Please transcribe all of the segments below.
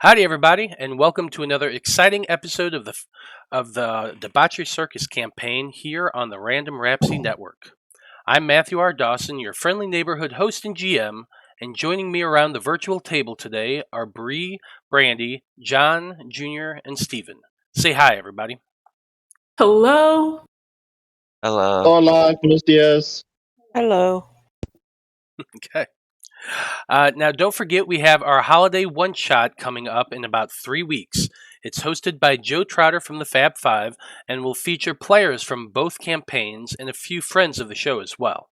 Howdy, everybody, and welcome to another exciting episode of the Debauchery Circus Campaign here on the Random Rhapsody Network. I'm Matthew R. Dawson, your friendly neighborhood host and GM, and joining me around the virtual table today are Brie, Brandie, John, Jr., and Steven. Say hi, everybody. Hello. Hello. Hola, buenos dias. Hello. Okay. Now, don't forget we have our holiday one-shot coming up in about 3 weeks. It's hosted by Joe Trotter from the Fab Five and will feature players from both campaigns and a few friends of the show as well.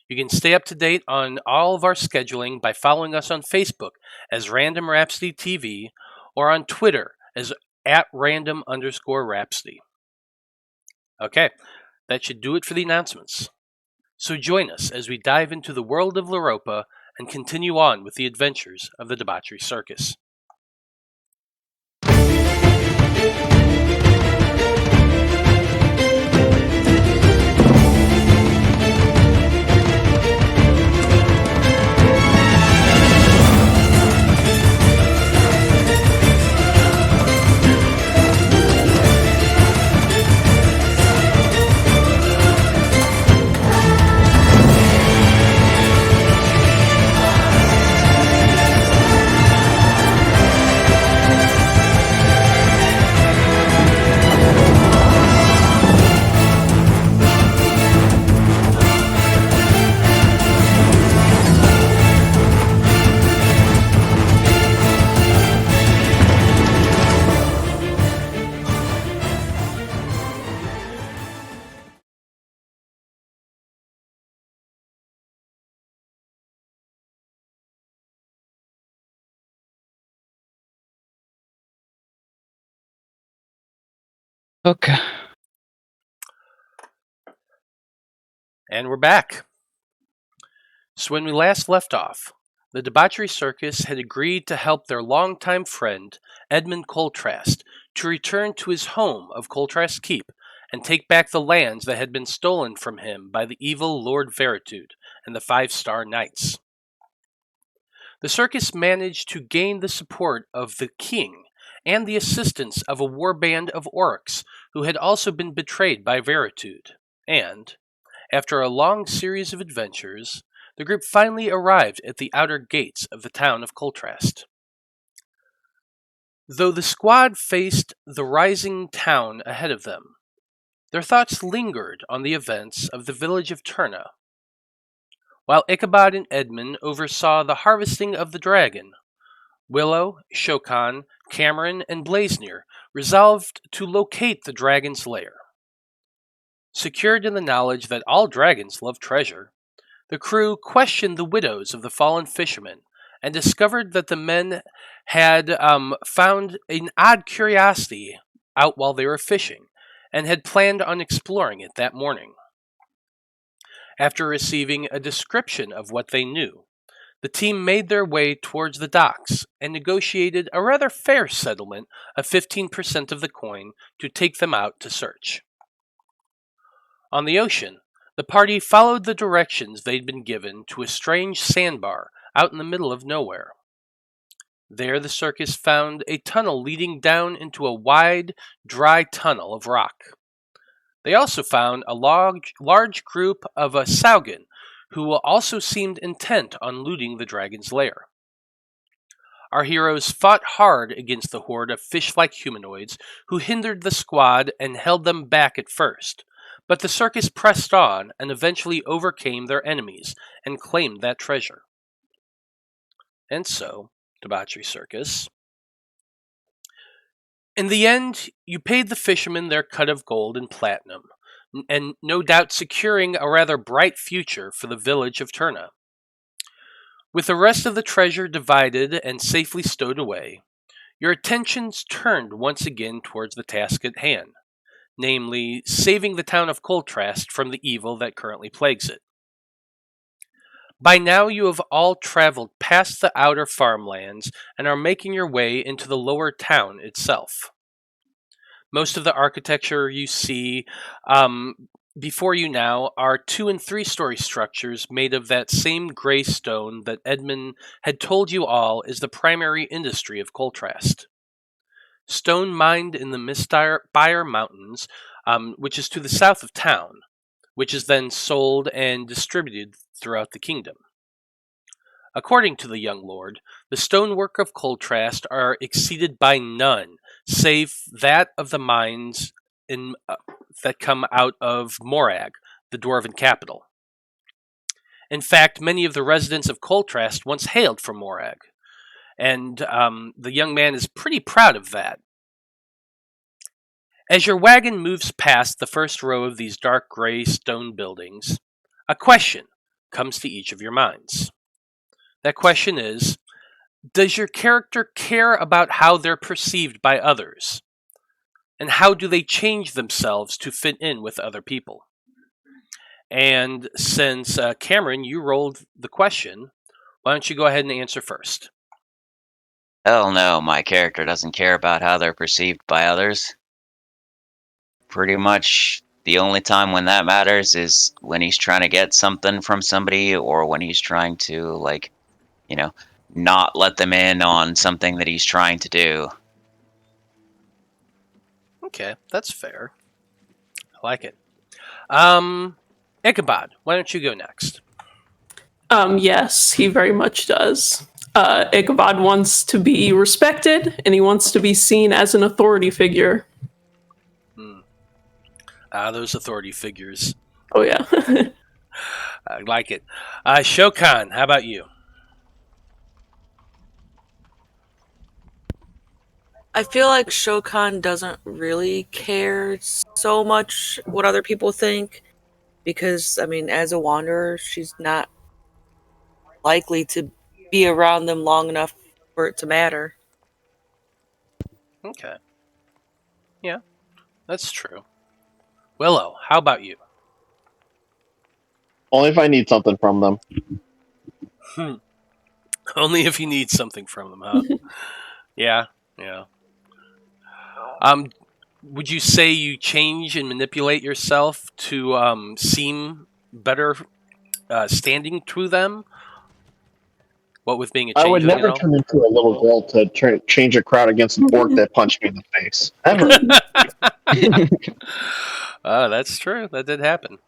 You can stay up to date on all of our scheduling by following us on Facebook as Random Rhapsody TV or on Twitter as @random_Rhapsody. Okay, that should do it for the announcements. So join us as we dive into the world of Loroupa and continue on with the adventures of the Debauchery Circus. Okay. And we're back. So when we last left off, the Debauchery Circus had agreed to help their longtime friend, Edmund Coltrast, to return to his home of Coltrast Keep and take back the lands that had been stolen from him by the evil Lord Veritude and the Five-Star Knights. The circus managed to gain the support of the king and the assistance of a warband of orcs who had also been betrayed by Veritude, and, after a long series of adventures, the group finally arrived at the outer gates of the town of Coltrast. Though the squad faced the rising town ahead of them, their thoughts lingered on the events of the village of Turna. While Ichabod and Edmund oversaw the harvesting of the dragon, Willow, Shokan, Cameron, and Blaznir resolved to locate the dragon's lair. Secured in the knowledge that all dragons love treasure, the crew questioned the widows of the fallen fishermen and discovered that the men had found an odd curiosity out while they were fishing and had planned on exploring it that morning. After receiving a description of what they knew, the team made their way towards the docks and negotiated a rather fair settlement of 15% of the coin to take them out to search. On the ocean, the party followed the directions they'd been given to a strange sandbar out in the middle of nowhere. There the circus found a tunnel leading down into a wide, dry tunnel of rock. They also found a large group of a Saugan, who also seemed intent on looting the dragon's lair. Our heroes fought hard against the horde of fish-like humanoids who hindered the squad and held them back at first, but the circus pressed on and eventually overcame their enemies and claimed that treasure. And so, Debauchery Circus. In the end, you paid the fishermen their cut of gold and platinum, and no doubt securing a rather bright future for the village of Turna. With the rest of the treasure divided and safely stowed away, your attentions turned once again towards the task at hand, namely, saving the town of Coltrast from the evil that currently plagues it. By now you have all traveled past the outer farmlands and are making your way into the lower town itself. Most of the architecture you see before you now are 2- and 3-story structures made of that same gray stone that Edmund had told you all is the primary industry of Coltrast. Stone mined in the Misty Mountains, which is to the south of town, which is then sold and distributed throughout the kingdom. According to the young lord, the stonework of Coltrast are exceeded by none, save that of the mines that come out of Morag, the dwarven capital. In fact, many of the residents of Coltrast once hailed from Morag, and the young man is pretty proud of that. As your wagon moves past the first row of these dark gray stone buildings, a question comes to each of your minds. That question is, does your character care about how they're perceived by others? And how do they change themselves to fit in with other people? And since, Cameron, you rolled the question, why don't you go ahead and answer first? Hell no, my character doesn't care about how they're perceived by others. Pretty much the only time when that matters is when he's trying to get something from somebody, or when he's trying to, not let them in on something that he's trying to do. Okay, that's fair. I like it. Ichabod, why don't you go next? Yes, he very much does. Ichabod wants to be respected, and he wants to be seen as an authority figure. Those authority figures. Oh, yeah. I like it. Shokan, how about you? I feel like Shokan doesn't really care so much what other people think, because, as a wanderer, she's not likely to be around them long enough for it to matter. Okay. Yeah, that's true. Willow, how about you? Only if I need something from them. Only if you need something from them, huh? Yeah. Would you say you change and manipulate yourself to seem better standing to them? What with being a I would changeling never and all? turn into a little girl to change a crowd against an orc that punched me in the face. Ever. Oh, that's true. That did happen.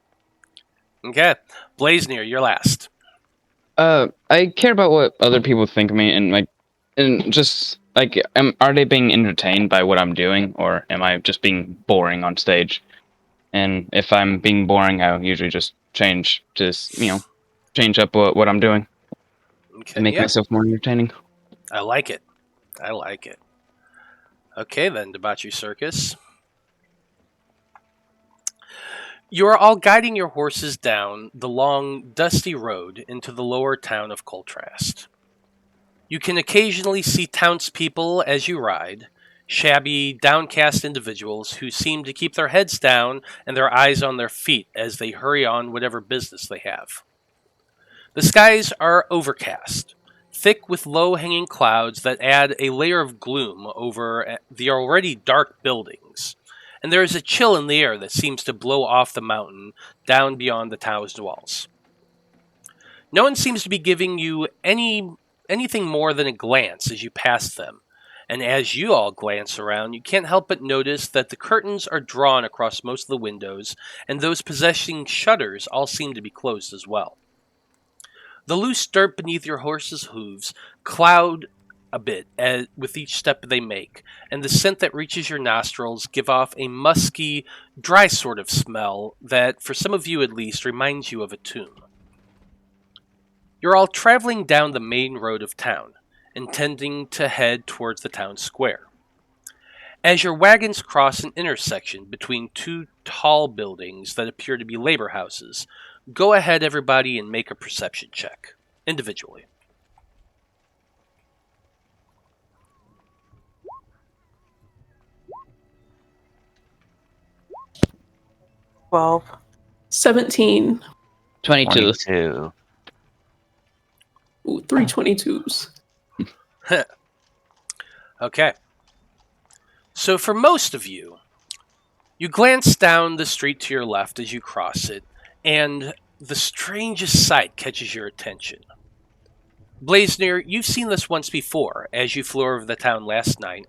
Okay. Blaznir, you're last. I care about what other people think of me, and just are they being entertained by what I'm doing, or am I just being boring on stage? And if I'm being boring, I usually just change up what I'm doing Okay. to make Yeah. myself more entertaining. I like it. Okay, then, Debauchery Circus. You are all guiding your horses down the long, dusty road into the lower town of Coltrast. You can occasionally see townspeople as you ride, shabby, downcast individuals who seem to keep their heads down and their eyes on their feet as they hurry on whatever business they have. The skies are overcast, thick with low-hanging clouds that add a layer of gloom over the already dark buildings, and there is a chill in the air that seems to blow off the mountain down beyond the town's walls. No one seems to be giving you anything more than a glance as you pass them, and as you all glance around, you can't help but notice that the curtains are drawn across most of the windows, and those possessing shutters all seem to be closed as well. The loose dirt beneath your horse's hooves cloud a bit with each step they make, and the scent that reaches your nostrils give off a musky, dry sort of smell that, for some of you at least, reminds you of a tomb. You're all traveling down the main road of town, intending to head towards the town square. As your wagons cross an intersection between two tall buildings that appear to be labor houses, go ahead, everybody, and make a perception check, individually. Well, 17. 22. 22. Ooh, 3 22s. Okay. So for most of you, You glance down the street to your left as you cross it, and the strangest sight catches your attention. Blaznir, you've seen this once before as you flew over the town last night,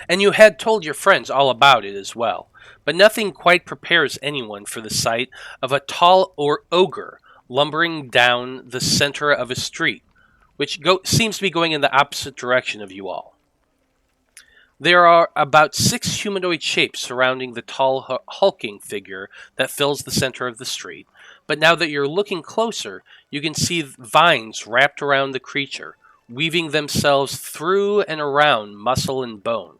and you had told your friends all about it as well, but nothing quite prepares anyone for the sight of a tall ogre lumbering down the center of a street, which seems to be going in the opposite direction of you all. There are about 6 humanoid shapes surrounding the tall, hulking figure that fills the center of the street, but now that you're looking closer, you can see vines wrapped around the creature, weaving themselves through and around muscle and bone.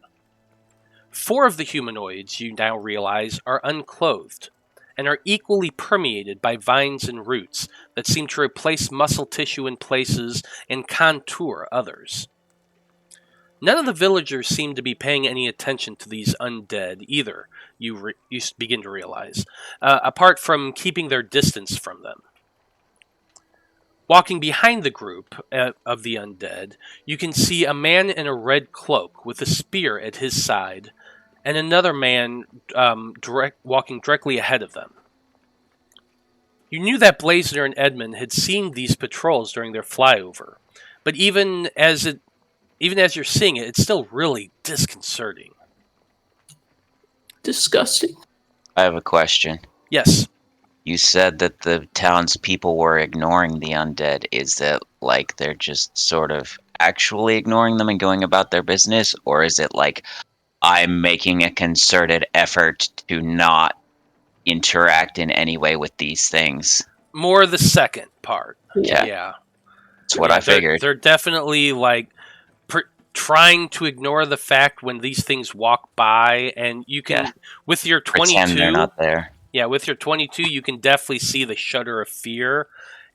4 of the humanoids, you now realize, are unclothed, and are equally permeated by vines and roots that seem to replace muscle tissue in places and contour others. None of the villagers seem to be paying any attention to these undead either, you begin to realize, apart from keeping their distance from them. Walking behind the group of the undead, you can see a man in a red cloak with a spear at his side, and another man walking directly ahead of them. You knew that Blaznir and Edmund had seen these patrols during their flyover, but even as you're seeing it, it's still really disconcerting. Disgusting. I have a question. Yes. You said that the townspeople were ignoring the undead. Is it like they're just sort of actually ignoring them and going about their business? Or is it like I'm making a concerted effort to not interact in any way with these things? More the second part. Yeah. That's what I figured. They're definitely like trying to ignore the fact when these things walk by, and you can, with your 22, pretend they're not there. Yeah, with your 22, you can definitely see the shudder of fear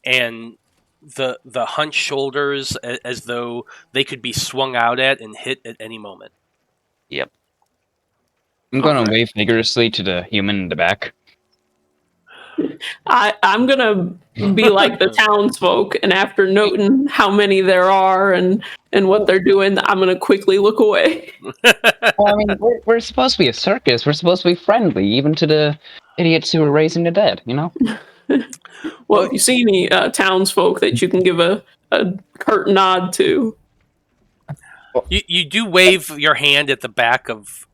and the hunched shoulders as though they could be swung out at and hit at any moment. Yep. I'm going to wave vigorously to the human in the back. I'm gonna be like the townsfolk, and after noting how many there are and what they're doing, I'm gonna quickly look away. Well, I mean, we're supposed to be a circus. We're supposed to be friendly, even to the idiots who are raising the dead, you know? Well, if you see any townsfolk that you can give a curt nod to. You do wave your hand at the back of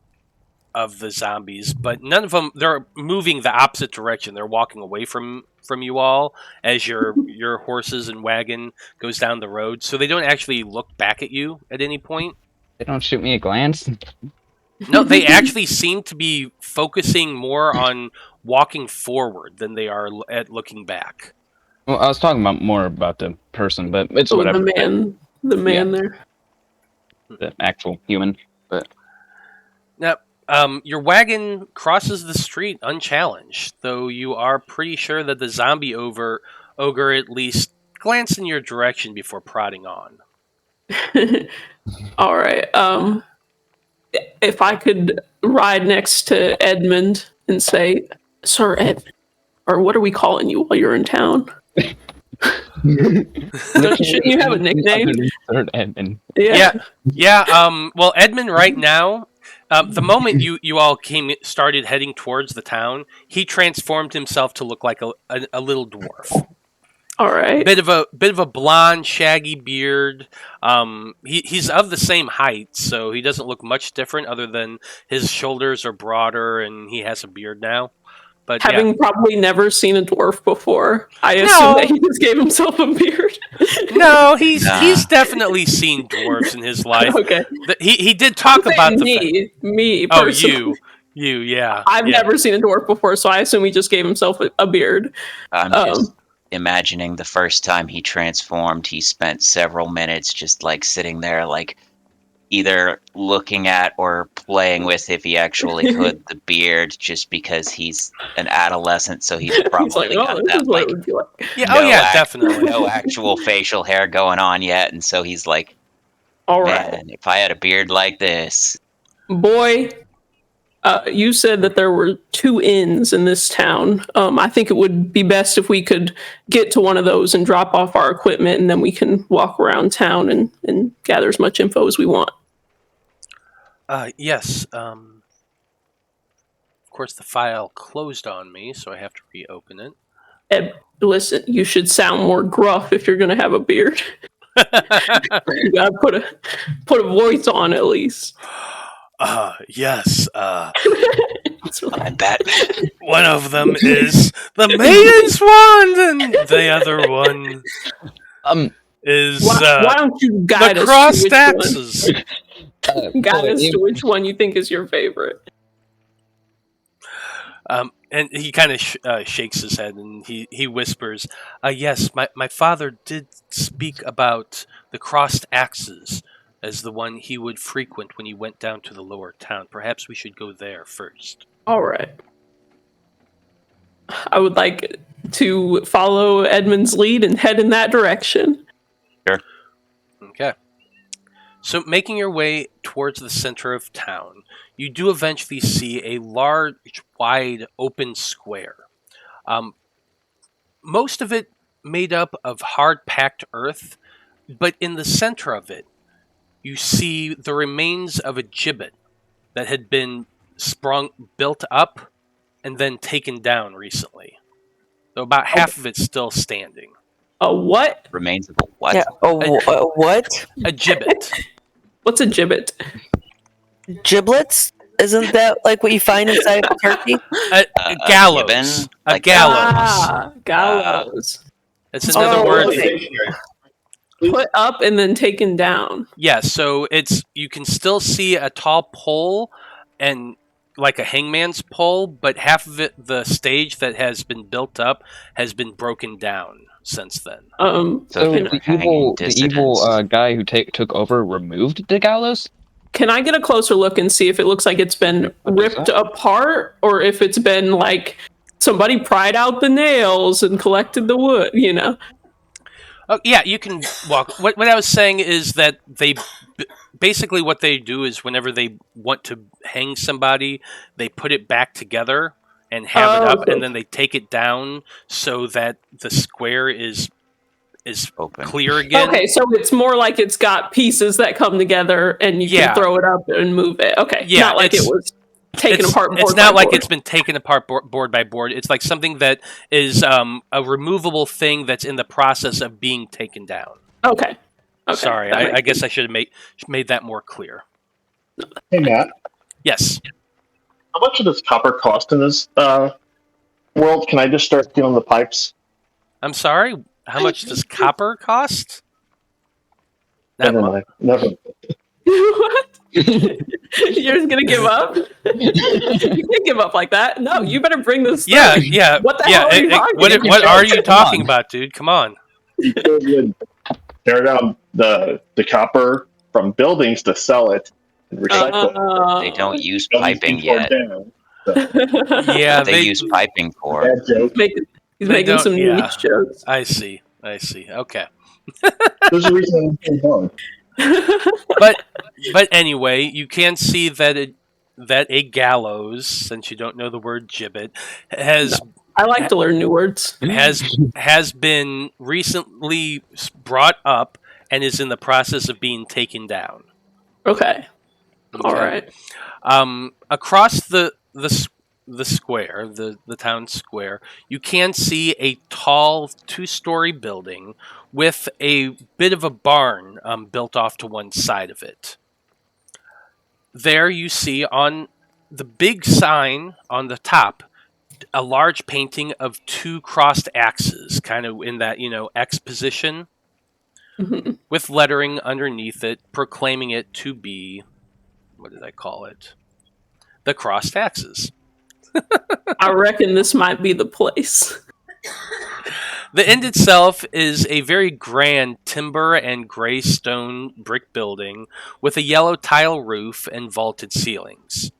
the zombies, but none of them, they're moving the opposite direction. They're walking away from you all as your horses and wagon goes down the road, so they don't actually look back at you at any point. They don't shoot me a glance? No, they actually seem to be focusing more on walking forward than they are at looking back. Well, I was talking more about the person, but it's whatever. The man there. The actual human, but... Now, your wagon crosses the street unchallenged, though you are pretty sure that the zombie ogre at least glanced in your direction before prodding on. All right. If I could ride next to Edmund and say, "Sir Ed," or what are we calling you while you're in town? Shouldn't you have a nickname? Sir Edmund. Yeah. Well, Edmund, right now. The moment you all started heading towards the town, he transformed himself to look like a little dwarf. All right. Bit of a blonde, shaggy beard. He's of the same height, so he doesn't look much different, other than his shoulders are broader and he has a beard now. But having probably never seen a dwarf before, I assume that he just gave himself a beard. No, he's definitely seen dwarves in his life. Okay, he did talk about me personally. Oh, you, yeah. I've never seen a dwarf before, so I assume he just gave himself a beard. I'm just imagining the first time he transformed, he spent several minutes just like sitting there, like either looking at or playing with, if he actually could, the beard, just because he's an adolescent, so he's probably got that like definitely no actual facial hair going on yet, and so he's like, all man, right, if I had a beard like this. Boy, you said that there were 2 inns in this town. I think it would be best if we could get to one of those and drop off our equipment, and then we can walk around town and gather as much info as we want. Yes. Of course, the file closed on me, so I have to reopen it. Ed, listen, you should sound more gruff if you're going to have a beard. You got to put a voice on at least. Yes. I bet. One of them is the Maiden's Wand, and the other one is why don't you guide the us crossed to axes. Guide us to which one you think is your favorite. And he kind of shakes his head and he whispers, yes, my father did speak about the crossed axes as the one he would frequent when he went down to the lower town. Perhaps we should go there first. All right. I would like to follow Edmund's lead and head in that direction. Sure. Okay. So making your way towards the center of town, you do eventually see a large, wide, open square. Most of it made up of hard-packed earth, but in the center of it, you see the remains of a gibbet that had been built up, and then taken down recently. So about half of it's still standing. A what? Remains of a what? Yeah. What? A gibbet. What's a gibbet? Giblets? Isn't that like what you find inside of a turkey? A gallows. gibbon? A Like- gallows. Gallows. It's another word. okay. Put up and then taken down. Yeah, so you can still see a tall pole and like a hangman's pole, but half of it, the stage that has been built up, has been broken down since then. So So they're the hanging evil dissidents. guy who took over removed the gallows? Can I get a closer look and see if it looks like it's been ripped apart, or if it's been like somebody pried out the nails and collected the wood, you know? Oh, yeah, you can walk. What I was saying is that basically what they do is whenever they want to hang somebody, they put it back together and have it up, okay. and then they take it down so that the square is Open. clear again. Okay, so it's more like it's got pieces that come together and you Yeah. can throw it up and move it. Okay, Yeah, not like it was taken apart board It's not by like board. it's been taken apart board by board. It's like something that is a removable thing that's in the process of being taken down. Okay. Sorry, that I makes guess I should have made that more clear. Hey, Matt. Yes. How much does copper cost in this world? Can I just start stealing the pipes? I'm sorry. How much does copper cost? Never mind. Never. What? You're just gonna give up? You can't give up like that. No, you better bring this. Yeah, through. yeah. What the hell are you talking What about? are you talking about, dude? Come on. Tear down the copper from buildings to sell it and recycle it. They don't use Buildings piping being torn yet. down. Yeah, They use piping for. Bad joke. He's They making don't- some yeah. niche jokes. I see. Okay. There's a reason I'm wrong. But anyway, you can see that a gallows, since you don't know the word gibbet, has I like to learn new words. has been recently brought up and is in the process of being taken down. Okay. All Okay? right. Across the square, the town square, you can see a tall 2-story building with a bit of a barn built off to one side of it. There you see on the big sign on the top a large painting of 2 crossed axes, kind of in that, X position, Mhm. with lettering underneath it proclaiming it to be, what did I call it? The crossed axes. I reckon this might be the place. The inn itself is a very grand timber and gray stone brick building with a yellow tile roof and vaulted ceilings.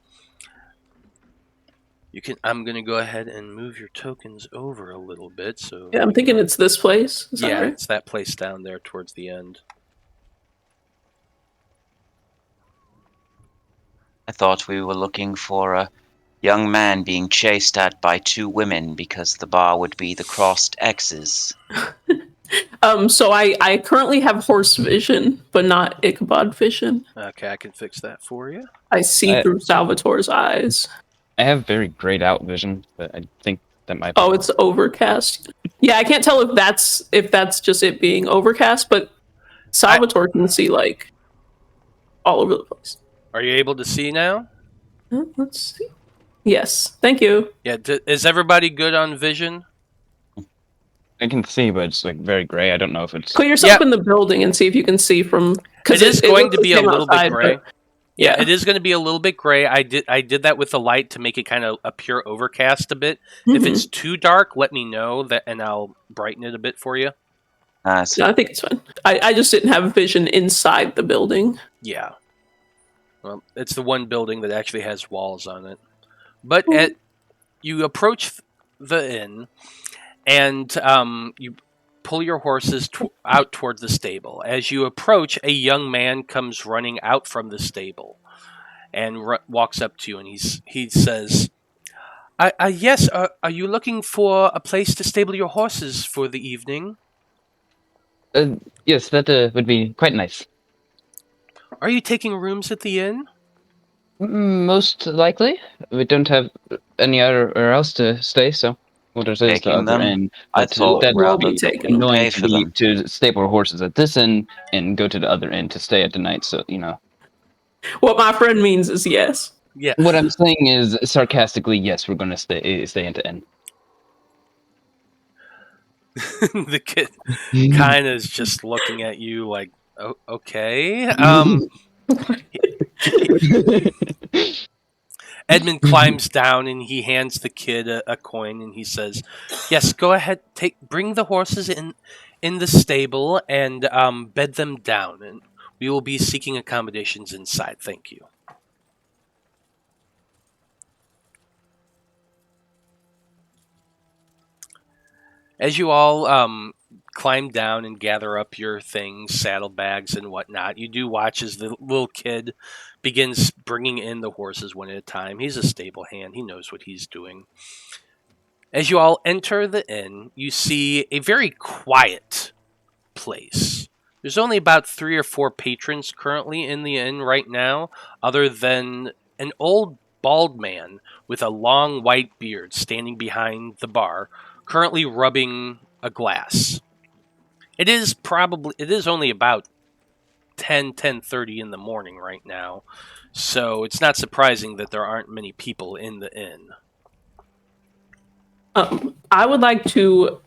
I'm going to go ahead and move your tokens over a little bit. So Yeah, I'm thinking it's this place. Is that yeah, right? it's that place down there towards the end. I thought we were looking for a young man being chased at by 2 women because the bar would be the crossed X's. So I currently have horse vision, but not Ichabod vision. Okay, I can fix that for you. I see through Salvatore's eyes. I have very grayed out vision, but I think that might. Oh, it's overcast. Yeah, I can't tell if that's just it being overcast, but Salvatore can see like all over the place. Are you able to see now? Let's see. Yes, thank you. Yeah. Is everybody good on vision? I can see, but it's like very gray. I don't know if it's. Put yourself in the building and see if you can see from. It is going to be a little bit gray. But, yeah, it is going to be a little bit gray. I did that with the light to make it kind of appear overcast a bit. If it's too dark, let me know that, and I'll brighten it a bit for you. No, I think it's fine. I just didn't have vision inside the building. Yeah. Well, it's the one building that actually has walls on it. But you approach the inn, and you pull your horses out toward the stable. As you approach, a young man comes running out from the stable and walks up to you, and he says, yes, are you looking for a place to stable your horses for the evening? Yes, that would be quite nice. Are you taking rooms at the inn? Most likely. We don't have anywhere else to stay, so we'll just stay at the other inn. I thought that will rather be taken. Annoying to stable horses at this inn and go to the other inn to stay at the night, so, you know. What my friend means is yes. Yeah. What I'm saying is, sarcastically, yes, we're going to stay at the inn. The kid kind of is just looking at you like, oh, okay. Edmund climbs down and he hands the kid a coin and he says, yes, go ahead, bring the horses in the stable and bed them down, and we will be seeking accommodations inside. Thank you. As you all climb down and gather up your things, saddlebags and whatnot, you do watch as the little kid begins bringing in the horses one at a time. He's a stable hand. He knows what he's doing. As you all enter the inn, you see a very quiet place. There's only about 3 or 4 patrons currently in the inn right now, other than an old bald man with a long white beard standing behind the bar, currently rubbing a glass. It is only about 10:30 in the morning right now, so it's not surprising that there aren't many people in the inn. I would like to.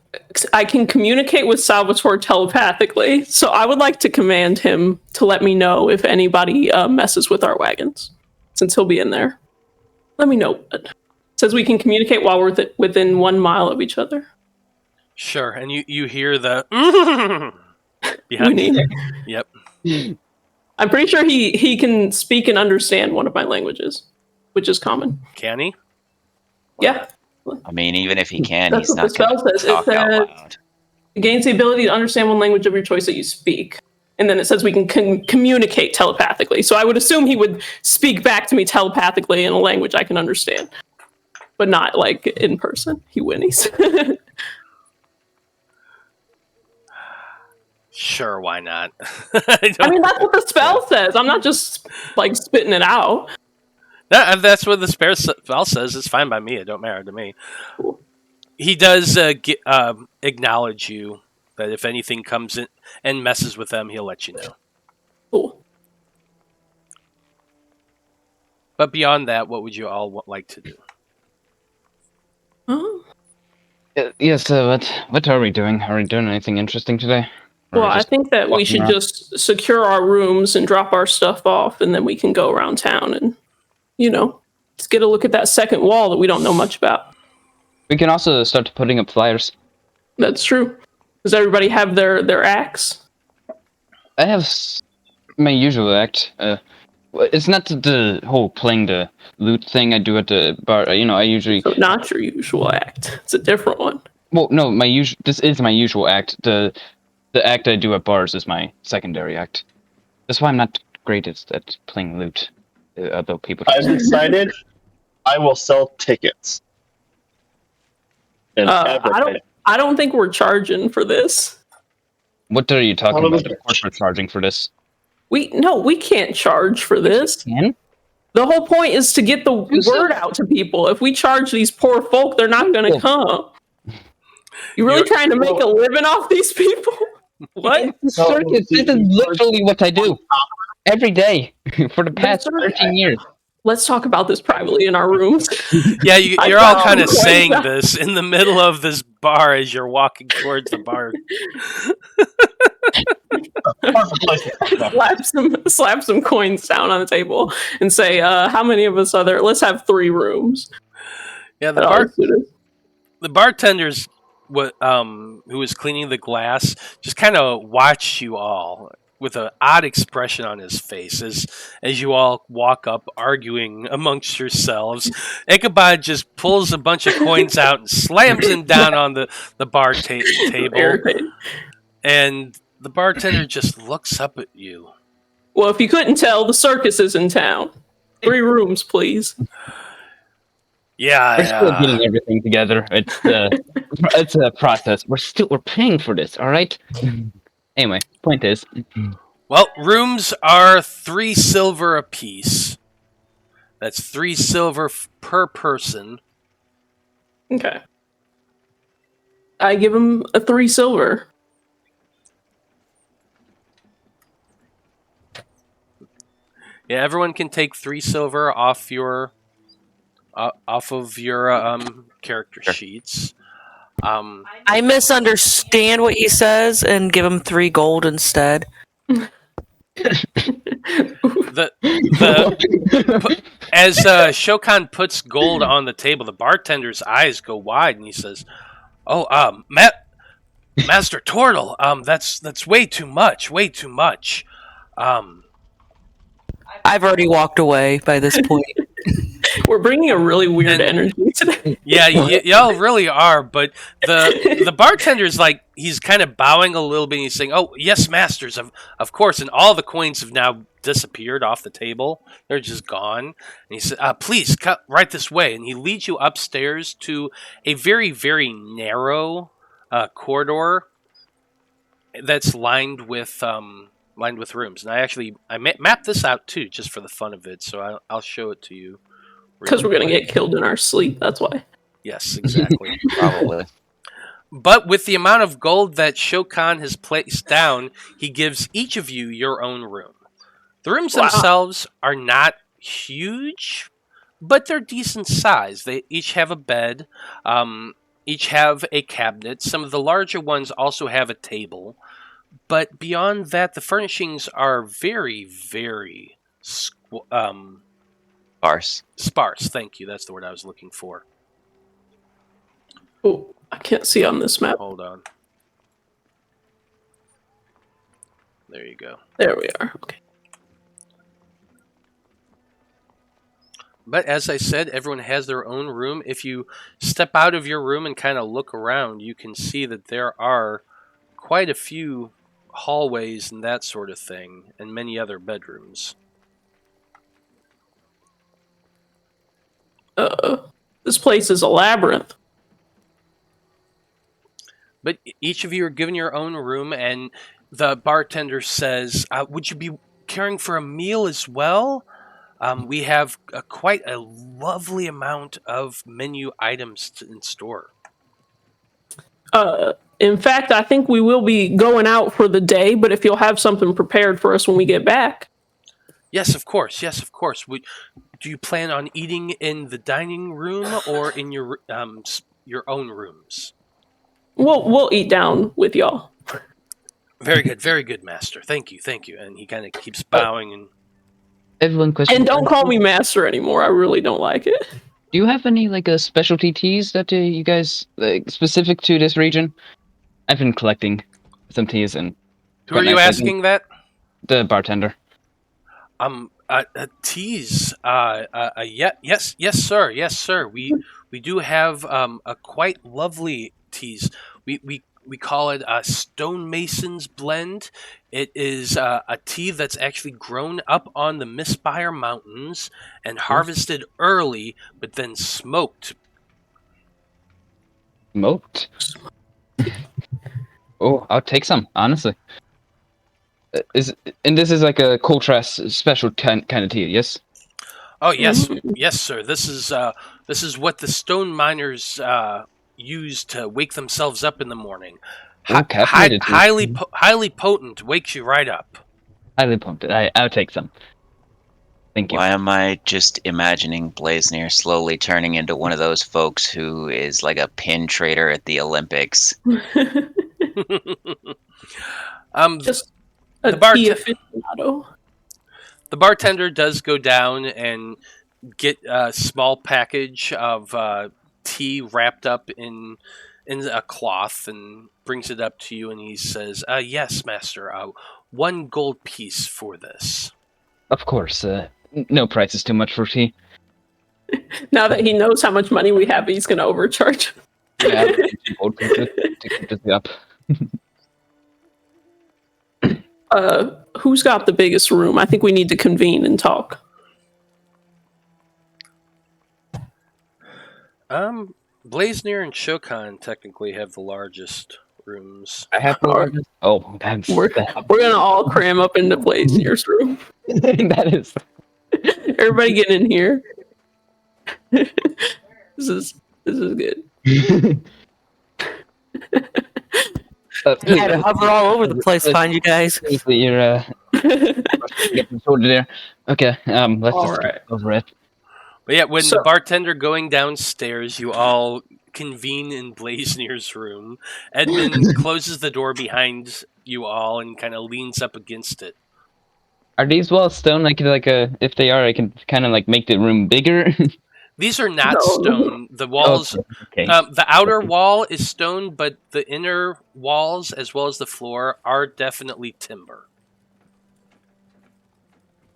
I can communicate with Salvatore telepathically, so I would like to command him to let me know if anybody messes with our wagons, since he'll be in there. Let me know. It says we can communicate while we're within 1 mile of each other. Sure, and you hear the behind. Yep. I'm pretty sure he can speak and understand one of my languages, which is common. Can he? Yeah. I mean, even if he can, That's he's what not the spell going to says. talk out loud. It gains the ability to understand one language of your choice that you speak. And then it says we can communicate telepathically. So I would assume he would speak back to me telepathically in a language I can understand. But not like in person. He whinnies. Sure, why not? I mean, that's what the spell says. I'm not just like spitting it out. No, if that's what the spell says, it's fine by me. It don't matter to me. Cool. He does acknowledge you, that if anything comes in and messes with them, he'll let you know. Cool. But beyond that, what would you all like to do? Yes, what are we doing? Are we doing anything interesting today? Well, I think that we should just secure our rooms and drop our stuff off, and then we can go around town and, just get a look at that second wall that we don't know much about. We can also start putting up flyers. That's true. Does everybody have their acts? I have my usual act. It's not the whole playing the loot thing I do at the bar. I usually... So not your usual act. It's a different one. Well, no, this is my usual act. The act I do at bars is my secondary act. That's why I'm not great at playing loot. Although people... I've decided I will sell tickets. And I don't think we're charging for this. What are you talking about? Of course we're charging for this. We can't charge for this. Can? The whole point is to get the word out to people. If we charge these poor folk, they're not going to come. You really trying to make a living off these people? What? Circus, this is literally what I do every day for the past 13 years. Let's talk about this privately in our rooms. Yeah, you're all kind of saying this in the middle of this bar as you're walking towards the bar. slap some coins down on the table and say, how many of us are there? Let's have 3 rooms. Yeah, the bartender's who was cleaning the glass just kind of watched you all with an odd expression on his face as you all walk up arguing amongst yourselves. Ichabod just pulls a bunch of coins out and slams them down on the bar table. And the bartender just looks up at you. Well, if you couldn't tell, the circus is in town. 3 rooms, please. Yeah, we're still getting everything together. It's a process. We're paying for this, all right? Anyway, point is, well, rooms are 3 silver apiece. That's 3 silver per person. Okay. I give him a 3 silver. Yeah, everyone can take 3 silver off of your character sheets. I misunderstand what he says and give him 3 gold instead. As Shokan puts gold on the table, the bartender's eyes go wide and he says, "Oh, Master Turtle, that's way too much. Way too much." I've already walked away by this point. We're bringing a really weird energy today. Yeah, y'all really are. But the bartender's like, he's kind of bowing a little bit. And he's saying, "Oh, yes, masters, of course." And all the coins have now disappeared off the table. They're just gone. And he said, "Please, cut right this way." And he leads you upstairs to a very, very narrow corridor that's lined with rooms. And I mapped this out too, just for the fun of it. So I'll show it to you. Because we're going to get killed in our sleep, that's why. Yes, exactly. Probably. But with the amount of gold that Shokan has placed down, he gives each of you your own room. The rooms themselves are not huge, but they're decent size. They each have a bed, each have a cabinet. Some of the larger ones also have a table. But beyond that, the furnishings are very, very Sparse. Sparse, thank you. That's the word I was looking for. Oh, I can't see on this map. Hold on. There you go. There we are. Okay. But as I said, everyone has their own room. If you step out of your room and kind of look around, you can see that there are quite a few hallways and that sort of thing, and many other bedrooms. This place is a labyrinth. But each of you are given your own room, and the bartender says, "Would you be caring for a meal as well? We have quite a lovely amount of menu items in store." In fact, I think we will be going out for the day, but if you'll have something prepared for us when we get back. Yes, of course. Yes, of course. Do you plan on eating in the dining room or in your own rooms? We'll eat down with y'all. Very good, master. Thank you. And he kind of keeps bowing and. Everyone question. And don't call me master anymore. I really don't like it. Do you have any specialty teas that you guys specific to this region? I've been collecting some teas and. Who are you asking that? The bartender. Teas. Yes, sir. We do have a quite lovely teas. We call it a stonemason's blend. It is a tea that's actually grown up on the Mistspire Mountains and harvested early, but then smoked. Smoked? Oh, I'll take some, honestly. This is like a Coltrast special kind of tea, yes? Oh yes, yes, sir. This is what the stone miners use to wake themselves up in the morning. Caffeinated. Highly potent, wakes you right up. Highly pumped. I'll take some. Thank you. Why am I just imagining Blaznir slowly turning into one of those folks who is like a pin trader at the Olympics? Just a the tea aficionado. The bartender does go down and get a small package of tea wrapped up in a cloth and brings it up to you, and he says, "Yes, master. 1 gold piece for this." Of course. No price is too much for tea. Now that he knows how much money we have, he's going to overcharge. Yeah, gold pieces to keep this up. Who's got the biggest room? I think we need to convene and talk. Blaznir and Shokan technically have the largest rooms. I have the largest. Oh, that's We're gonna all cram up into Blaznir's room. that is. Everybody get in here. This is good. I had to hover all over the place to find you guys. You're getting sorted there. Okay, let's just get over it. But yeah, when the bartender going downstairs, you all convene in Blaznir's room. Edmund closes the door behind you all and kind of leans up against it. Are these walls stone? If they are, I can kind of like make the room bigger. These are not stone. The walls, okay. The outer wall is stone, but the inner walls, as well as the floor, are definitely timber.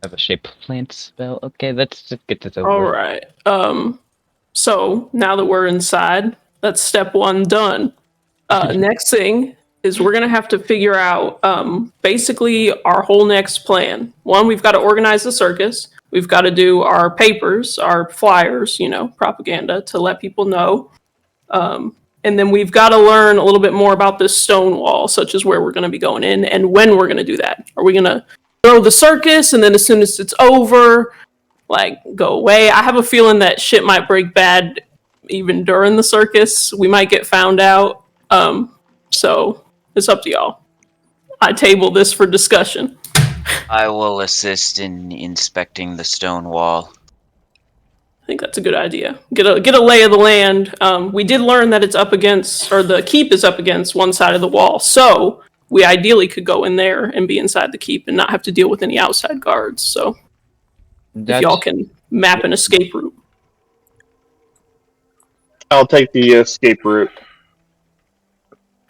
I have a shape plant spell. Okay, let's just get this over. All right. So now that we're inside, that's step 1 done. Next thing is we're gonna have to figure out basically our whole next plan. 1, we've got to organize the circus. We've got to do our papers, our flyers, propaganda to let people know. And then we've got to learn a little bit more about this stone wall, such as where we're going to be going in and when we're going to do that. Are we going to throw the circus and then as soon as it's over, go away? I have a feeling that shit might break bad even during the circus. We might get found out. So it's up to y'all. I table this for discussion. I will assist in inspecting the stone wall. I think that's a good idea. Get a lay of the land. We did learn that it's up against, or the keep is up against one side of the wall. So we ideally could go in there and be inside the keep and not have to deal with any outside guards. So if y'all can map an escape route. I'll take the escape route.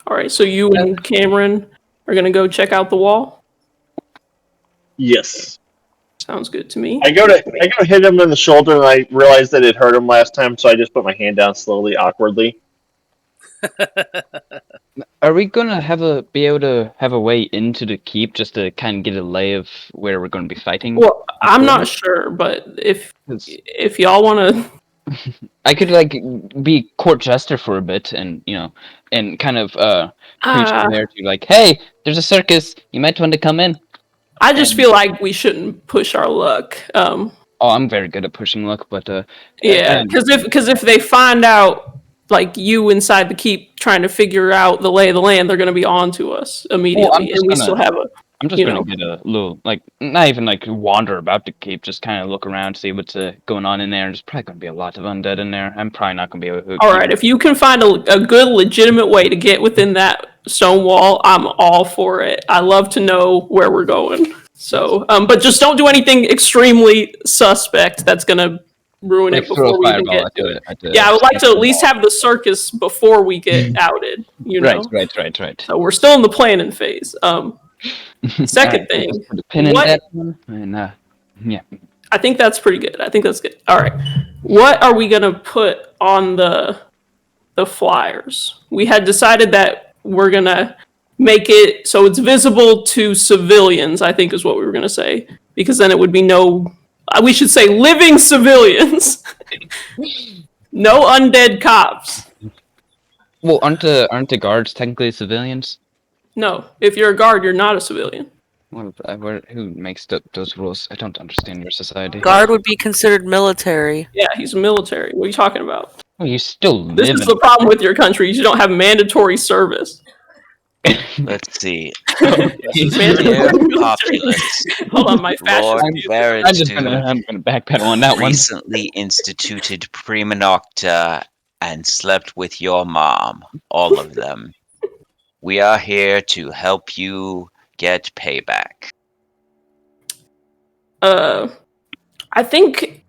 All right, so you and Cameron are going to go check out the wall? Yes. Sounds good to me. I go to hit him in the shoulder, and I realized that it hurt him last time, so I just put my hand down slowly, awkwardly. Are we gonna be able to have a way into the keep just to kind of get a lay of where we're going to be fighting? Well, I'm not sure, but if y'all want to, I could be court jester for a bit, and and kind of preach the narrative, hey, there's a circus, you might want to come in. I just feel like we shouldn't push our luck. Oh, I'm very good at pushing luck, but yeah, because if they find out you inside the keep trying to figure out the lay of the land, they're going to be on to us immediately, and we still have a. I'm just going to get a little not even wander about the keep, just kind of look around, see what's going on in there. There's probably going to be a lot of undead in there. I'm probably not going to be able to. All right, if you can find a good, legitimate way to get within that stone wall, I'm all for it. I love to know where we're going. So, but just don't do anything extremely suspect that's going to ruin it before we even get to it. Yeah, I would like to at least have the circus before we get outed. Right. So we're still in the planning phase. Second thing, yeah, I think that's pretty good. I think that's good. All right, what are we gonna put on the flyers? We had decided that we're gonna make it so it's visible to civilians, I think is what we were gonna say, because then it would be we should say living civilians. No undead cops. Well, aren't the guards technically civilians? No, if you're a guard, you're not a civilian. Who makes those rules? I don't understand your society. Guard would be considered military. Yeah, he's military. What are you talking about? Oh, you still This live is in. the problem with your country. You don't have mandatory service. Let's see. Mandatory military. Populace. Hold on, my fascist Lord music. I'm gonna backpedal on that one. recently instituted Prima Nocta and slept with your mom. All of them. We are here to help you get payback. I think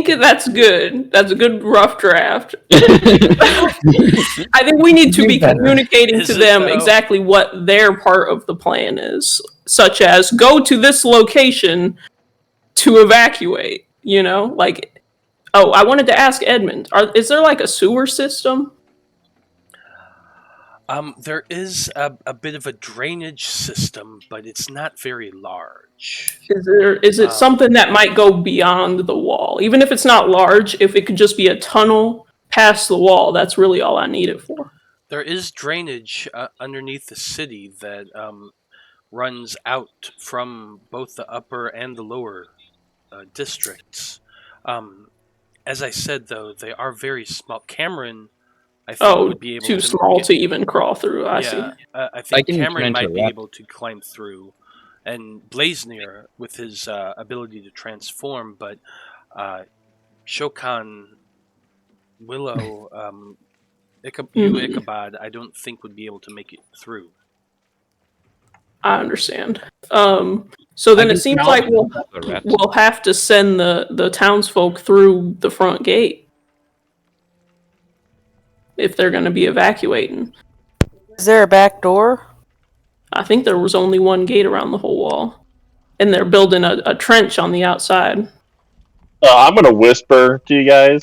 that's good. That's a good rough draft. I think we need to be communicating Is to it, them though? exactly what their part of the plan is, such as go to this location to evacuate. You know, like, oh, I wanted to ask Edmund, is there like a sewer system? There is a bit of a drainage system, but it's not very large. Is it something that might go beyond the wall? Even if it's not large, if it could just be a tunnel past the wall, that's really all I need it for. There is drainage underneath the city that runs out from both the upper and the lower districts. As I said, though, they are very small. Cameron, I think, would be able too to small to even crawl through. I see. I think can Cameron turn into might a be rat. able to climb through, and Blaznir with his ability to transform, but Shokan, Willow, Ichabod, I don't think would be able to make it through. I understand. So then it seems like we'll have to send the townsfolk through the front gate if they're going to be evacuating. Is there a back door? I think there was only one gate around the whole wall, and they're building a trench on the outside. I'm going to whisper to you guys.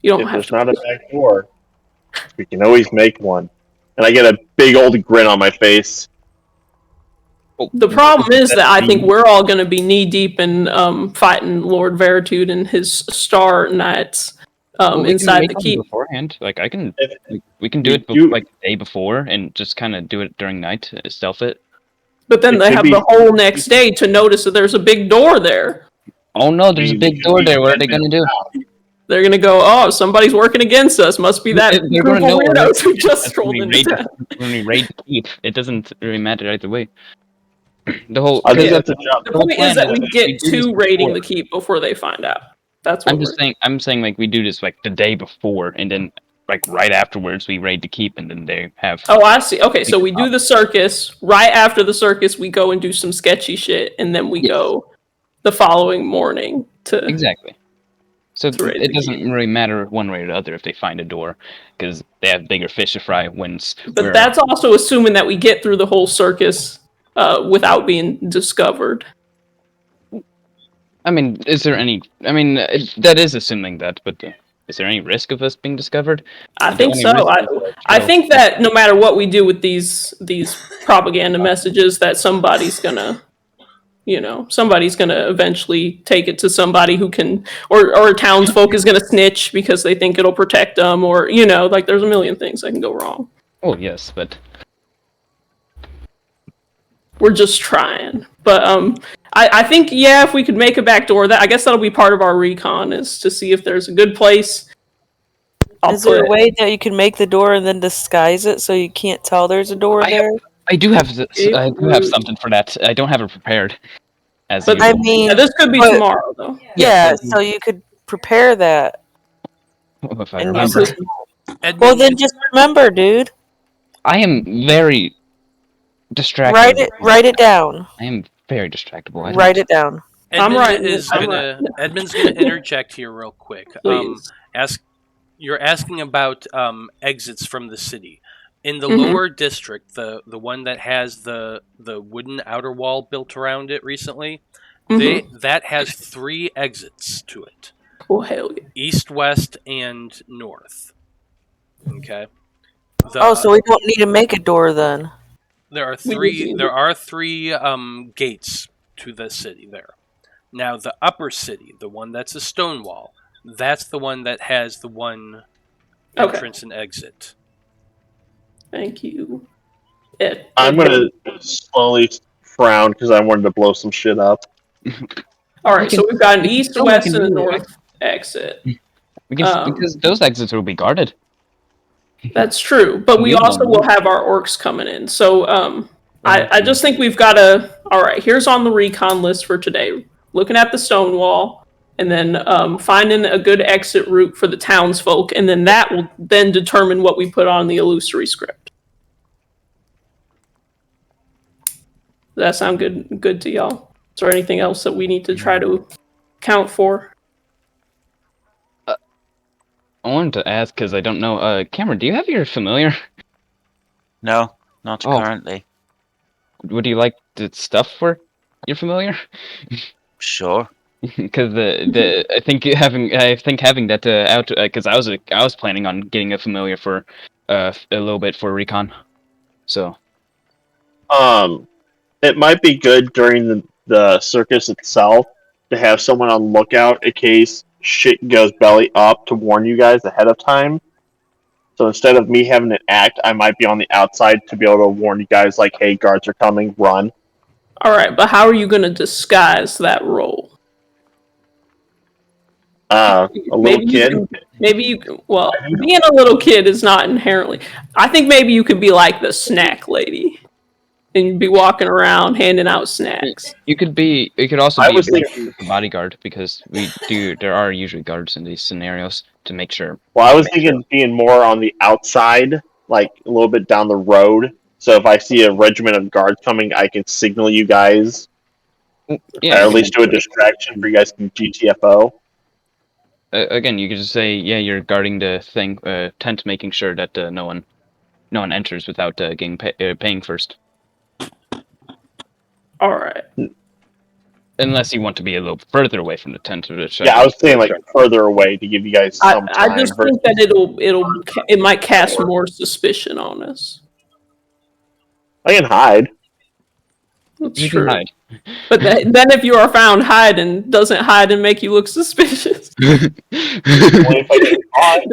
You don't If have there's to. not a back door, we can always make one. And I get a big old grin on my face. The problem is that I think we're all going to be knee deep in fighting Lord Veritude and his Star Knights inside the keep. Beforehand. Like we can do it like the day before and just kind of do it during night, stealth it. But then they have the whole next day to notice that there's a big door there. Oh no, there's a big door there. What are they gonna do? They're gonna go, oh, somebody's working against us. Must be that They're group of gonna know weirdos who just strolled into town. When we raid the keep, it doesn't really matter either way. The whole. I think that's a job. The point is that we get to raiding the keep before they find out. That's what I'm saying like we do this like the day before, and then like right afterwards we raid the keep, and then they have. Oh, I see. Okay, so we do the circus. Right after the circus, we go and do some sketchy shit, and then we go the following morning to exactly. So raid it doesn't really matter one way or the other if they find a door, because they have bigger fish to fry. But that's also assuming that we get through the whole circus without being discovered. I mean, is there any? I mean, that is assuming that, but is there any risk of us being discovered? I think so. I think that no matter what we do with these propaganda messages, that somebody's gonna eventually take it to somebody who can, or townsfolk is gonna snitch because they think it'll protect them, or like there's a million things that can go wrong. Oh yes, but we're just trying. But I think if we could make a back door, I guess that'll be part of our recon, is to see if there's a good place. Is there a way that you can make the door and then disguise it so you can't tell there's a door there? I do have something for that. I don't have it prepared. But I mean, this could be tomorrow, though. Yeah, so you could prepare that. If I remember. Well, then just remember, dude. I am very distracted. Write it down. I am very distractible. Write it down. Edmund's gonna interject here real quick. You're asking about exits from the city. In the lower district, the one that has the wooden outer wall built around it recently, that has 3 exits to it. Oh hell yeah! East, west, and north. Okay. So we don't need to make a door then. There are 3. There are 3 gates to the city there. Now the upper city, the one that's a stone wall, that's the one that has the one entrance and exit. Thank you. I'm going to slowly frowned because I wanted to blow some shit up. All right, so we've got an east, still west, can and a do it. north exit. Because those exits will be guarded. That's true, but we also will have our orcs coming in. So I just think we've got to. All right, here's on the recon list for today. Looking at the stone wall, and then finding a good exit route for the townsfolk, and then that will then determine what we put on the illusory script. Does that sound good to y'all? Is there anything else that we need to try to account for? I wanted to ask because I don't know. Cameron, do you have your familiar? No, not currently. Would you like the stuff for your familiar? Sure. Because I think having that out because I was planning on getting a familiar for a little bit for recon. So it might be good during the circus itself to have someone on lookout in case shit goes belly up to warn you guys ahead of time. So instead of me having to act, I might be on the outside to be able to warn you guys, like, hey, guards are coming, run. All right, but how are you going to disguise that role? A little kid. Well, being a little kid is not inherently. I think maybe you could be like the snack lady, and you'd be walking around handing out snacks. you could also I be was thinking a bodyguard because there are usually guards in these scenarios to make sure. Well, I was thinking being more on the outside, like a little bit down the road. So if I see a regiment of guards coming, I can signal you guys. Yeah, or at least do a distraction for you guys can GTFO. Again, you could just say, yeah, you're guarding the thing, tent, making sure that no one enters without paying first. All right. Unless you want to be a little further away from the tent. Yeah, I was saying like further away to give you guys some time. I just think that it might cast more suspicion on us. I can hide. That's you true. Can hide. But then if you are found hiding, doesn't hide and make you look suspicious? They're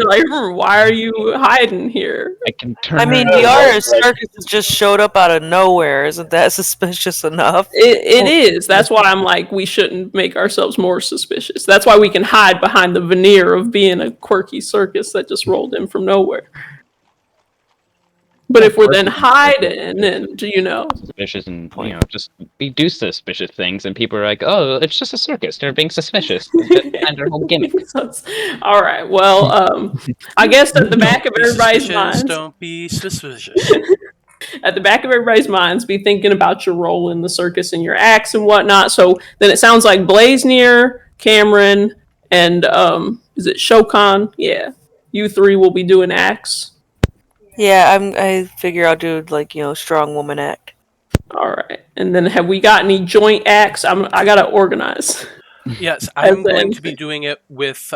like, why are you hiding here? I can turn. I mean, the circus just showed up out of nowhere. Isn't that suspicious enough? It is. That's why I'm like, we shouldn't make ourselves more suspicious. That's why we can hide behind the veneer of being a quirky circus that just rolled in from nowhere. But if we're then hiding and, suspicious and, just we do suspicious things and people are like, oh, it's just a circus. They're being suspicious. And their whole gimmick. All right. Well, I guess at the back of everybody's minds. Don't be suspicious. At the back of everybody's minds, be thinking about your role in the circus and your acts and whatnot. So then it sounds like Blaznir, Cameron, and is it Shokan? Yeah. You three will be doing acts. Yeah, I figure I'll do strong woman act. All right, and then have we got any joint acts? I gotta organize. Yes, I'm going to be doing it with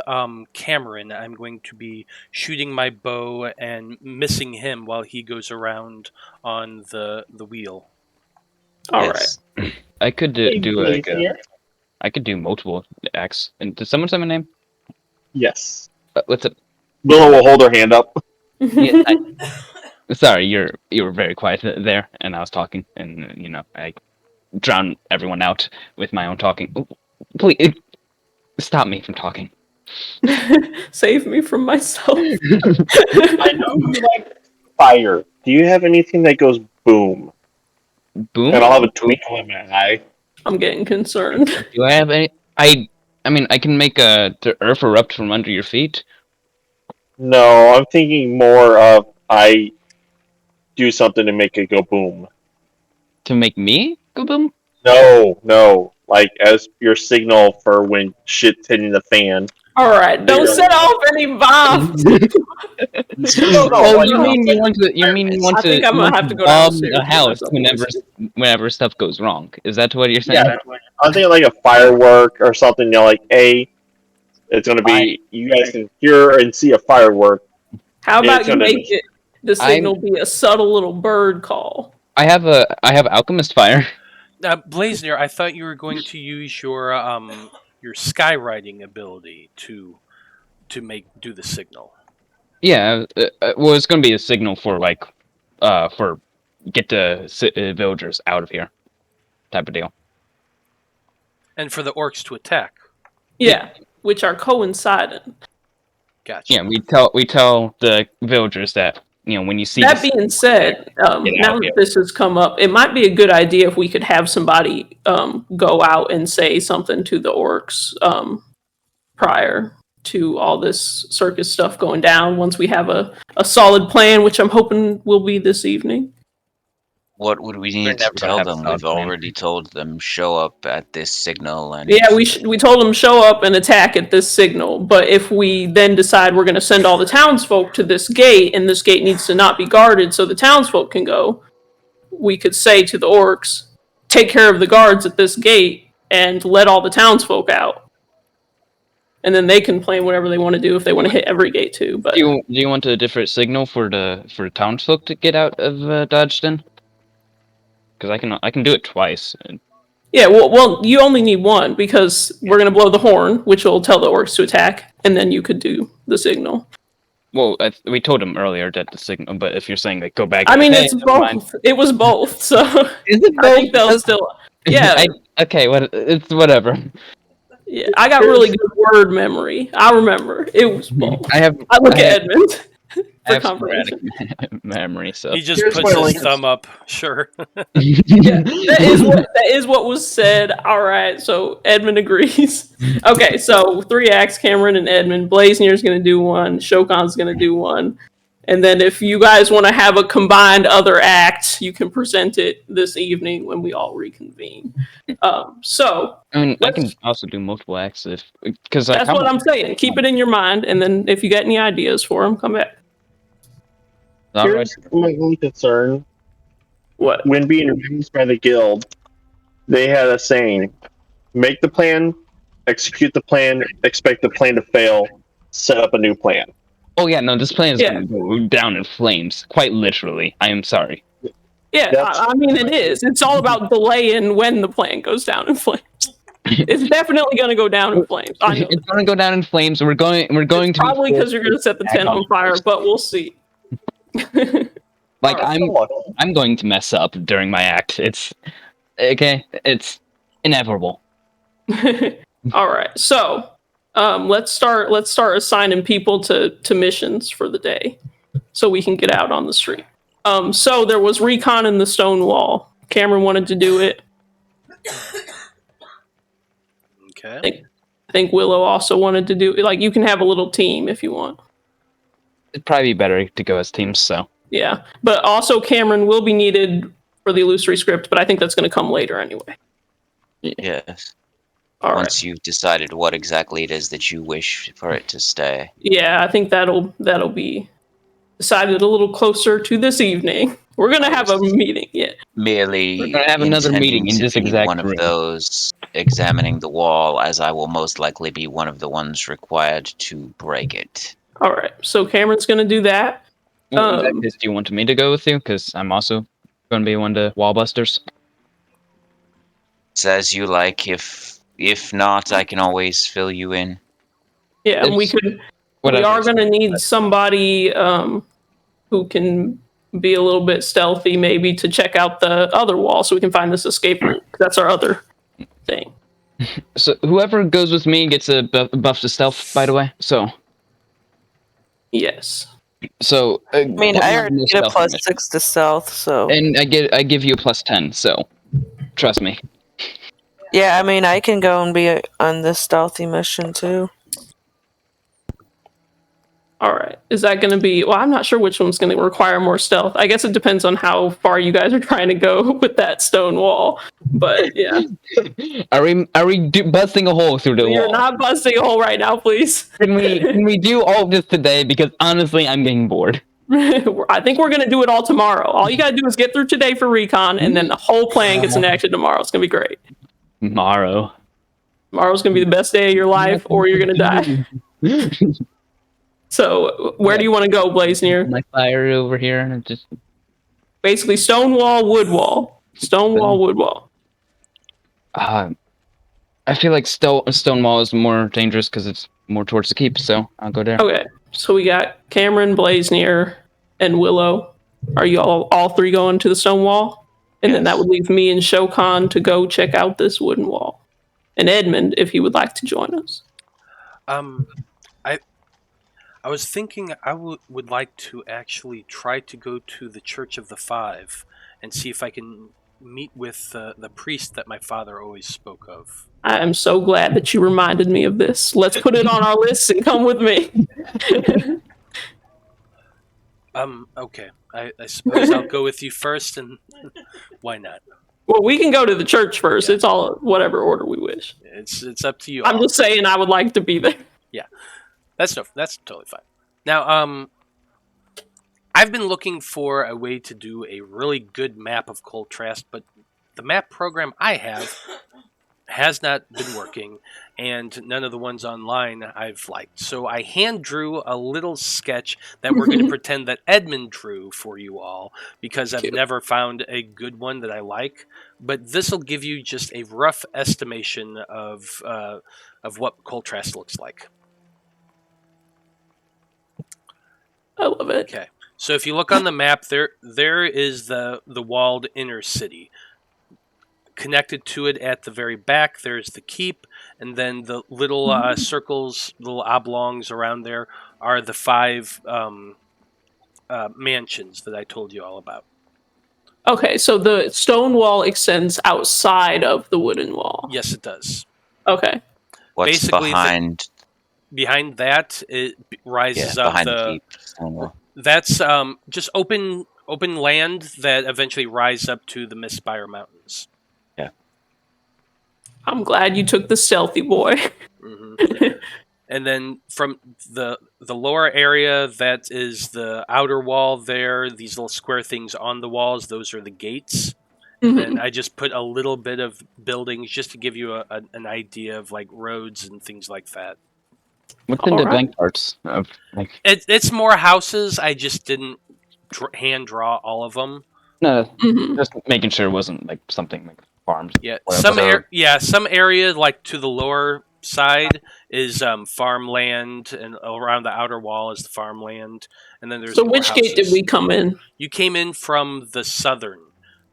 Cameron. I'm going to be shooting my bow and missing him while he goes around on the wheel. All right. I could I could do multiple acts. And did someone say my name? Yes. What's up? Willow will hold her hand up. Yeah, sorry, you were very quiet there, and I was talking, and I drowned everyone out with my own talking. Please stop me from talking. Save me from myself. I know you like fire. Do you have anything that goes boom? Boom? And I'll have a twinkle in my eye. I'm getting concerned. Do I have any? I mean, I can make the earth erupt from under your feet. No, I'm thinking more of I do something to make it go boom. To make me go boom? No. Like as your signal for when shit's hitting the fan. All right, don't set off any bombs. Oh, you mean you want to? I think I'm gonna have to go bomb downstairs the house whenever stuff goes wrong. Is that what you're saying? Yeah, I'm thinking like a firework or something. Like, it's gonna be you guys can hear and see a firework. How about you make the signal be a subtle little bird call? I have alchemist fire. Blaznir, I thought you were going to use your skywriting ability to do the signal. Yeah, well, it's going to be a signal for for get the villagers out of here. type of deal. And for the orcs to attack. Yeah, which are coinciding. Gotcha. Yeah, we tell the villagers that, when you see. That being said, now that this has come up, it might be a good idea if we could have somebody go out and say something to the orcs prior to all this circus stuff going down. Once we have a solid plan, which I'm hoping will be this evening. What would we need to tell them? We've already told them show up at this signal, and yeah, we told them show up and attack at this signal. But if we then decide we're going to send all the townsfolk to this gate, and this gate needs to not be guarded so the townsfolk can go, we could say to the orcs, take care of the guards at this gate and let all the townsfolk out. And then they can plan whatever they want to do if they want to hit every gate too. But do you want a different signal for the townsfolk to get out of Dodgton? Because I can do it twice. Yeah, well, you only need one because we're gonna blow the horn, which will tell the orcs to attack, and then you could do the signal. Well, we told them earlier that the signal, but if you're saying they go back, It's both. It was both, so is it both? I think they'll still. Yeah. Okay, it's whatever. Yeah, I got really good word memory. I remember it was both. I look at Edmund. I have sporadic memory, so he just puts his thumb up. Sure. Yeah, that is what was said. All right, so Edmund agrees. Okay, so 3 acts: Cameron and Edmund. Blaznir's going to do one. Shokan's going to do one. And then if you guys want to have a combined other act, you can present it this evening when we all reconvene. So I can also do multiple acts because that's what I'm saying. Keep it in your mind, and then if you get any ideas for them, come back. Here's my only concern. What? When being raised by the guild, they had a saying: make the plan, execute the plan, expect the plan to fail, set up a new plan. Oh yeah, no, this plan is going to go down in flames. Quite literally. I am sorry. Yeah, I mean it is. It's all about delaying when the plan goes down in flames. It's definitely going to go down in flames. I know. It's going to go down in flames. We're going to probably because you're going to set the tent on fire, but we'll see. I'm going to mess up during my act. It's okay. It's inevitable. All right, so let's start assigning people to missions for the day, so we can get out on the street. So there was recon in the stone wall. Cameron wanted to do it. Okay. I think Willow also wanted to do it. Like, you can have a little team if you want. It'd probably be better to go as teams, so. Yeah, but also Cameron will be needed for the illusory script, but I think that's going to come later anyway. Yes. Once you've decided what exactly it is that you wish for it to stay. Yeah, I think that'll be decided a little closer to this evening. We're going to have a meeting, yeah. Merely we're going to have another meeting in this exact one room. Of those examining the wall, as I will most likely be one of the ones required to break it. All right, so Cameron's going to do that. Do you want me to go with you? Because I'm also going to be one of the wall busters. It's as you like. If not, I can always fill you in. Yeah, and we are going to need somebody who can be a little bit stealthy, maybe, to check out the other wall so we can find this escape route. That's our other thing. So whoever goes with me gets a buff to stealth, by the way. So. Yes. So I already get a +6 to stealth, so. And I give you a +10, so trust me. Yeah, I can go and be on this stealthy mission too. All right. Is that going to be... Well, I'm not sure which one's going to require more stealth. I guess it depends on how far you guys are trying to go with that stone wall. But, yeah. Are we busting a hole through the wall? You're not busting a hole right now, please. Can we do all of this today? Because, honestly, I'm getting bored. I think we're going to do it all tomorrow. All you got to do is get through today for recon, and then the whole plan gets in action tomorrow. It's going to be great. Tomorrow's going to be the best day of your life, or you're going to die. So, where do you want to go, Blaznir? My fire over here, and just basically stone wall, wood wall. Stone wall, wood wall. I feel like stone wall is more dangerous because it's more towards the keep, so I'll go there. Okay, so we got Cameron, Blaznir, and Willow. Are you all three going to the stone wall? And then that would leave me and Shokan to go check out this wooden wall. And Edmund, if he would like to join us. I was thinking I would like to actually try to go to the Church of the Five and see if I can meet with the priest that my father always spoke of. I am so glad that you reminded me of this. Let's put it on our list and come with me. Okay. I suppose I'll go with you first, and why not? Well, we can go to the church first. Yeah. It's all whatever order we wish. It's up to you. I'm just saying I would like to be there. Yeah. That's totally fine. Now, I've been looking for a way to do a really good map of Coltrast, but the map program I have has not been working, and none of the ones online I've liked. So I hand drew a little sketch that we're going to pretend that Edmund drew for you all, because I've never found a good one that I like. But this will give you just a rough estimation of what Coltrast looks like. I love it. Okay, so if you look on the map, there is the walled inner city. Connected to it at the very back, there's the keep, and then the little circles, little oblongs around there are the 5 mansions that I told you all about. Okay, so the stone wall extends outside of the wooden wall. Yes, it does. Okay. What's basically behind? Behind that, it rises up behind the keep, stone wall. That's just open land that eventually rise up to the Mistspire Mountains. Yeah. I'm glad you took the stealthy boy. Mm-hmm. And then from the lower area, that is the outer wall there. These little square things on the walls, those are the gates. Mm-hmm. And I just put a little bit of buildings just to give you an idea of like roads and things like that. What's in the blank parts of like? It's more houses. I just didn't hand draw all of them. No, just making sure it wasn't like something like farms. Yeah, some area like to the lower side is farmland, and around the outer wall is the farmland, and then there's. So which houses. Gate did we come in? You came in from the southern,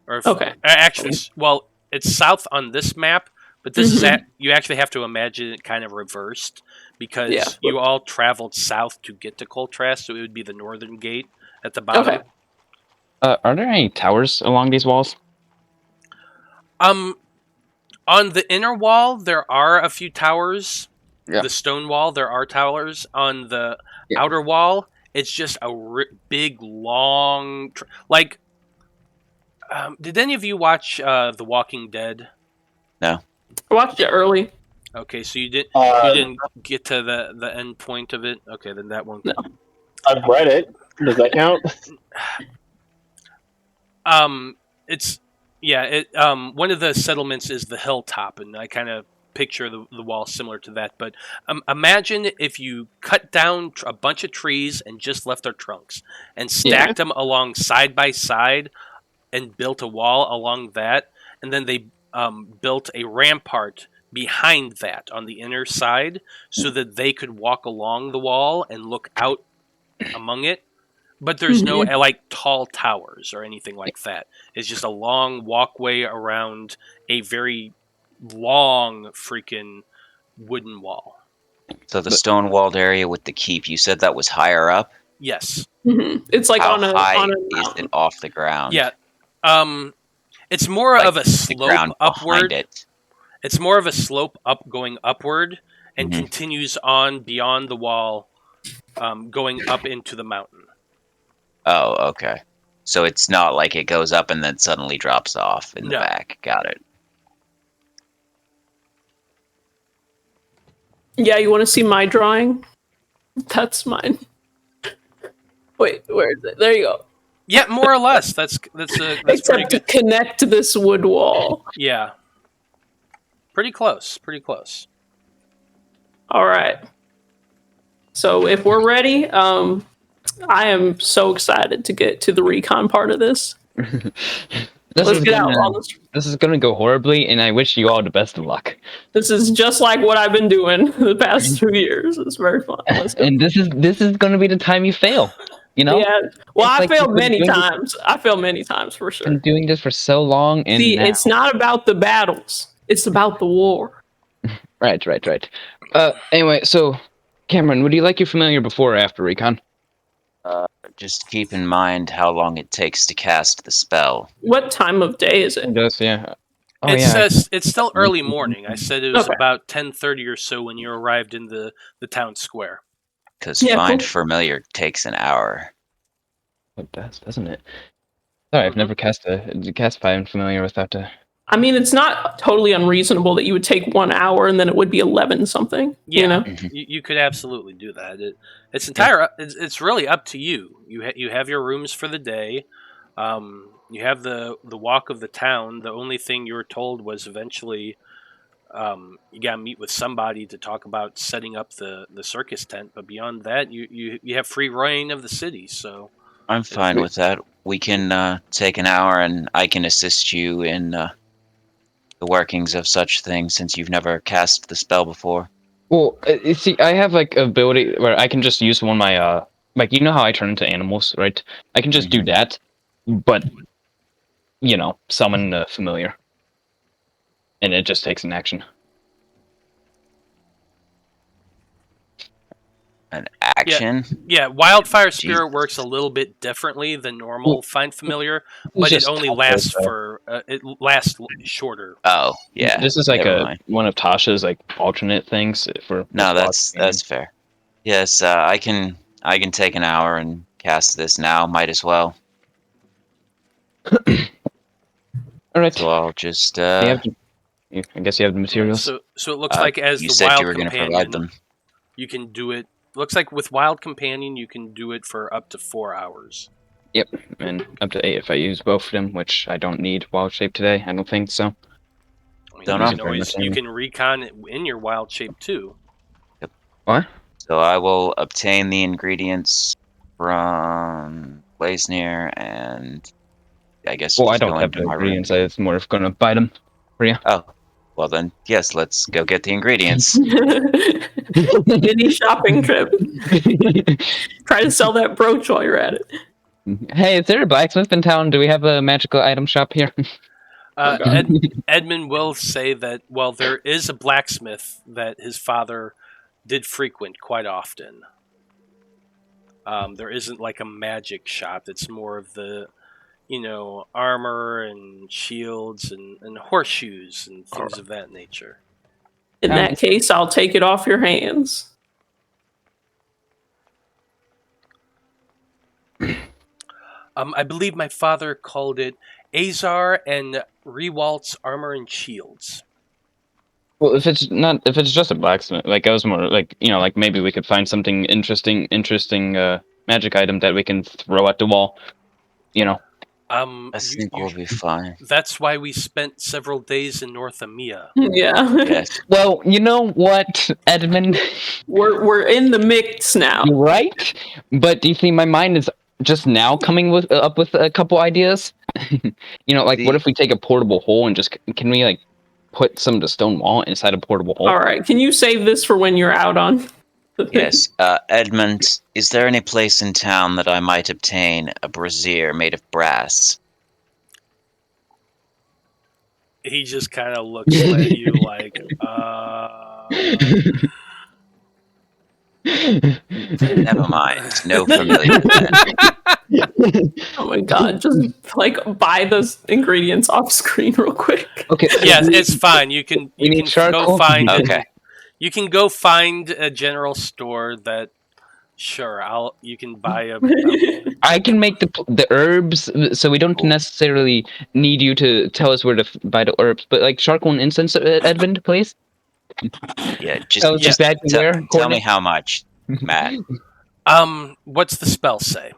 okay. Actually, well, it's south on this map, but this is you actually have to imagine it kind of reversed because you all traveled south to get to Coltrast, so it would be the northern gate at the bottom. Okay. Are there any towers along these walls? On the inner wall, there are a few towers. Yeah. The stone wall, there are towers. On the outer wall, it's just a big, long... did any of you watch The Walking Dead? No. I watched it early. Okay, so you didn't get to the end point of it? Okay, then that won't... No. I've read it. Does that count? It's... Yeah, one of the settlements is the hilltop, and I kind of picture the wall similar to that. But imagine if you cut down a bunch of trees and just left their trunks and stacked them along side by side and built a wall along that, and then they built a rampart behind that on the inner side so that they could walk along the wall and look out among it. But there's no tall towers or anything like that. It's just a long walkway around a very long freaking wooden wall. So the stone-walled area with the keep, you said that was higher up? Yes. Mm-hmm. It's like How on a high on a is it off the ground? Yeah. It's more of a slope upward. It's more of a slope going upward and continues on beyond the wall, going up into the mountain. Oh, okay. So it's not like it goes up and then suddenly drops off in the back. Got it. Yeah, you want to see my drawing? That's mine. Wait, where is it? There you go. Yeah, more or less. That's except to connect this wood wall. Yeah. Pretty close. Pretty close. All right. So if we're ready, I am so excited to get to the recon part of this. Let's get out on this. This is going to go horribly, and I wish you all the best of luck. This is just like what I've been doing the past 2 years. It's very fun. And this is going to be the time you fail. You know? Yeah. Well, It's I like failed you've been many doing this- times. I failed many times for sure. Been doing this for so long, and See, now. it's not about the battles. It's about the war. Right. Anyway, so Cameron, would you like your familiar before or after recon? Just keep in mind how long it takes to cast the spell. What time of day is it? Just yeah. Oh It yeah. says it's still early morning. I said it was Okay. about 10:30 or so when you arrived in the town square. Because Yeah, find cool. familiar takes an hour. It does, doesn't it? Sorry, I've never cast Find Familiar without a. I mean, it's not totally unreasonable that you would take 1 hour and then it would be 11 something. Yeah, You know? you could absolutely do that. It's really up to you. You have your rooms for the day. You have the walk of the town. The only thing you were told was eventually you got to meet with somebody to talk about setting up the circus tent. But beyond that, you have free reign of the city. So I'm fine with that. We can take an hour, and I can assist you in the workings of such things, since you've never cast the spell before. Well, you see, I have like ability where I can just use one of my like you know how I turn into animals, right? I can just do that, but summon familiar, and it just takes an action. An action? yeah, Wildfire Spirit works a little bit differently than normal Find Familiar, but it only lasts shorter. Oh, yeah. This is like never mind. one of Tasha's like alternate things for. No, that's fair. Yes, I can take an hour and cast this now. Might as well. All right. So I'll just. I guess you have the materials. So it looks like as you the said Wild you were going to provide Companion, them. you can do it. Looks like with Wild Companion, you can do it for up to 4 hours. Yep, and up to 8 if I use both of them, which I don't need wild shape today. I don't think so. I mean, Don't know. you can recon it in your wild shape too. Yep. What? So I will obtain the ingredients from Blaznir, and I guess. Well, I just don't go have into the my room. ingredients. It's more of going to buy them for you. Oh, well then, yes. Let's go get the ingredients. Mini shopping trip. Try to sell that brooch while you're at it. Hey, is there a blacksmith in town? Do we have a magical item shop here? Edmund will say that there is a blacksmith that his father did frequent quite often. There isn't like a magic shop. It's more of the armor and shields and horseshoes and things of that nature. In that case, I'll take it off your hands. I believe my father called it Azar and Rewalt's Armor and Shields. Well, if it's just a blacksmith, like I was more like like maybe we could find something interesting magic item that we can throw at the wall. I think we'll be fine. That's why we spent several days in North Amia. Yeah. Yes. Well, you know what, Edmund? We're in the mix now. You're right, but do you think my mind is just now coming up with a couple ideas? What if we take a portable hole and just can we like put some of the stone wall inside a portable hole? All right. Can you save this for when you're out on the thing? Yes. Edmund, is there any place in town that I might obtain a brazier made of brass? He just kind of looks at you like, Never mind. No familiar then. Oh my god! Just like buy those ingredients off screen real quick. Okay. yes, it's fine. You can go charcoal? find Okay. You can go find a general store that. Sure, you can buy a I can make the herbs, so we don't necessarily need you to tell us where to buy the herbs. But like charcoal and incense, Edmund, please. Yeah. Tell me how much, Matt. What's the spell say?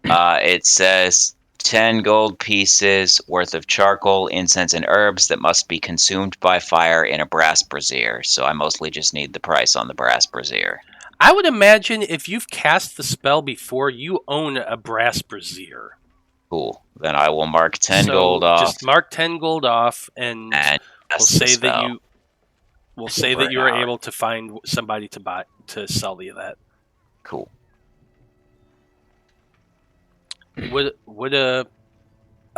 It says 10 gold pieces worth of charcoal, incense, and herbs that must be consumed by fire in a brass brazier. So I mostly just need the price on the brass brazier. I would imagine if you've cast the spell before, you own a brass brazier. Cool. Then I will mark 10 gold off. Just mark 10 gold off, and we'll say that you were able to find somebody to sell you that. Cool. Would a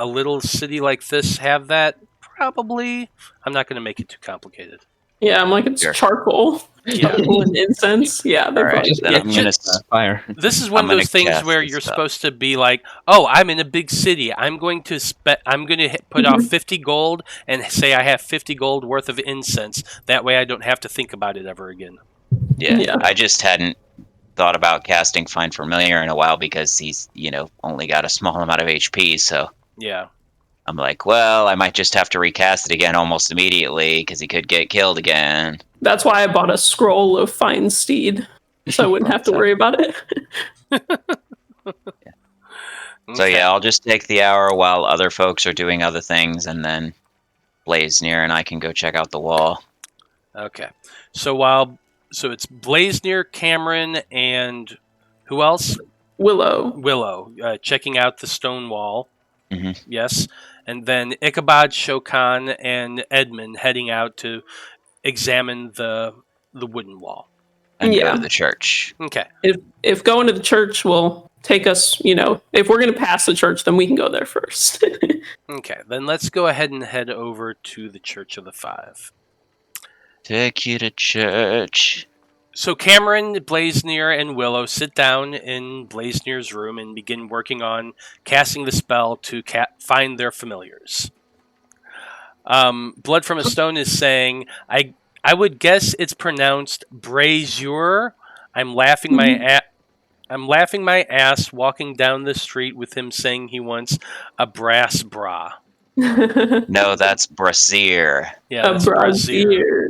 little city like this have that? Probably. I'm not going to make it too complicated. Yeah, I'm like, it's Sure. charcoal. Yeah. Charcoal and incense. Yeah, they All right, probably then Yeah, I'm gonna. Fire. This is one I'm of those gonna things cast where this you're spell. supposed to be like, "Oh, I'm in a big city. I'm going to put off 50 gold and say I have 50 gold worth of incense. That way, I don't have to think about it ever again." Yeah, I just hadn't thought about casting Find Familiar in a while because he's, only got a small amount of HP. So Yeah. I'm like, well, I might just have to recast it again almost immediately because he could get killed again. That's why I bought a scroll of Fine Steed, so I wouldn't have to worry about it. So Okay. yeah, I'll just take the hour while other folks are doing other things, and then Blaznir and I can go check out the wall. Okay. So it's Blaznir, Cameron, and who else? Willow. Willow, checking out the stone wall. Mhm. Yes. And then Ichabod, Shokan, and Edmund heading out to examine the wooden wall. And go Yeah. to the church. Okay. If going to the church will take us, if we're going to pass the church, then we can go there first. Okay. Then let's go ahead and head over to the Church of the Five. Take you to church. So Cameron, Blaznir, and Willow sit down in Blaznir's room and begin working on casting the spell to find their familiars. Blood from a Stone is saying, I would guess it's pronounced Brazier. I'm laughing my ass walking down the street with him saying he wants a brass bra. No, that's Brazier. Yeah, A that's Brazier.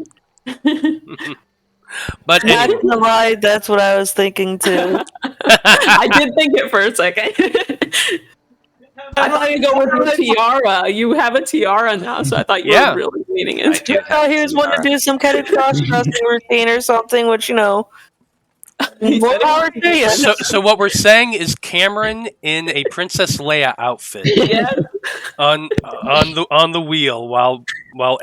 But Not anyway, gonna lie, that's what I was thinking too. I did think it for a second. I thought you'd go with the tiara. You have a tiara now, so I thought you Yeah. were really meaning I it. do I thought he was wanting to do some kind of cross-dressing routine or something, which more power to you. so what we're saying is Cameron in a Princess Leia outfit Yes. on the wheel while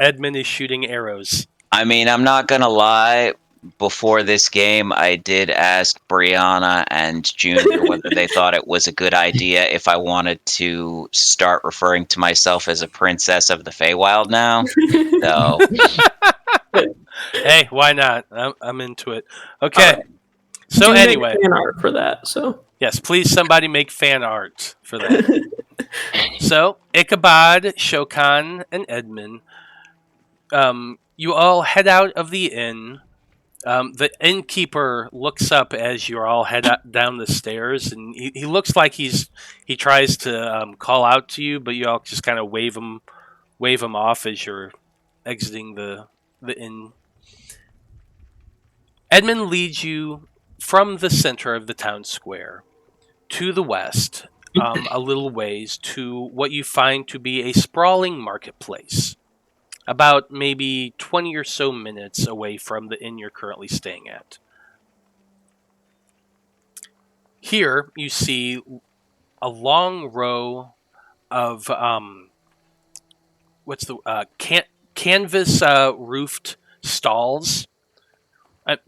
Edmund is shooting arrows. I mean, I'm not gonna lie. Before this game, I did ask Briana and Junior whether they thought it was a good idea if I wanted to start referring to myself as a princess of the Feywild now. So, Hey, why not? I'm into it. Okay. Alright. So You make anyway, fan art for that. So yes, please somebody make fan art for that. So Ichabod, Shokan, and Edmund, you all head out of the inn. The innkeeper looks up as you all head down the stairs, and he looks like he tries to call out to you, but you all just kind of wave him off as you're exiting the inn. Edmund leads you from the center of the town square to the west, a little ways to what you find to be a sprawling marketplace, about maybe 20 or so minutes away from the inn you're currently staying at. Here you see a long row of canvas roofed stalls.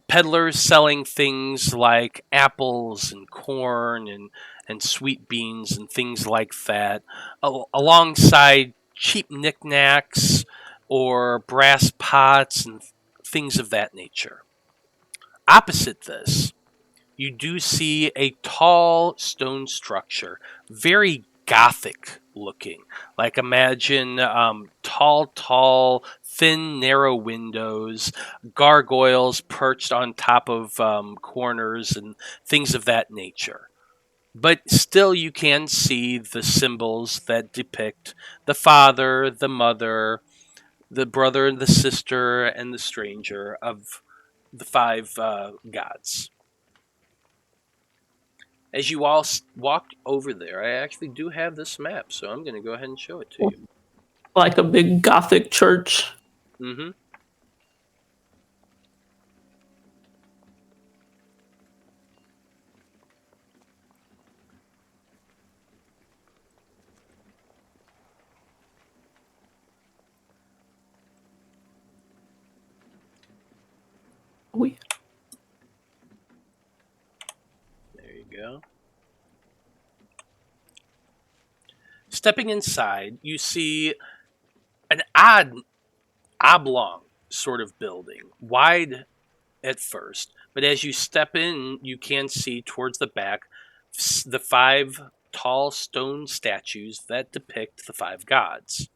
Peddlers selling things like apples and corn and sweet beans and things like that, alongside cheap knickknacks or brass pots and things of that nature. Opposite this, you do see a tall stone structure, very Gothic looking. Like imagine tall, thin, narrow windows, gargoyles perched on top of corners, and things of that nature. But still, you can see the symbols that depict the father, the mother, the brother and the sister, and the stranger of the five gods. As you all walked over there, I actually do have this map, so I'm going to go ahead and show it to you. like a big Gothic church. Mm-hmm. Oh, yeah. There you go. Stepping inside, you see an odd, oblong sort of building, wide at first, but as you step in, you can see towards the back the 5 tall stone statues that depict the 5 gods.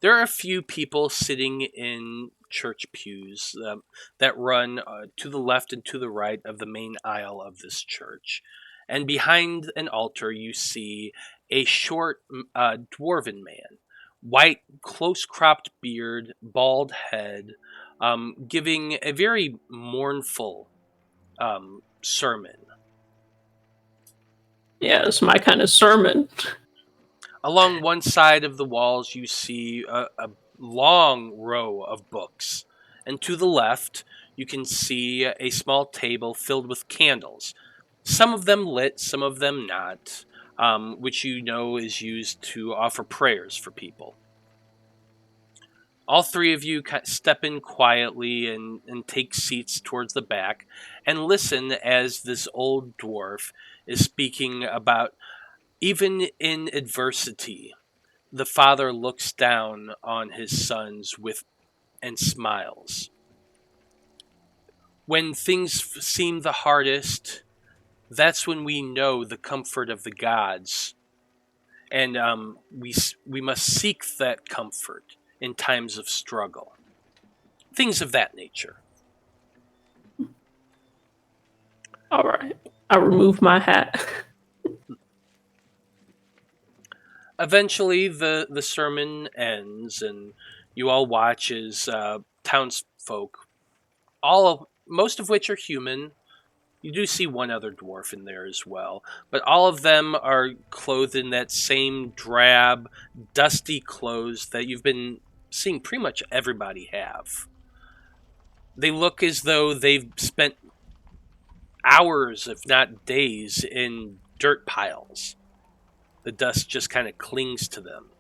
There are a few people sitting in church pews that run to the left and to the right of the main aisle of this church. And behind an altar, you see a short dwarven man, white, close cropped beard, bald head, giving a very mournful sermon. Yeah, it's my kind of sermon. Along one side of the walls, you see a long row of books. And to the left, you can see a small table filled with candles. Some of them lit, some of them not, which you know is used to offer prayers for people. All 3 of you step in quietly and take seats towards the back and listen as this old dwarf is speaking about even in adversity, the father looks down on his sons and smiles. When things seem the hardest, that's when we know the comfort of the gods, and we must seek that comfort in times of struggle. Things of that nature. All right. I remove my hat. Eventually, the sermon ends, and you all watch as townsfolk, most of which are human. You do see one other dwarf in there as well, but all of them are clothed in that same drab, dusty clothes that you've been seeing pretty much everybody have. They look as though they've spent hours, if not days, in dirt piles. The dust just kind of clings to them.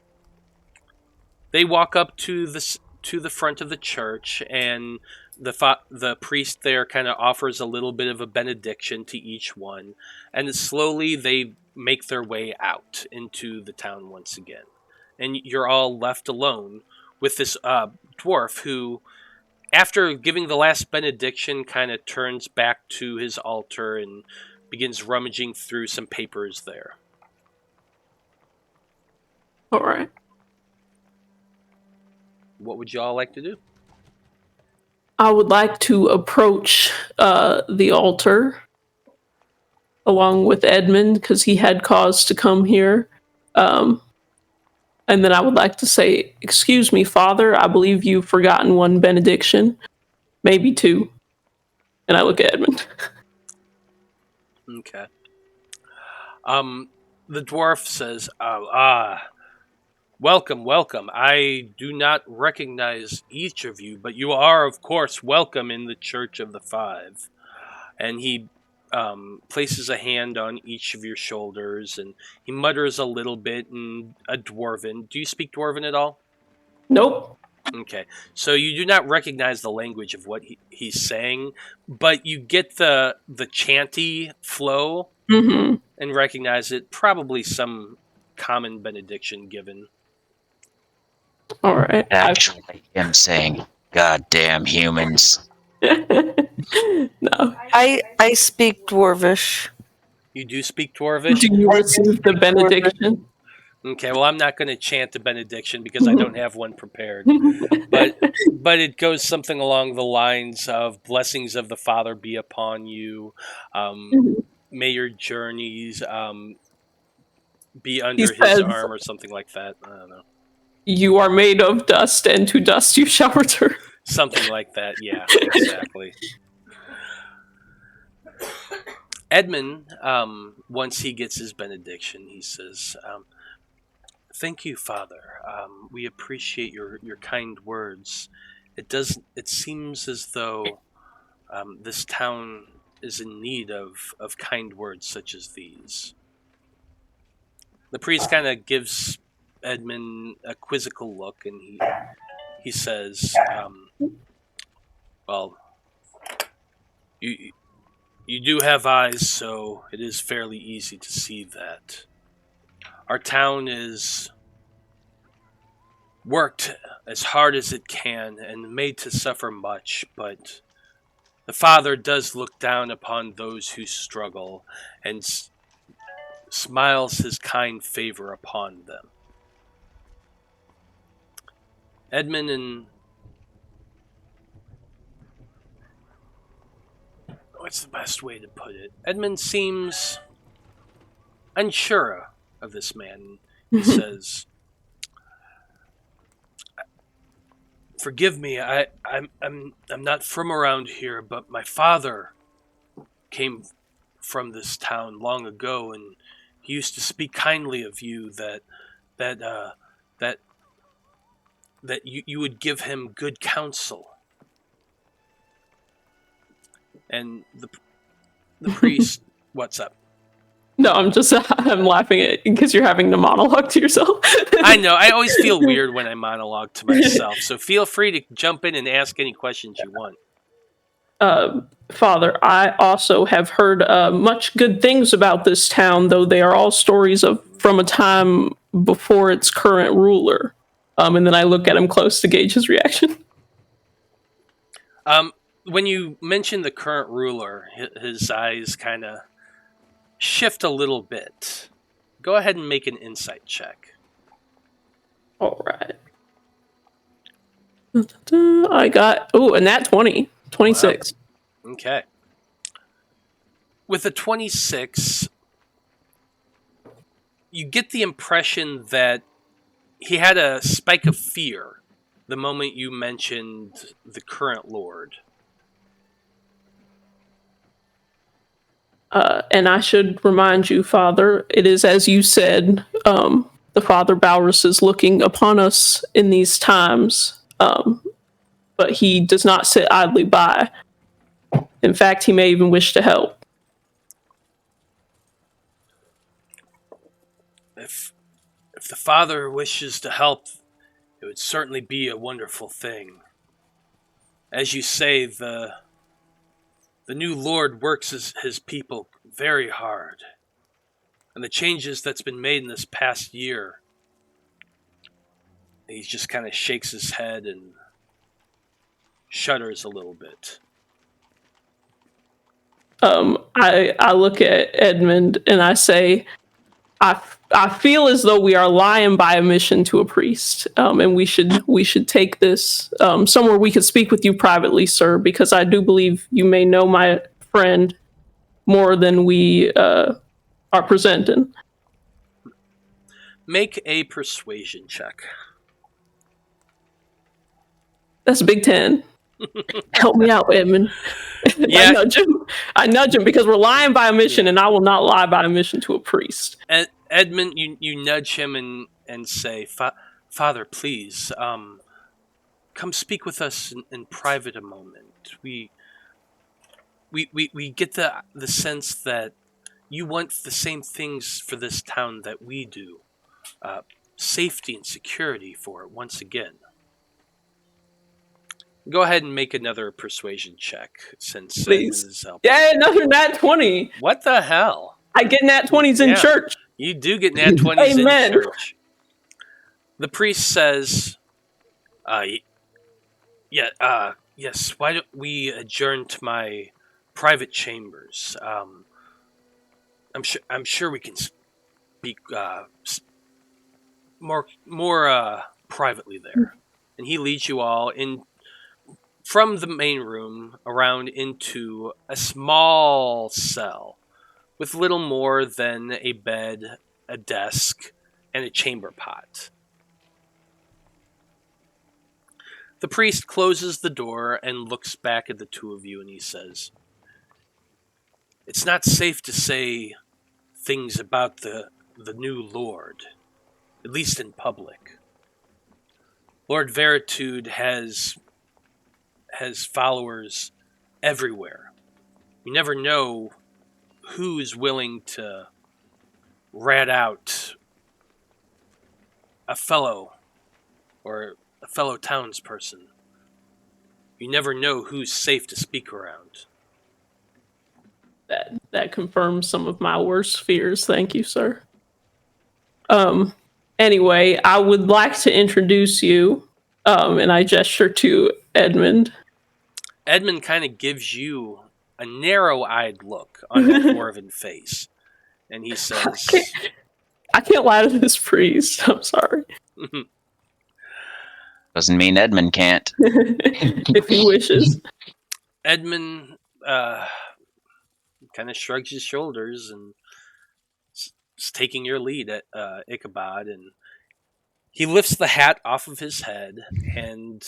They walk up to the front of the church, and the priest there kind of offers a little bit of a benediction to each one, and slowly they make their way out into the town once again. And you're all left alone with this dwarf who, after giving the last benediction, kind of turns back to his altar and begins rummaging through some papers there. All right. What would you all like to do? I would like to approach the altar along with Edmund because he had cause to come here. And then I would like to say, "Excuse me, Father, I believe you've forgotten one benediction, maybe 2." And I look at Edmund. Okay. The dwarf says, welcome, welcome. I do not recognize each of you, but you are, of course, welcome in the Church of the 5. And he places a hand on each of your shoulders, and he mutters a little bit in a Dwarven. Do you speak Dwarven at all? Nope. Okay, so you do not recognize the language of what he's saying, but you get the chanty flow Mm-hmm. and recognize it. Probably some common benediction given. All right. Actually, him saying, "God damn humans." No. I speak Dwarvish. You do speak Dwarvish? Do you receive the benediction? Okay, well, I'm not going to chant the benediction because I don't have one prepared. But it goes something along the lines of, "Blessings of the Father be upon you. May your journeys be under his arm," or something like that. I don't know. "You are made of dust, and to dust you shall return." Something like that, yeah, exactly. Edmund, once he gets his benediction, he says, "Thank you, Father. We appreciate your kind words. It seems as though this town is in need of kind words such as these." The priest kind of gives Edmund a quizzical look, and he says, "Well, you do have eyes, so it is fairly easy to see that. Our town is worked as hard as it can and made to suffer much, but the Father does look down upon those who struggle and smiles his kind favor upon them. Edmund and... what's the best way to put it? Edmund seems unsure of this man. He says, "Forgive me, I'm not from around here, but my father came from this town long ago, and he used to speak kindly of you that you would give him good counsel." And the priest, what's up? No, I'm laughing at because you're having to monologue to yourself. I know. I always feel weird when I monologue to myself, so feel free to jump in and ask any questions you want. Father, I also have heard much good things about this town, though they are all stories from a time before its current ruler. And then I look at him close to gauge his reaction. When you mention the current ruler, his eyes kind of shift a little bit. Go ahead and make an insight check. All right. I got, and that 20. 26. Wow. Okay. With a 26, you get the impression that he had a spike of fear the moment you mentioned the current lord. And I should remind you, Father, it is as you said, the Father Balrus is looking upon us in these times, but he does not sit idly by. In fact, he may even wish to help. If the Father wishes to help, it would certainly be a wonderful thing. As you say, the new Lord works his people very hard. And the changes that's been made in this past year, he just kind of shakes his head and shudders a little bit. I look at Edmund and I say, I feel as though we are lying by omission to a priest, and we should take this somewhere we could speak with you privately, sir, because I do believe you may know my friend more than we are presenting. Make a persuasion check. That's a big 10. Help me out, Edmund. Yeah. I nudge him because we're lying by omission, and I will not lie by omission to a priest. Edmund, you nudge him and say, Father, please, come speak with us in private a moment. We get the sense that you want the same things for this town that we do. Safety and security for it once again. Go ahead and make another persuasion check since Edmund is helping. Yeah, another nat 20. What the hell? I get nat 20s in church. You do get nat 20s Amen. in church. The priest says, yes, why don't we adjourn to my private chambers? I'm sure we can speak more privately there. And he leads you all in from the main room around into a small cell with little more than a bed, a desk, and a chamber pot. The priest closes the door and looks back at the two of you and he says, "It's not safe to say things about the new Lord, at least in public. Lord Veritude has followers everywhere. You never know who is willing to rat out a fellow townsperson. You never know who's safe to speak around." That confirms some of my worst fears. Thank you, sir. Anyway, I would like to introduce you, and I gesture to Edmund. Edmund kind of gives you a narrow-eyed look on that dwarven face, and he says, I can't lie to this priest. I'm sorry. Doesn't mean Edmund can't. If he wishes. Edmund kind of shrugs his shoulders and is taking your lead at Ichabod, and he lifts the hat off of his head, and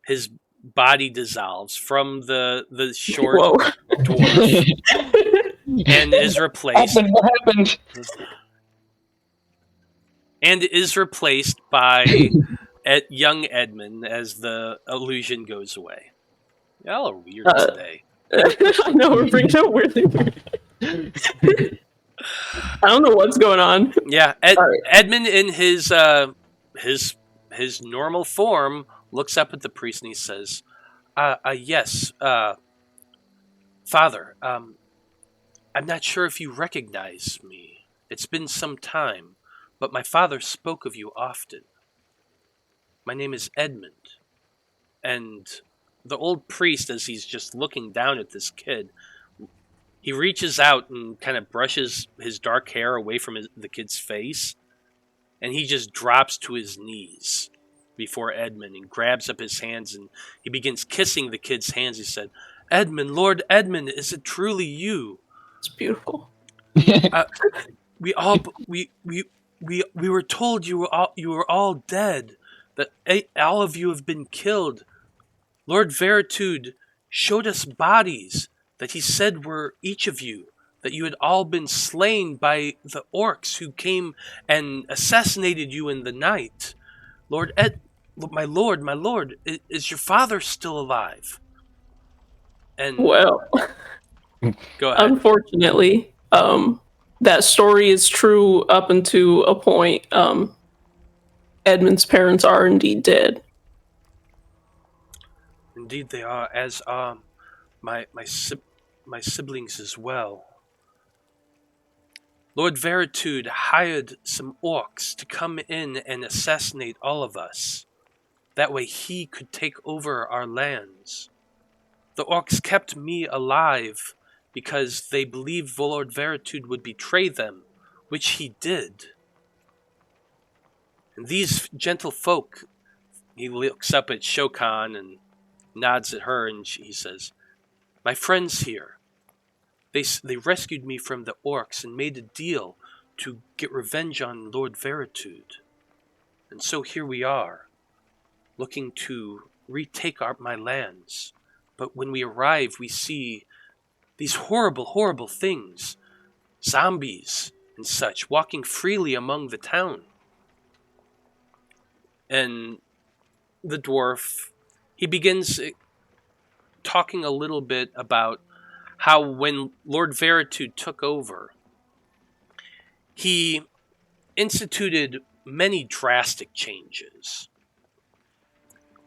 his body dissolves from the short Whoa. dwarf and is replaced. What happened? And is replaced by young Edmund as the illusion goes away. Y'all are weird today. I know, we're bringing up weirdly weird. I don't know what's going on. Yeah, Right. Edmund in his normal form looks up at the priest and he says, yes, Father, I'm not sure if you recognize me. It's been some time, but my father spoke of you often. My name is Edmund. And the old priest, as he's just looking down at this kid, he reaches out and kind of brushes his dark hair away from the kid's face, and he just drops to his knees before Edmund and grabs up his hands, and he begins kissing the kid's hands. He said, Edmund, Lord Edmund, is it truly you? It's beautiful. We were told you were all dead, that all of you have been killed. Lord Veritude showed us bodies that he said were each of you, that you had all been slain by the orcs who came and assassinated you in the night. My lord, is your father still alive? And Well, go ahead. unfortunately, that story is true up until a point. Edmund's parents are indeed dead. Indeed, they are, as are my siblings as well. Lord Veritude hired some orcs to come in and assassinate all of us. That way he could take over our lands. The orcs kept me alive because they believed Lord Veritude would betray them, which he did. And these gentle folk, he looks up at Shokan and nods at her, and he says, my friends here, they rescued me from the orcs and made a deal to get revenge on Lord Veritude. And so here we are, looking to retake my lands. But when we arrive, we see these horrible, horrible things, zombies and such, walking freely among the town. And the dwarf, he begins talking a little bit about how when Lord Veritude took over, he instituted many drastic changes.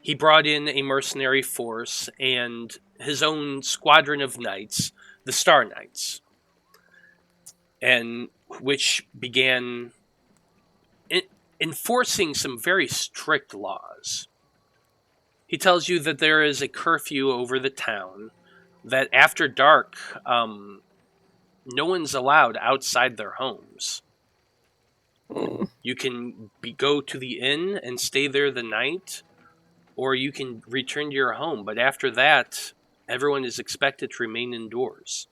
He brought in a mercenary force and his own squadron of knights, the Star Knights, and which began enforcing some very strict laws. He tells you that there is a curfew over the town, that after dark, no one's allowed outside their homes. You can go to the inn and stay there the night, or you can return to your home. But after that, everyone is expected to remain indoors.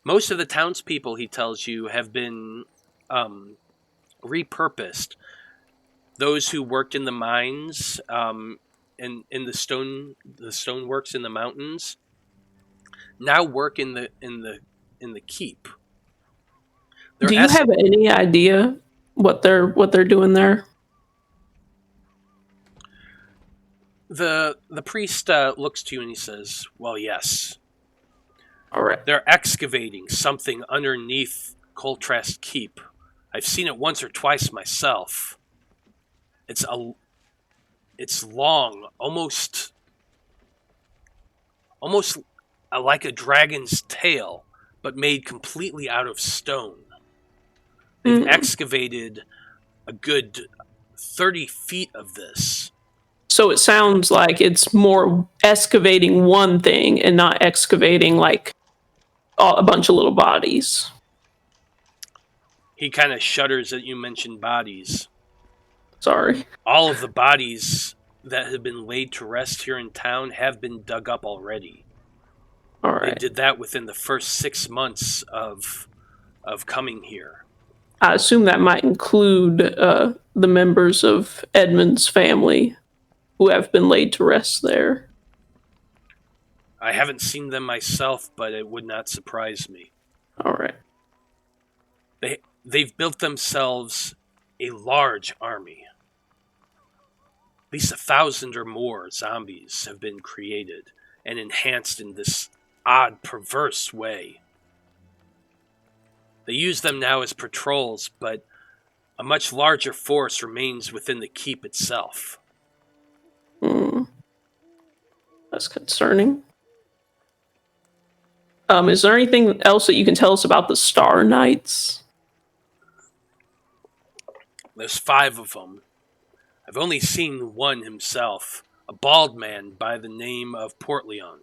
Most of the townspeople, he tells you, have been repurposed. Those who worked in the mines, in the stoneworks in the mountains, now work in the keep. Do you have any idea what they're doing there? The priest looks to you and he says, well, yes. All right. They're excavating something underneath Coltrast Keep. I've seen it once or twice myself. It's long, almost like a dragon's tail, but made completely out of stone. They've excavated a good 30 feet of this. So it sounds like it's more excavating one thing and not excavating like a bunch of little bodies. He kind of shudders that you mentioned bodies. Sorry. All of the bodies that have been laid to rest here in town have been dug up already. All They right. did that within the first 6 months of coming here. I assume that might include the members of Edmund's family who have been laid to rest there. I haven't seen them myself, but it would not surprise me. All right. They've built themselves a large army. At least 1,000 or more zombies have been created and enhanced in this odd, perverse way. They use them now as patrols, but a much larger force remains within the keep itself. That's concerning. Is there anything else that you can tell us about the Star Knights? There's 5 of them. I've only seen one himself, a bald man by the name of Portleon.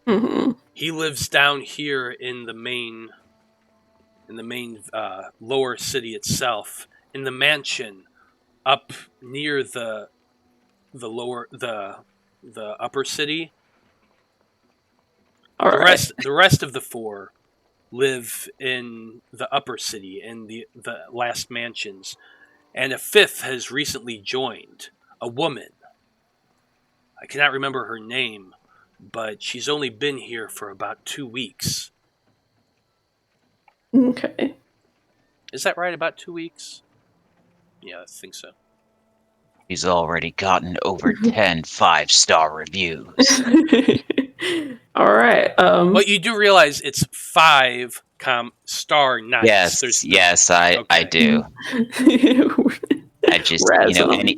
Mm-hmm. He lives down here in the main lower city itself, in the mansion up near the upper city. All right. The rest of the 4 live in the upper city, in the last mansions, and a 5th has recently joined, a woman. I cannot remember her name, but she's only been here for about 2 weeks. Okay. Is that right, about 2 weeks? Yeah, I think so. He's already gotten over 10 5-star reviews. All right. Well, you do realize it's 5 star nights. Yes, I do. I just,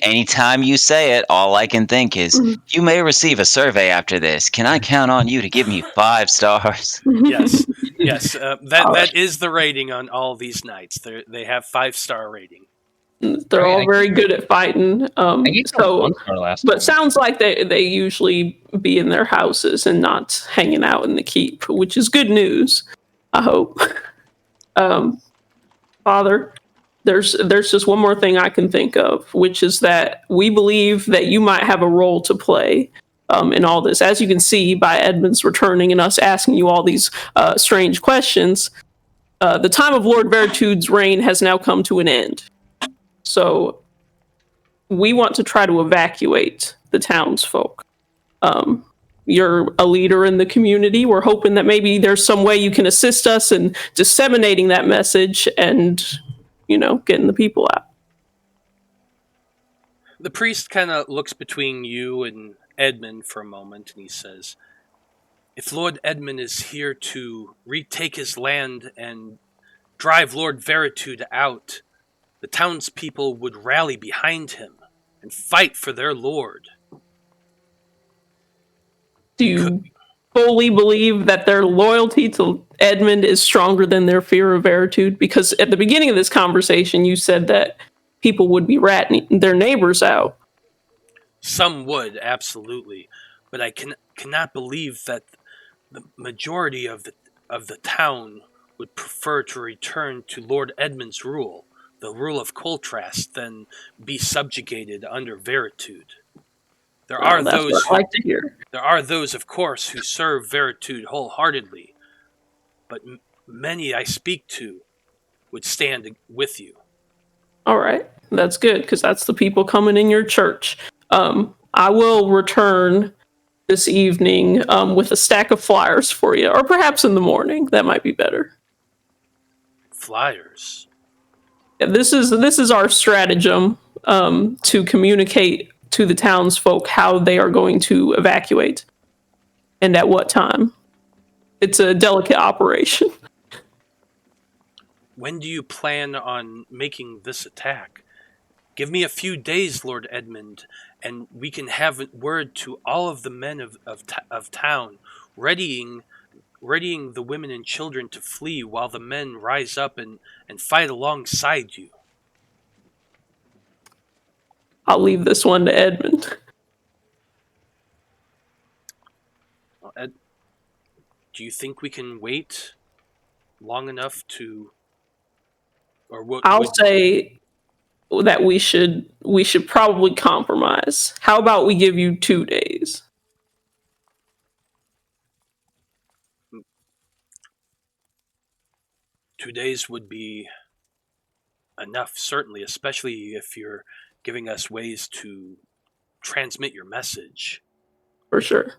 anytime you say it, all I can think is, you may receive a survey after this. Can I count on you to give me 5 stars? Yes. That is the rating on all these nights. They have 5-star rating. They're all very good at fighting. But sounds like they usually be in their houses and not hanging out in the keep, which is good news, I hope. Father, there's just one more thing I can think of, which is that we believe that you might have a role to play in all this. As you can see by Edmund's returning and us asking you all these strange questions, the time of Lord Veritude's reign has now come to an end. So we want to try to evacuate the townsfolk. You're a leader in the community. We're hoping that maybe there's some way you can assist us in disseminating that message and, getting the people out. The priest kind of looks between you and Edmund for a moment, and he says, if Lord Edmund is here to retake his land and drive Lord Veritude out, the townspeople would rally behind him and fight for their lord. Do you fully believe that their loyalty to Edmund is stronger than their fear of Veritude? Because at the beginning of this conversation, you said that people would be ratting their neighbors out. Some would, absolutely. But I cannot believe that the majority of the town would prefer to return to Lord Edmund's rule, the rule of Coltrast, than be subjugated under Veritude. There are those, of course, who serve Veritude wholeheartedly, but many I speak to would stand with you. All right, that's good, because that's the people coming in your church. I will return this evening with a stack of flyers for you, or perhaps in the morning. That might be better. Flyers? Yeah, this is our stratagem to communicate to the townsfolk how they are going to evacuate and at what time. It's a delicate operation. When do you plan on making this attack? Give me a few days, Lord Edmund, and we can have word to all of the men of town, readying readying the women and children to flee while the men rise up and fight alongside you. I'll leave this one to Edmund. Well, Ed, do you think we can wait long enough to, or what? I'll say that we should probably compromise. How about we give you 2 days? Two days would be enough, certainly, especially if you're giving us ways to transmit your message. For sure.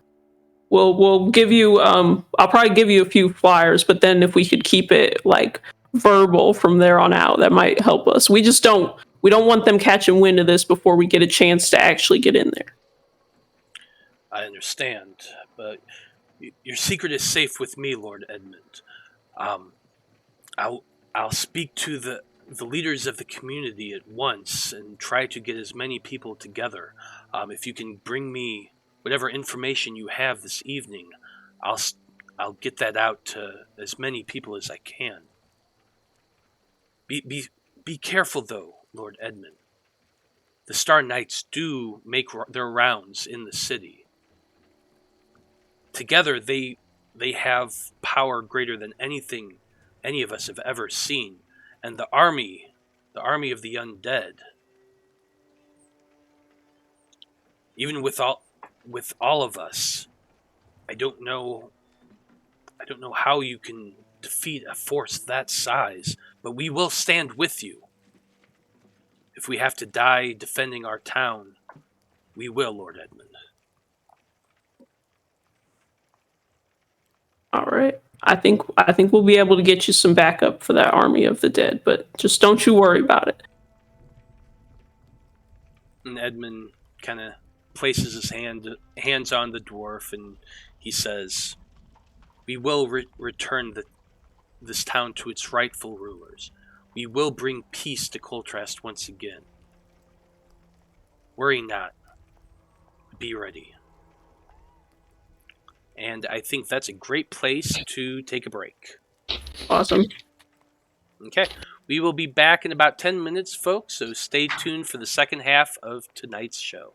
We'll give you I'll probably give you a few flyers, but then if we could keep it like verbal from there on out, that might help us. We don't want them catching wind of this before we get a chance to actually get in there. I understand, but your secret is safe with me, Lord Edmund. I'll speak to the leaders of the community at once and try to get as many people together. If you can bring me whatever information you have this evening, I'll get that out to as many people as I can. Be careful, though, Lord Edmund. The Star Knights do make their rounds in the city. Together, they have power greater than anything any of us have ever seen. And the army of the undead, even with all of us, I don't know how you can defeat a force that size, but we will stand with you. If we have to die defending our town, we will, Lord Edmund. All right. I think we'll be able to get you some backup for that army of the dead, but just don't you worry about it. And Edmund kind of places his hands on the dwarf, and he says, "We will return this town to its rightful rulers. We will bring peace to Coltrast once again. Worry not. Be ready." And I think that's a great place to take a break. Awesome. Okay. We will be back in about 10 minutes, folks, so stay tuned for the second half of tonight's show.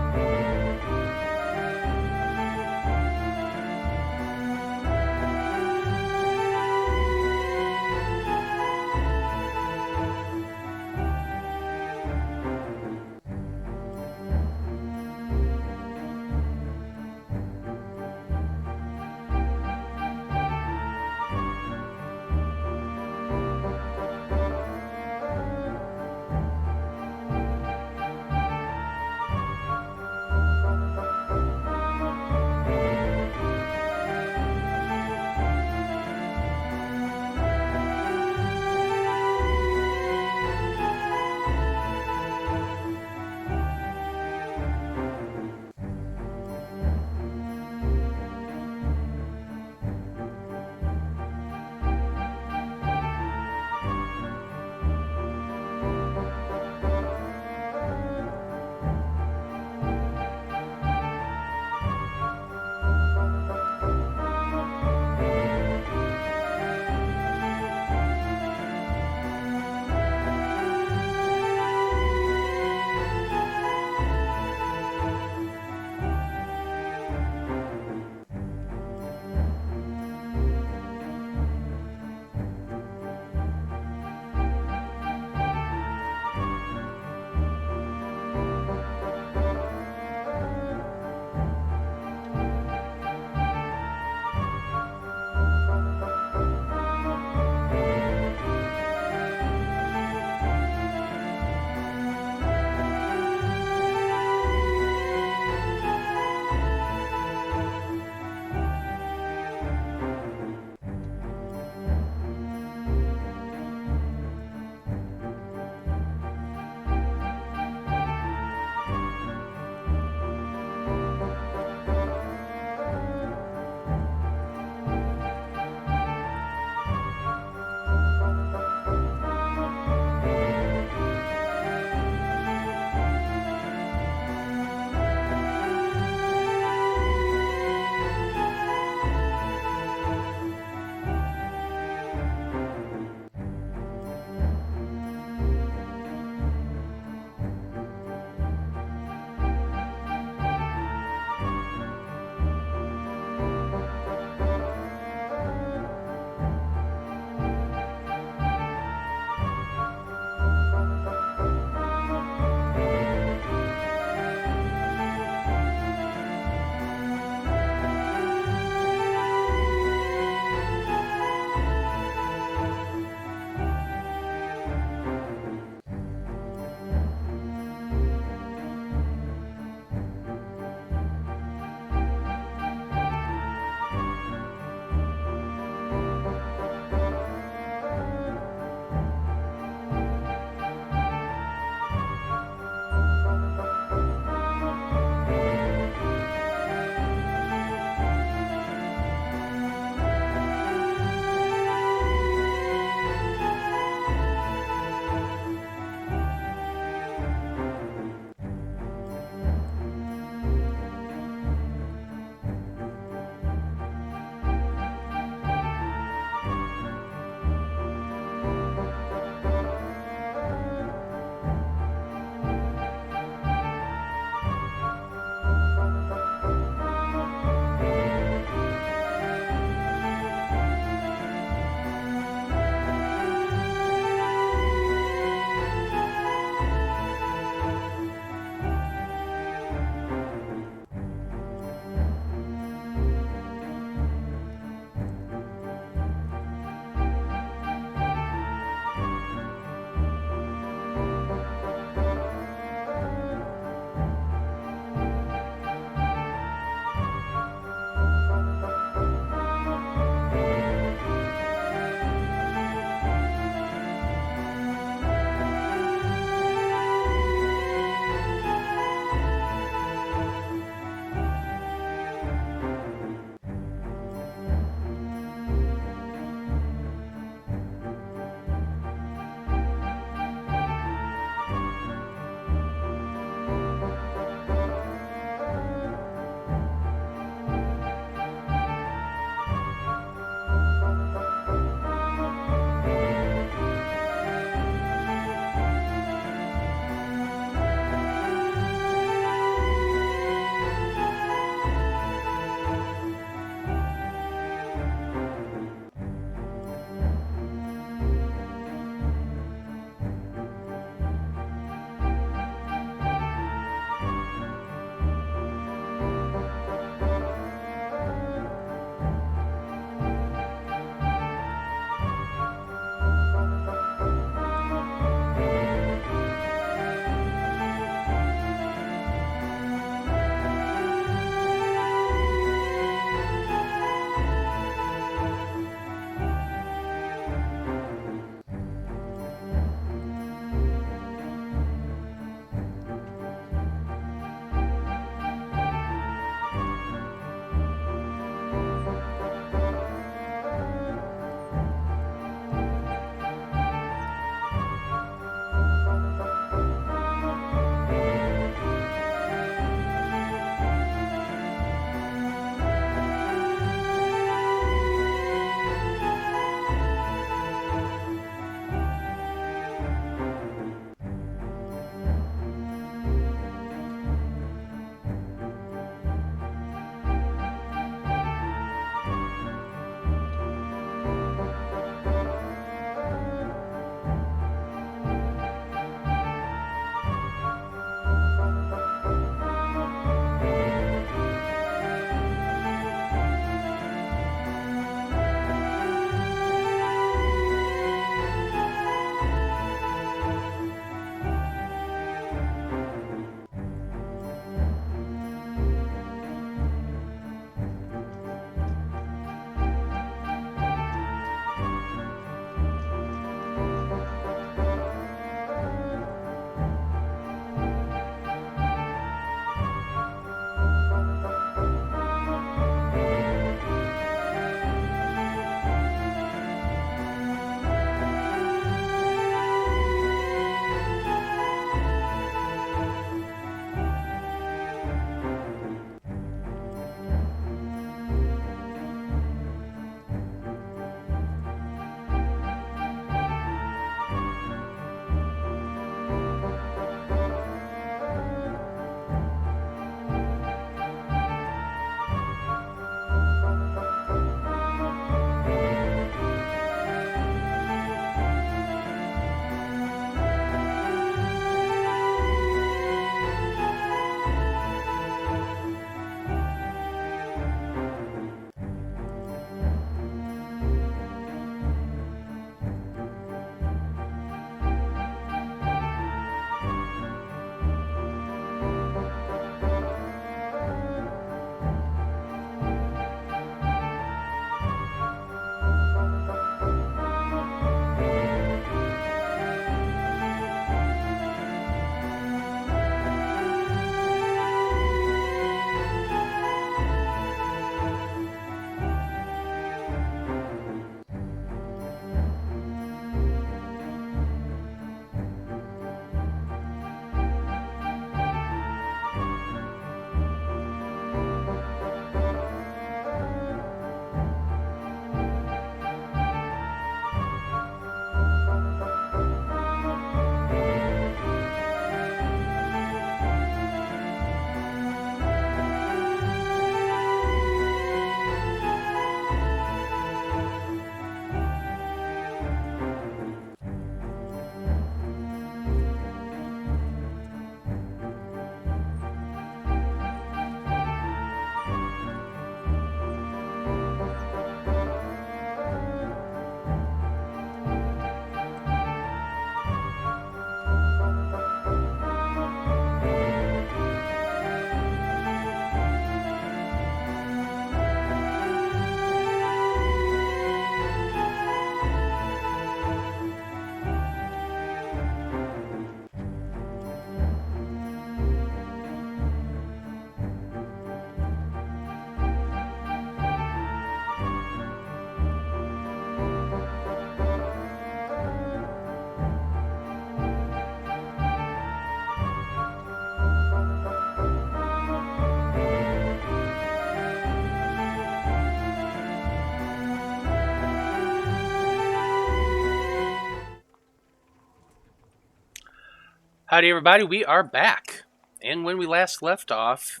Howdy, everybody. We are back. And when we last left off,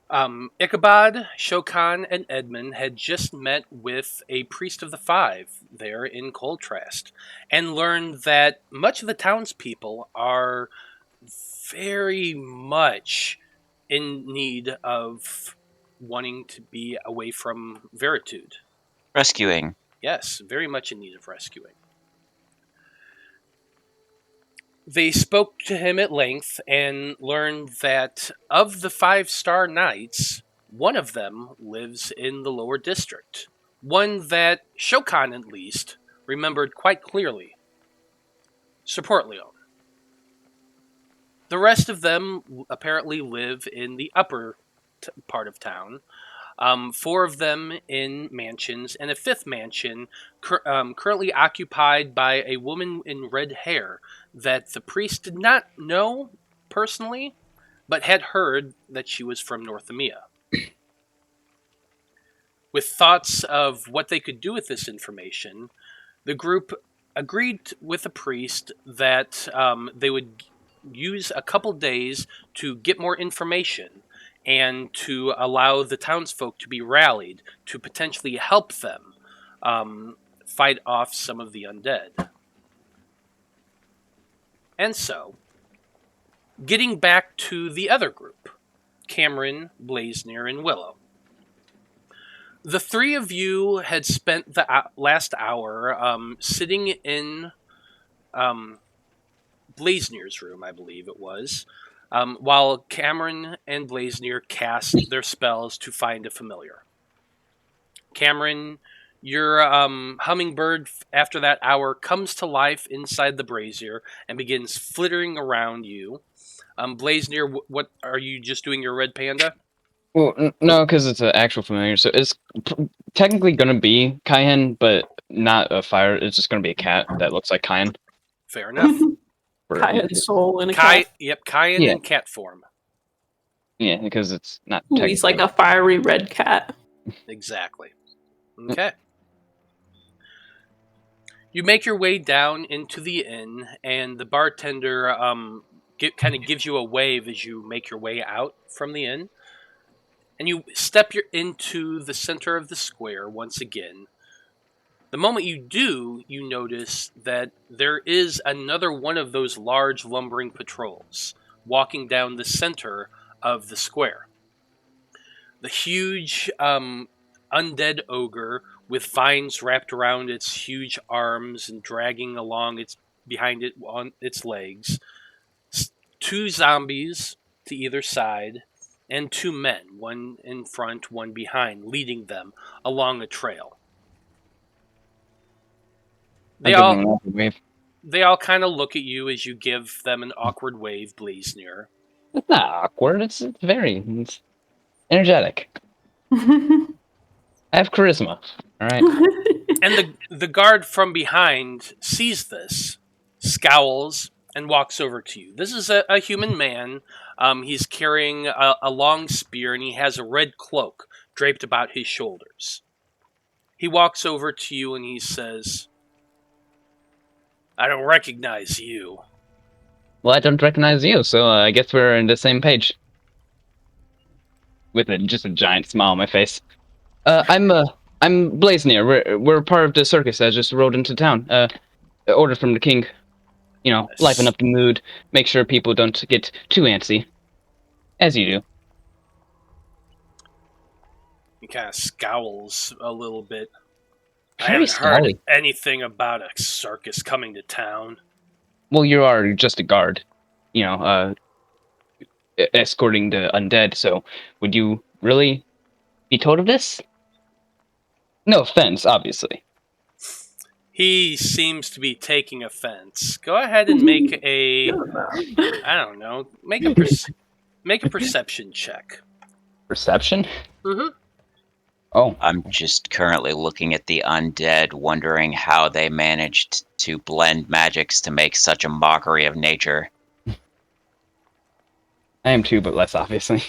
Ichabod, Shokan, and Edmund had just met with a priest of the five there in Coltrast and learned that much of the townspeople are very much in need of wanting to be away from Veritude. Rescuing. Yes, very much in need of rescuing. They spoke to him at length and learned that of the 5-star knights, one of them lives in the lower district. One that Shokan, at least, remembered quite clearly. Sir Portleone. The rest of them apparently live in the upper part of town. 4 of them in mansions, and a 5th mansion currently occupied by a woman in red hair that the priest did not know personally, but had heard that she was from Northamia. With thoughts of what they could do with this information, the group agreed with the priest that they would use a couple days to get more information and to allow the townsfolk to be rallied to potentially help them fight off some of the undead. And so, getting back to the other group, Cameron, Blaznir, and Willow. The 3 of you had spent the last hour sitting in Blaznir's room, I believe it was, while Cameron and Blaznir cast their spells to find a familiar. Cameron, your hummingbird, after that hour, comes to life inside the brazier and begins flittering around you. Blaznir, what are you just doing your red panda? Well, no, because it's an actual familiar, so it's technically going to be Cayenne, but not a fire. It's just going to be a cat that looks like Cayenne. Fair enough. Cayenne soul in a cat. Yep, Cayenne in cat form. Yeah, because it's not. Ooh, he's like a fiery red cat. Exactly. Okay. You make your way down into the inn, and the bartender kind of gives you a wave as you make your way out from the inn. And you step into the center of the square once again. The moment you do, you notice that there is another one of those large lumbering patrols walking down the center of the square. The huge undead ogre with vines wrapped around its huge arms and dragging along behind it on its legs. 2 zombies to either side, and 2 men, one in front, one behind, leading them along a trail. They all kind of look at you as you give them an awkward wave, Blaznir. It's not awkward. It's energetic. I have charisma. All right. And the guard from behind sees this, scowls, and walks over to you. This is a human man. He's carrying a long spear, and he has a red cloak draped about his shoulders. He walks over to you and he says, "I don't recognize you." Well, I don't recognize you, so I guess we're on the same page. With just a giant smile on my face. I'm Blaznir. We're part of the circus that just rode into town. Order from the king. You know, liven up the mood, make sure people don't get too antsy. As you do. He kind of scowls a little bit. I Very haven't heard scowly. anything about a circus coming to town. Well, you are just a guard. You know, escorting the undead, so would you really be told of this? No offense, obviously. He seems to be taking offense. Go ahead and make a, I don't know, make a perception check. Perception? Mm-hmm. Oh. I'm just currently looking at the undead, wondering how they managed to blend magics to make such a mockery of nature. I am too, but less obviously.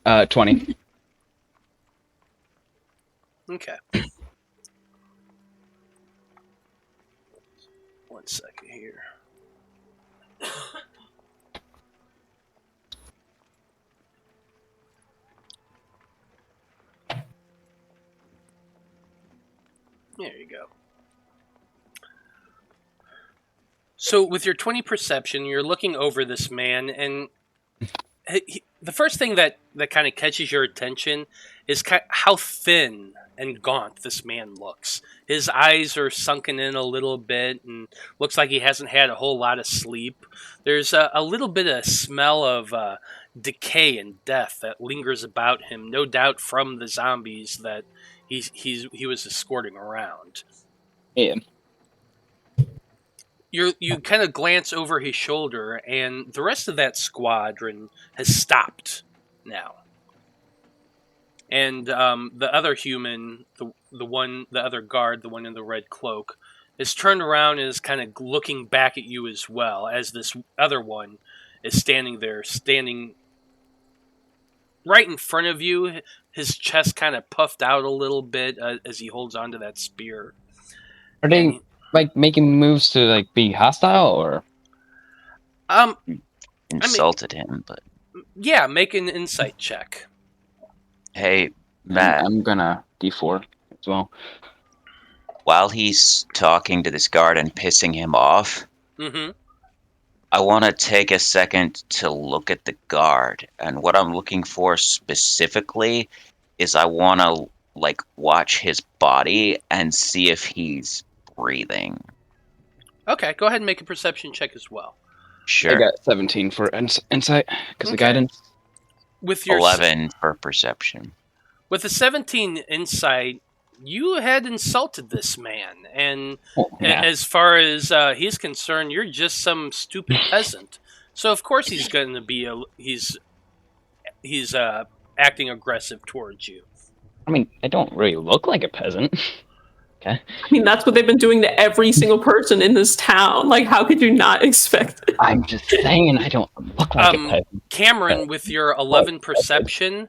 20. Okay. One second here. There you go. So with your 20 perception, you're looking over this man, and the first thing that kind of catches your attention is how thin and gaunt this man looks. His eyes are sunken in a little bit, and looks like he hasn't had a whole lot of sleep. There's a little bit of smell of decay and death that lingers about him, no doubt from the zombies that he was escorting around. Yeah. You kind of glance over his shoulder, and the rest of that squadron has stopped now. And the other human, the other guard, the one in the red cloak, is turned around and is kind of looking back at you as well, as this other one is standing right in front of you. His chest kind of puffed out a little bit as he holds onto that spear. Are they making moves to be hostile, or? Insulted him, but yeah, make an insight check. Hey, Matt. I'm gonna D4 as well. While he's talking to this guard and pissing him off, I want to take a second to look at the guard. And what I'm looking for specifically is I want to watch his body and see if he's breathing. Okay, go ahead and make a perception check as well. Sure. I got 17 for insight because of guidance. With your 11 for perception. With a 17 insight, you had insulted this man, and as far as he's concerned, you're just some stupid peasant. So of course he's going to be he's acting aggressive towards you. I mean, I don't really look like a peasant. Okay. I mean, that's what they've been doing to every single person in this town. How could you not expect it? I'm just saying I don't look like a peasant. Cameron, with your 11 perception,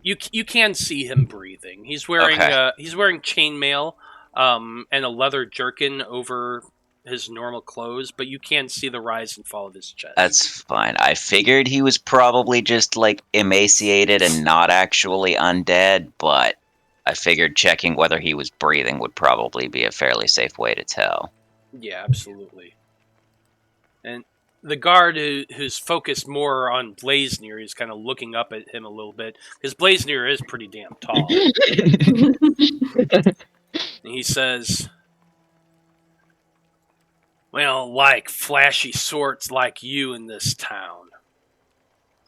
you can see him breathing. He's wearing chainmail and a leather jerkin over his normal clothes, but you can see the rise and fall of his chest. That's fine. I figured he was probably just emaciated and not actually undead, but I figured checking whether he was breathing would probably be a fairly safe way to tell. Yeah, absolutely. And the guard who's focused more on Blaznir is kind of looking up at him a little bit, because Blaznir is pretty damn tall. And he says, well, flashy sorts like you in this town.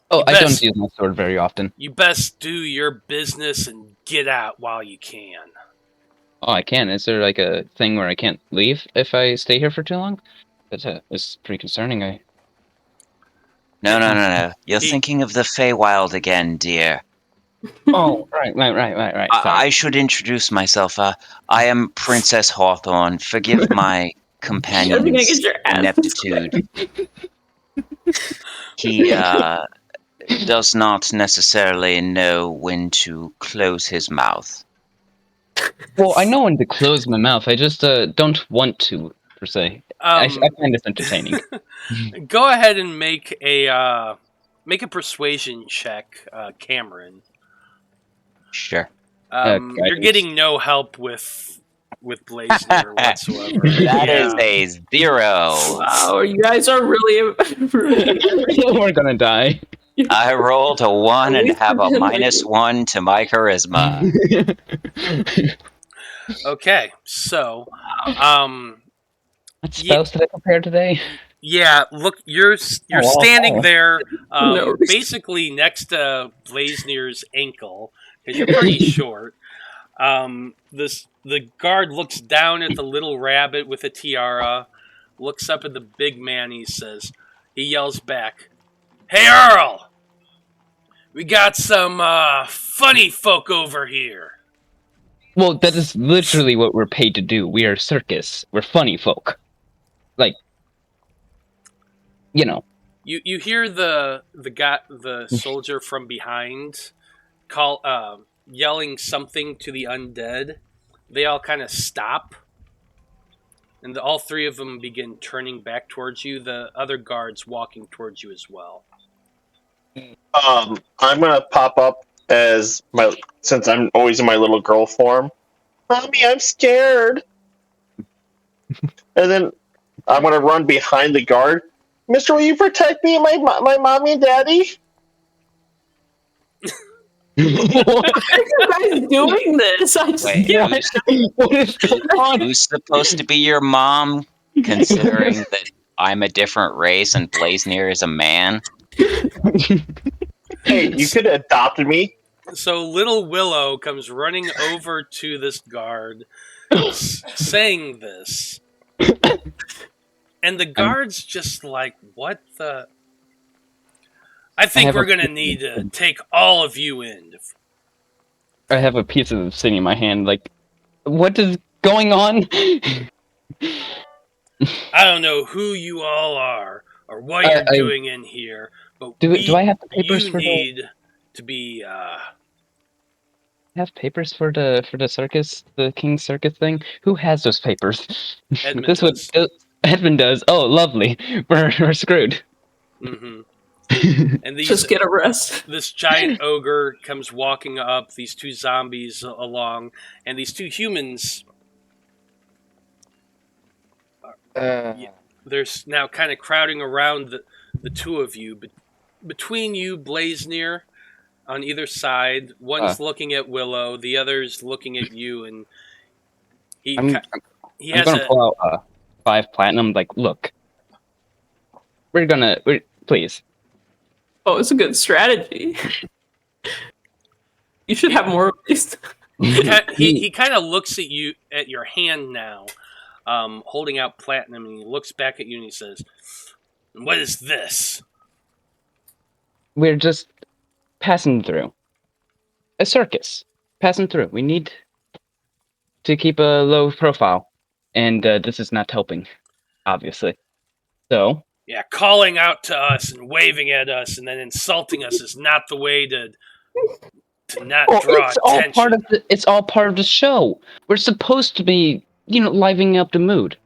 Oh, I don't use my sword very often. You best do your business and get out while you can. Oh, I can. Is there a thing where I can't leave if I stay here for too long? It's pretty concerning. No. You're thinking of the Feywild again, dear. Oh, right. I should introduce myself. I am Princess Hawthorn. Forgive my companion's ineptitude. He does not necessarily know when to close his mouth. Well, I know when to close my mouth. I just don't want to, per se. I find this entertaining. Go ahead and make a persuasion check, Cameron. Sure. You're getting no help with Blaznir whatsoever. That is a 0. Wow, you guys are really... We're gonna die. I rolled a 1 and have a -1 to my charisma. Okay, so... What spells did I prepare today? Yeah, look, you're standing there basically next to Blaznir's ankle, because you're pretty short. The guard looks down at the little rabbit with a tiara, looks up at the big man, he yells back, "Hey Earl! We got some funny folk over here." Well, that is literally what we're paid to do. We are circus. We're funny folk. You hear the soldier from behind yelling something to the undead. They all kind of stop, and all three of them begin turning back towards you. The other guards walking towards you as well. I'm gonna pop up since I'm always in my little girl form. Mommy, I'm scared. And then I'm going to run behind the guard. Mister, will you protect me and my mommy and daddy? Why are you guys doing this? I just Wait, What is going on? who's supposed to be your mom, considering that I'm a different race and Blaznir is a man? Hey, you could have adopted me. So little Willow comes running over to this guard, saying this. And the guard's just like, what the... I think we're going to need to take all of you in. I have a piece of obsidian in my hand. Like, what is going on? I don't know who you all are or what you're doing in here, but do I have the papers you for need to be... have papers for the circus, the King's Circus thing? Who has those papers? Edmund This does. Edmund does. Oh, lovely. We're screwed. Mm-hmm. And just get a rest. This giant ogre comes walking up, these two zombies along, and these two humans. They're now kind of crowding around the two of you. But between you, Blaznir, on either side, one's looking at Willow, the other's looking at you, and I'm gonna pull out 5 platinum. Like, look, please. Oh, it's a good strategy. You should have more of these. He kind of looks at you, at your hand now, holding out platinum, and he looks back at you and he says, "What is this?" We're just passing through. A circus. Passing through. We need to keep a low profile. And this is not helping, obviously. So... Yeah, calling out to us and waving at us and then insulting us is not the way to not draw attention. It's all part of the show. We're supposed to be, livening up the mood.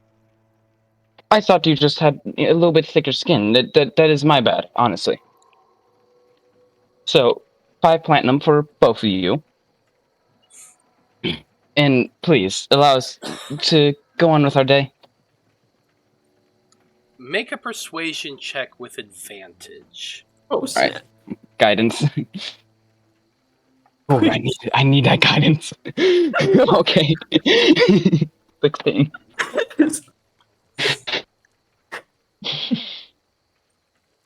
I thought you just had a little bit thicker skin. That is my bad, honestly. So, 5 platinum for both of you. And please, allow us to go on with our day. Make a persuasion check with advantage. Oh, snap. Right. Guidance. Oh, I need that guidance. Okay. 16.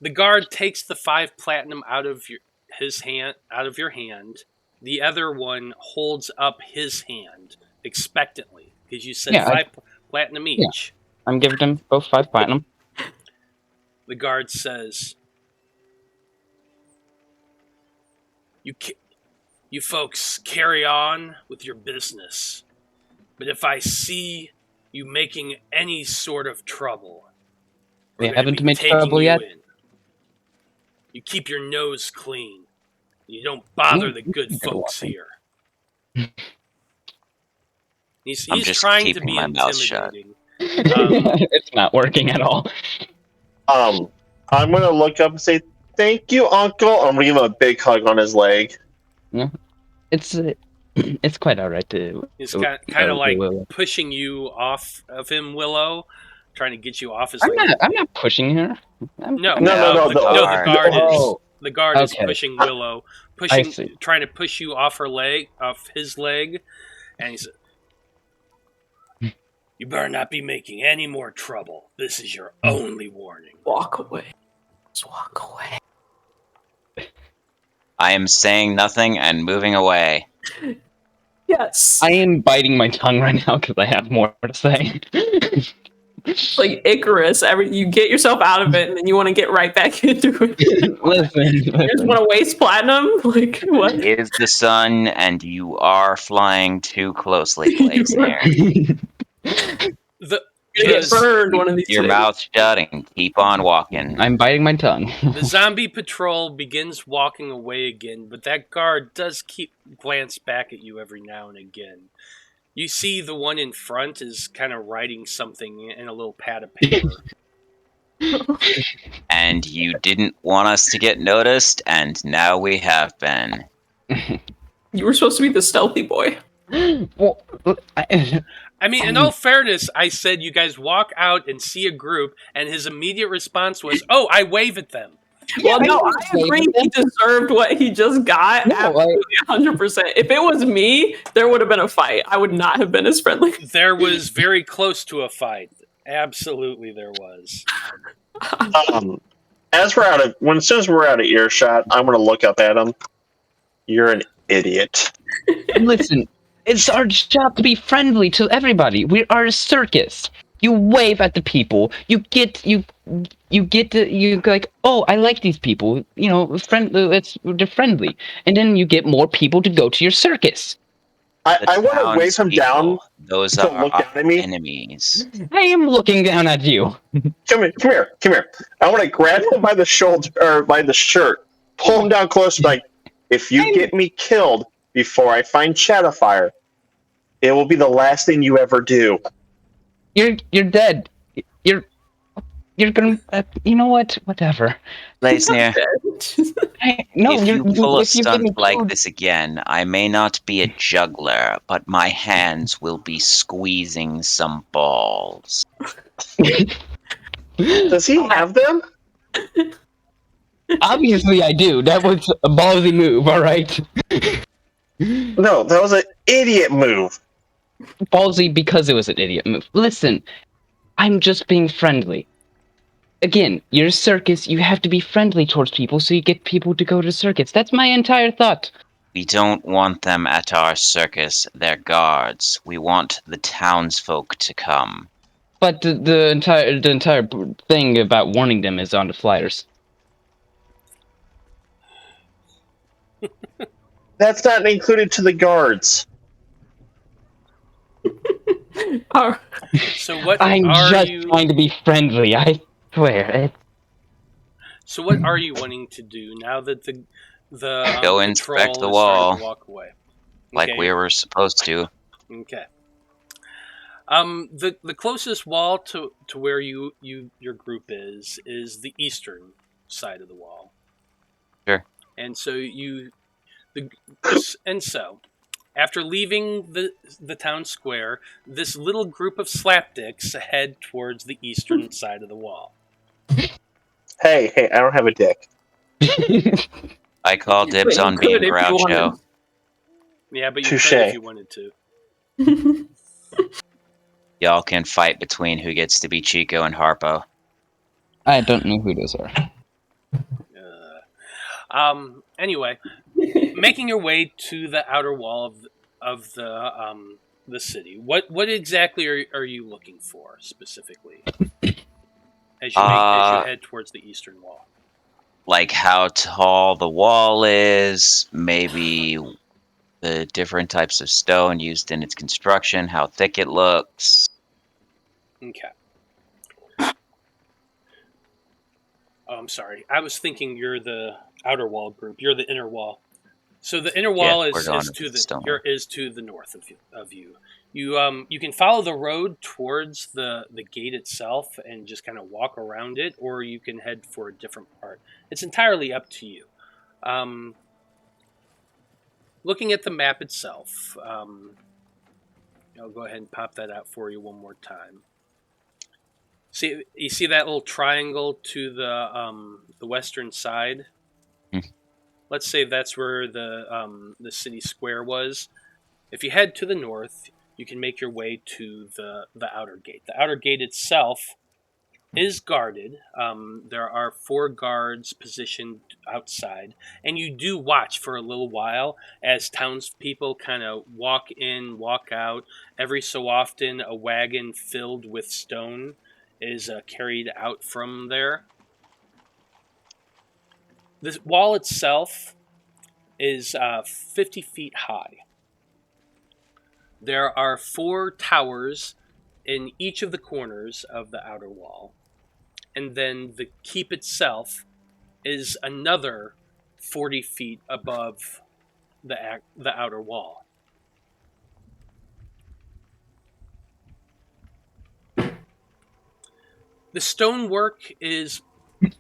The guard takes the 5 platinum out of your hand. The other one holds up his hand expectantly because you said 5 platinum each. Yeah. I'm giving them both 5 platinum. The guard says, "You folks carry on with your business, but if I see you making any sort of trouble, We haven't made trouble yet. You keep your nose clean. You don't bother the good folks here." He's trying to be intimidating. It's not working at all. I'm gonna look up and say, "Thank you, Uncle." I'm gonna give him a big hug on his leg. Yeah, it's quite alright to. He's kind of like pushing you off of him, Willow, trying to get you off his. I'm not pushing her. No. The guard is pushing Willow, trying to push you off his leg, and he said, "You better not be making any more trouble. This is your only warning." Walk away. Just walk away. I am saying nothing and moving away. Yes. I am biting my tongue right now because I have more to say. Like Icarus, you get yourself out of it and then you want to get right back into it. Listen. You just want to waste platinum? Like, what? It is the sun, and you are flying too closely, Blaznir. Get burned one of these Your days. mouth shut and keep on walking. I'm biting my tongue. The zombie patrol begins walking away again, but that guard does glance back at you every now and again. You see the one in front is kind of writing something in a little pad of paper. And you didn't want us to get noticed, and now we have been. You were supposed to be the stealthy boy. Well, I mean, in all fairness, I said you guys walk out and see a group, and his immediate response was, "Oh, I wave at them." Well, no, I I agree. He deserved what he just got. No, Absolutely, 100%. If it was me, there would have been a fight. I would not have been as friendly. There was very close to a fight. Absolutely, there was. As soon as we're out of earshot, I'm gonna look up at him. You're an idiot. Listen, it's our job to be friendly to everybody. We are a circus. You wave at the people. You go like, oh, I like these people. You know, they're friendly, and then you get more people to go to your circus. I want to wave him down. Those to are look down at me. enemies. I am looking down at you. Come here. I want to grab him by the shoulder or by the shirt, pull him down close, like, if you get me killed before I find Shadowfire, it will be the last thing you ever do. You're dead. You're gonna. You know what? Whatever. Blaznir, if you pull a if you give me stunt like food- this again, I may not be a juggler, but my hands will be squeezing some balls. Does he have them? Obviously, I do. That was a ballsy move. All right. No, that was an idiot move. Ballsy because it was an idiot move. Listen, I'm just being friendly. Again, you're a circus. You have to be friendly towards people, so you get people to go to circuits. That's my entire thought. We don't want them at our circus. They're guards. We want the townsfolk to come. But the entire thing about warning them is on the flyers. That's not included to the guards. So what I'm are just you? trying to be friendly. I swear. So what are you wanting to do now that the Go patrol inspect the is starting wall. to walk away? Like Okay. we were supposed to. Okay. The closest wall to where your group is the eastern side of the wall. Sure. And so after leaving the town square, this little group of slapdicks head towards the eastern side of the wall. Hey, I don't have a dick. I call dibs on being Groucho. Yeah, but you Touche. could if you wanted to. Y'all can fight between who gets to be Chico and Harpo. I don't know who those are. Anyway, making your way to the outer wall of the city. What exactly are you looking for specifically as you head towards the eastern wall? Like how tall the wall is, maybe the different types of stone used in its construction, how thick it looks. Okay. Oh, I'm sorry. I was thinking you're the outer wall group. You're the inner wall. So the inner wall is to the north of you. You can follow the road towards the gate itself and just kind of walk around it, or you can head for a different part. It's entirely up to you. Looking at the map itself, I'll go ahead and pop that out for you one more time. You see that little triangle to the western side? Let's say that's where the city square was. If you head to the north, you can make your way to the outer gate. The outer gate itself is guarded. There are 4 guards positioned outside, and you do watch for a little while as townspeople kind of walk in, walk out. Every so often, a wagon filled with stone is carried out from there. This wall itself is 50 feet high. There are 4 towers in each of the corners of the outer wall. And then the keep itself is another 40 feet above the outer wall. The stonework is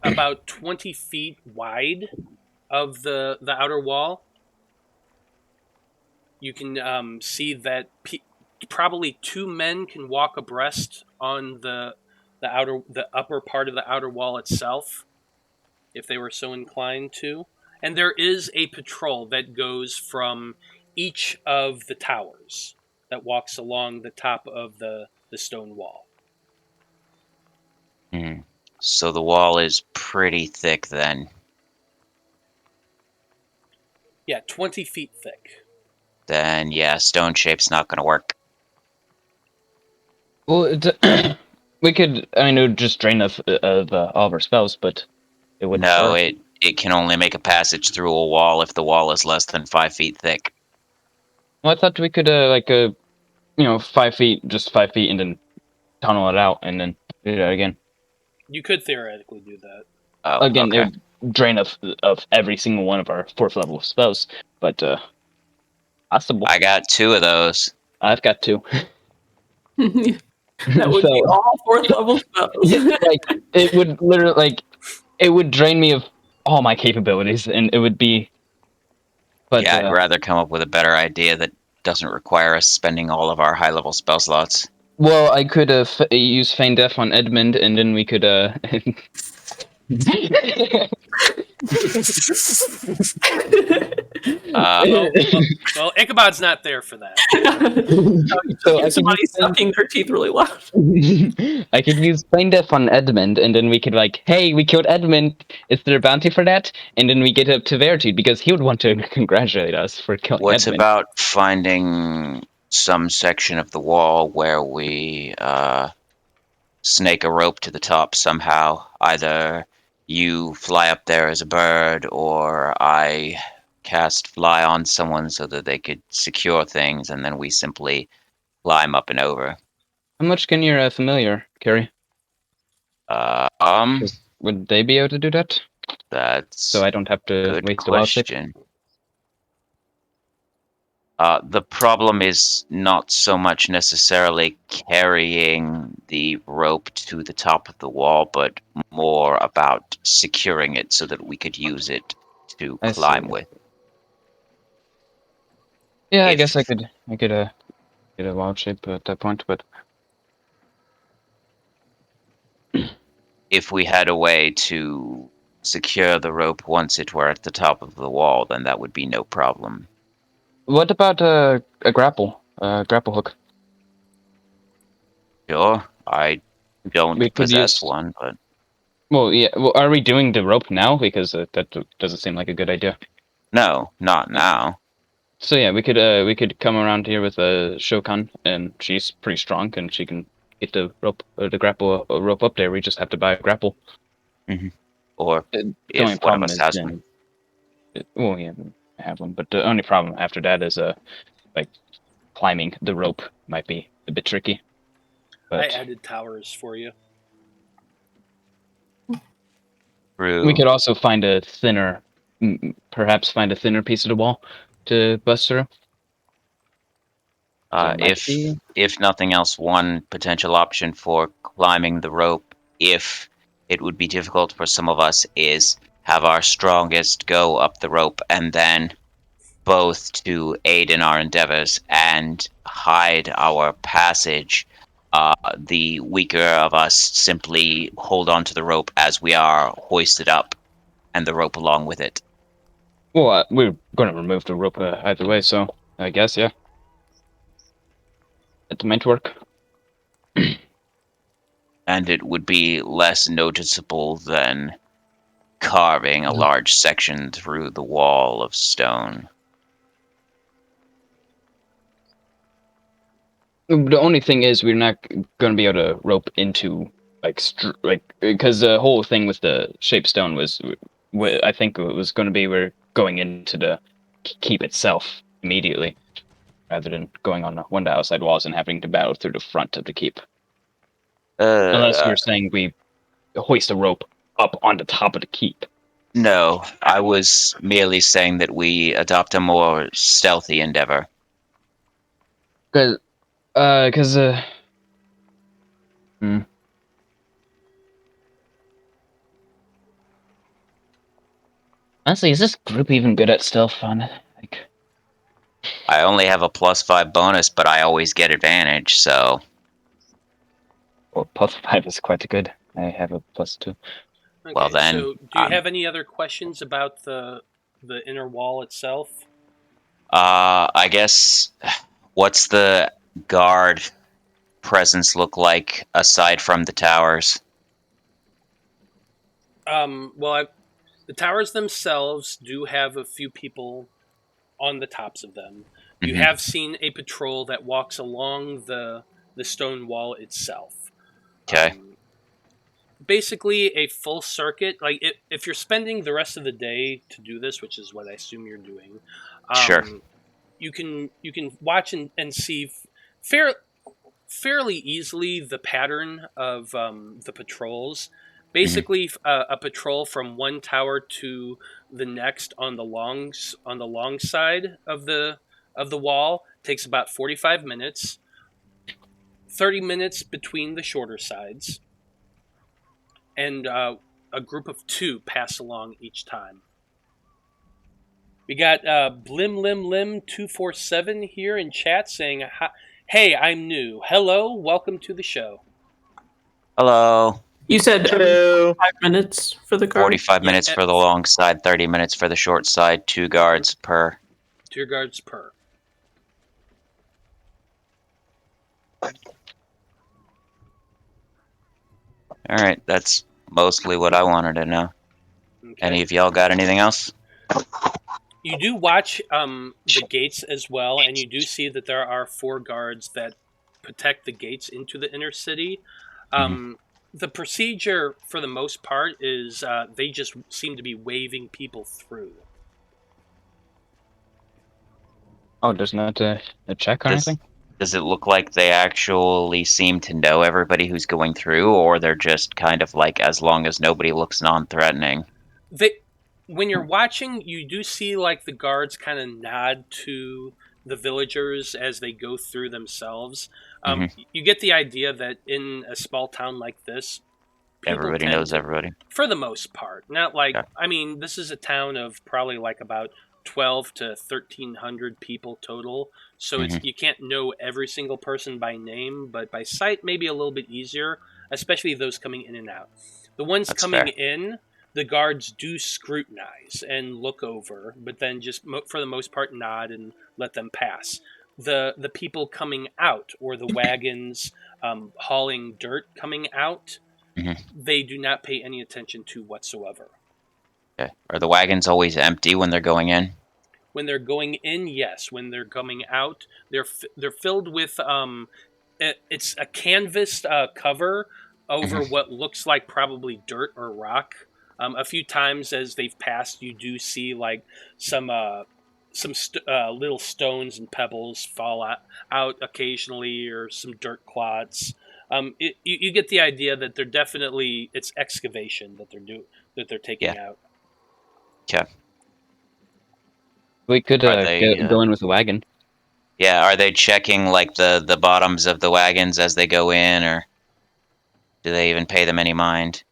about 20 feet wide of the outer wall. You can see that probably 2 men can walk abreast on the upper part of the outer wall itself, if they were so inclined to. And there is a patrol that goes from each of the towers that walks along the top of the stone wall. So the wall is pretty thick then. Yeah, 20 feet thick. Then yeah, stone shape's not going to work. Well, we could. I mean, it would just drain of all of our spells, but it wouldn't No, work. it can only make a passage through a wall if the wall is less than 5 feet thick. Well, I thought we could 5 feet, just 5 feet, and then tunnel it out, and then do that again. You could theoretically do that. Oh, Again, okay. it would drain of every single one of our 4th level spells, but possible. I got 2 of those. I've got 2. That would be all 4th level spells. Like it would literally it would drain me of all my capabilities, and it would be. But yeah, I'd rather come up with a better idea that doesn't require us spending all of our high level spell slots. Well, I could use Feign Death on Edmund, and then we could Well, Ichabod's not there for that. So somebody's sucking their teeth really loud. I could use Feign Death on Edmund, and then we could hey, we killed Edmund. Is there a bounty for that? And then we get up to Veritude, because he would want to congratulate us for killing What's Edmund. about finding some section of the wall where we snake a rope to the top somehow? Either you fly up there as a bird, or I cast fly on someone so that they could secure things, and then we simply climb up and over. How much can your familiar carry? Would they be able to do that? That's So I don't have to good waste a wild shape? question. The problem is not so much necessarily carrying the rope to the top of the wall, but more about securing it so that we could use it to I climb see. with. Yeah, I If- guess I could get a wild shape at that point, but If we had a way to secure the rope once it were at the top of the wall, then that would be no problem. what about a grapple hook? Sure, I don't We could possess use- one, but Well, yeah. Well, are we doing the rope now? Because that doesn't seem like a good idea. no, not now. So yeah, we could come around here with a Shokan, and she's pretty strong, and she can get the rope or the grapple rope up there. We just have to buy a grapple. Or The if only one of problem us is has then- one. Well, yeah, I have one, but the only problem after that is climbing the rope might be a bit tricky. I But added towers for you. True. we could also find perhaps find a thinner piece of the wall to bust through. That might be- If nothing else, one potential option for climbing the rope, if it would be difficult for some of us, is have our strongest go up the rope, and then both to aid in our endeavors and hide our passage. The weaker of us simply hold on to the rope as we are hoisted up, and the rope along with it. Well, we're going to remove the rope either way, so I guess, yeah. It might work. And it would be less noticeable than carving a large section through the wall of stone. The only thing is, we're not going to be able to rope into, because the whole thing with the shaped stone was, I think it was going to be we're going into the keep itself immediately, rather than going on one of the outside walls and having to battle through the front of the keep. Unless you're saying we hoist a rope up on the top of the keep. No, I was merely saying that we adopt a more stealthy endeavor. Because, honestly, is this group even good at stealth? I only have a +5 bonus, but I always get advantage, so... Well, +5 is quite good. I have a +2. Okay, Well, then, so do you have any other questions about the inner wall itself? I guess, what's the guard presence look like aside from the towers? Well, the towers themselves do have a few people on the tops of them. You Mhm. have seen a patrol that walks along the stone wall itself. Okay. Basically, a full circuit. Like if you're spending the rest of the day to do this, which is what I assume you're doing, Sure. you can watch and see fairly easily the pattern of the patrols. Basically, a patrol from one tower to the next on the long side of the wall takes about 45 minutes. 30 minutes between the shorter sides, and a group of 2 pass along each time. We got Blim Lim Lim 247 here in chat saying, "Hey, I'm new. Hello, welcome to the show." Hello. You said Hello. 5 minutes for the guard. 45 minutes for the long side, 30 minutes for the short side, 2 guards per. 2 guards per. Alright, that's mostly what I wanted to know. Okay. Any of y'all got anything else? You do watch the gates as well, and you do see that there are 4 guards that protect the gates into the inner city. The procedure, for the most part, is they just seem to be waving people through. Oh, there's not a check or anything? Does it look like they actually seem to know everybody who's going through, or they're just kind of like, as long as nobody looks non-threatening? When you're watching, you do see like the guards kind of nod to the villagers as they go through themselves. You get the idea that in a small town like this, Everybody knows everybody. For the most part. Not like, Okay. I mean, this is a town of probably like about 12 to 1,300 people total. So you can't know every single person by name, but by sight, maybe a little bit easier, especially those coming in and out. The ones That's coming fair. in, the guards do scrutinize and look over, but then just for the most part nod and let them pass. The people coming out, or the wagons hauling dirt coming out, they do not pay any attention to whatsoever. Okay. Are the wagons always empty when they're going in? When they're going in, yes. When they're coming out, they're filled with it's a canvas cover over what looks like probably dirt or rock. A few times as they've passed, you do see like some little stones and pebbles fall out occasionally, or some dirt clods. You get the idea that they're definitely, it's excavation that they're taking out. Okay. We could go in with the wagon. Yeah, are they checking like the bottoms of the wagons as they go in, or do they even pay them any mind?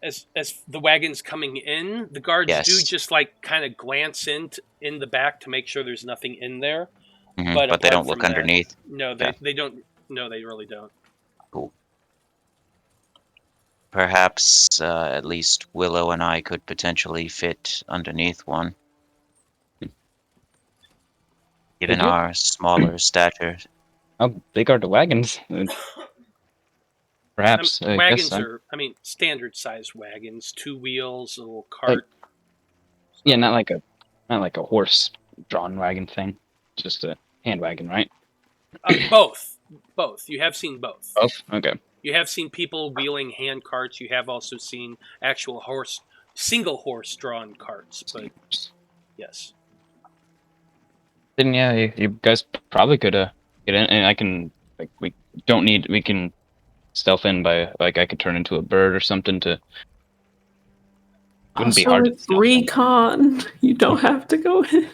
As the wagons coming in, the guards do just like kind of glance in the back to make sure there's nothing in there. But they don't look underneath. No, they don't. No, they really don't. Cool. Perhaps at least Willow and I could potentially fit underneath one, given our smaller stature. How big are the wagons? Perhaps. Wagons are, standard size wagons, 2 wheels, a little cart. Yeah, not like a horse-drawn wagon thing. Just a hand wagon, right? Both. You have seen both. Both? Okay. You have seen people wheeling hand carts. You have also seen actual single horse-drawn carts. But yes. Then yeah, you guys probably could get in, and I can we can stealth in by I could turn into a bird or something to. Wouldn't be hard. It's recon. You don't have to go in.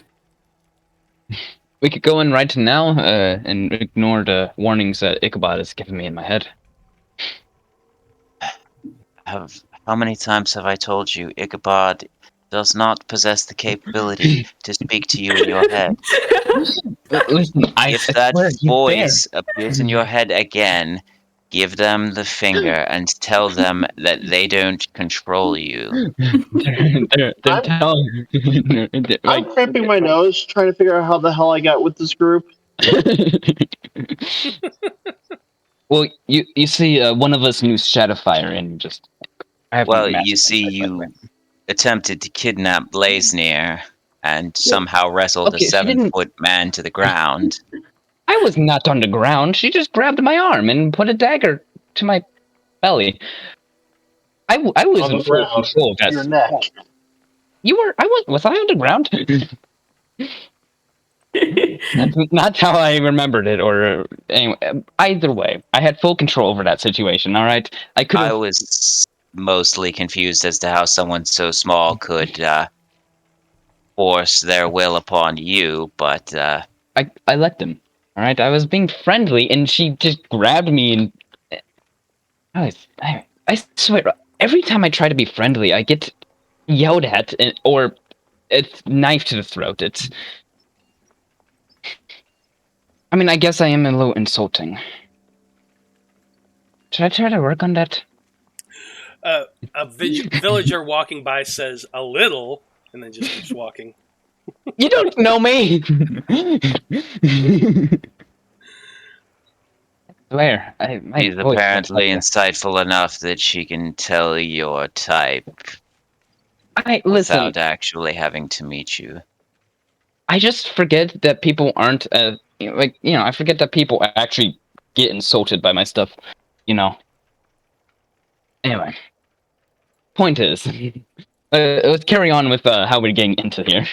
We could go in right now and ignore the warnings that Ichabod has given me in my head. How many times have I told you, Ichabod does not possess the capability to speak to you in your head. Listen, If that swear he's voice appears in your head again, give them the finger and tell them that they don't control you. they're I'm- telling I'm cramping my nose trying to figure out how the hell I got with this group. Well, you see, one of us knew Shadowfire, and just I haven't. Well, mastered you see, it, by the way. you attempted to kidnap Blaznir and somehow wrestled okay, a she didn't- 7-foot man to the ground. I was not on the ground. She just grabbed my arm and put a dagger to my belly. I was On in the full ground, control of that. your neck. You were. Was I on the ground? That's not how I remembered it, or anyway. Either way, I had full control over that situation. All right, I could. I was mostly confused as to how someone so small could force their will upon you, but I let them. All right, I was being friendly, and she just grabbed me, and I swear, every time I try to be friendly, I get yelled at, or it's knife to the throat. It's. I mean, I guess I am a little insulting. Should I try to work on that? A villager walking by says a little, and then just keeps walking. You don't know me. I swear, my she's voice apparently is insightful enough that she can tell your type listen. without actually having to meet you. I just forget that people aren't I forget that people actually get insulted by my stuff. Anyway, point is, let's carry on with how we're getting into here.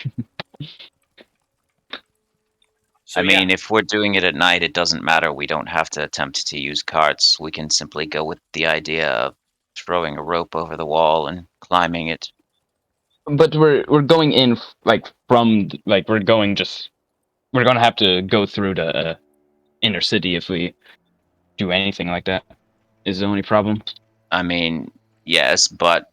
So, I mean, if we're doing it at night, it doesn't matter. We don't have to attempt to use carts. We can simply go with the idea of throwing a rope over the wall and climbing it. But we're going in from we're gonna have to go through the inner city if we do anything like that. Is the only problem. I mean, yes, but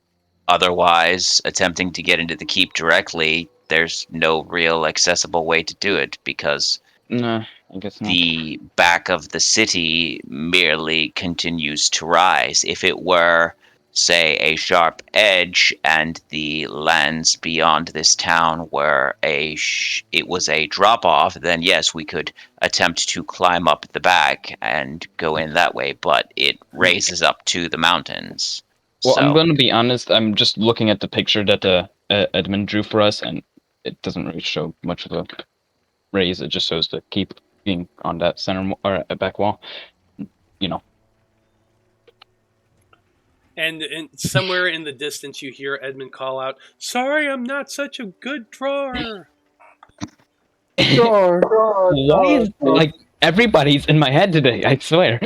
otherwise, attempting to get into the keep directly, there's no real accessible way to do it because No, I guess not. the back of the city merely continues to rise. If it were, say, a sharp edge and the lands beyond this town were it was a drop off, then yes, we could attempt to climb up the back and go in that way, but it raises up to the mountains. Well, So I'm going to be honest. I'm just looking at the picture that Edmund drew for us, and it doesn't really show much of a raise. It just shows the keep being on that center or back wall. And somewhere in the distance, you hear Edmund call out, "Sorry, I'm not such a good drawer." Why is everybody's in my head today? I swear.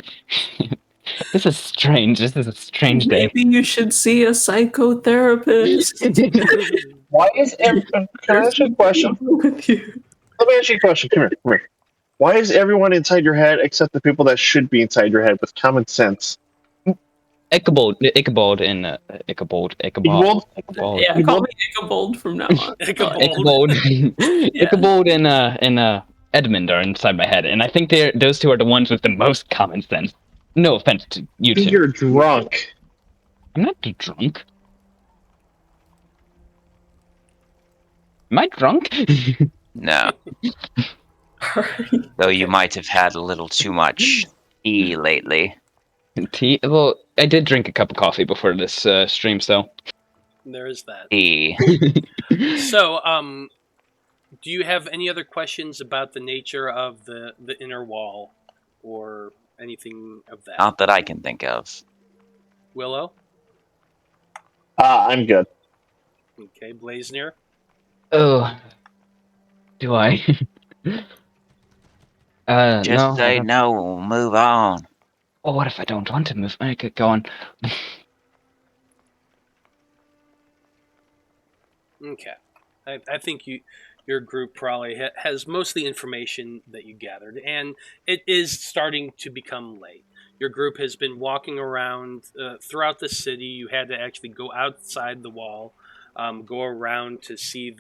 This is strange. This is a strange day. Maybe you should see a psychotherapist. Why is can I ask you a question? With you. Let me ask you a question. Come here. Why is everyone inside your head except the people that should be inside your head with common sense? Ichabod. Ichabod? Yeah, call me Ichabod from now on. Ichabod. Ichabod and Edmund are inside my head, and I think those two are the ones with the most common sense. No offense to you two. You're drunk. I'm not drunk. Am I drunk? no. Though you might have had a little too much tea lately. Tea? Well, I did drink a cup of coffee before this stream, so. There is that. Tea. So, do you have any other questions about the nature of the inner wall, or anything of that? Not that I can think of. Willow? I'm good. Okay, Blaznir? Oh. Do I? Just say no, move on. Oh, what if I don't want to move? I could go on. Okay. I think your group probably has most of the information that you gathered, and it is starting to become late. Your group has been walking around throughout the city. You had to actually go outside the wall go around to see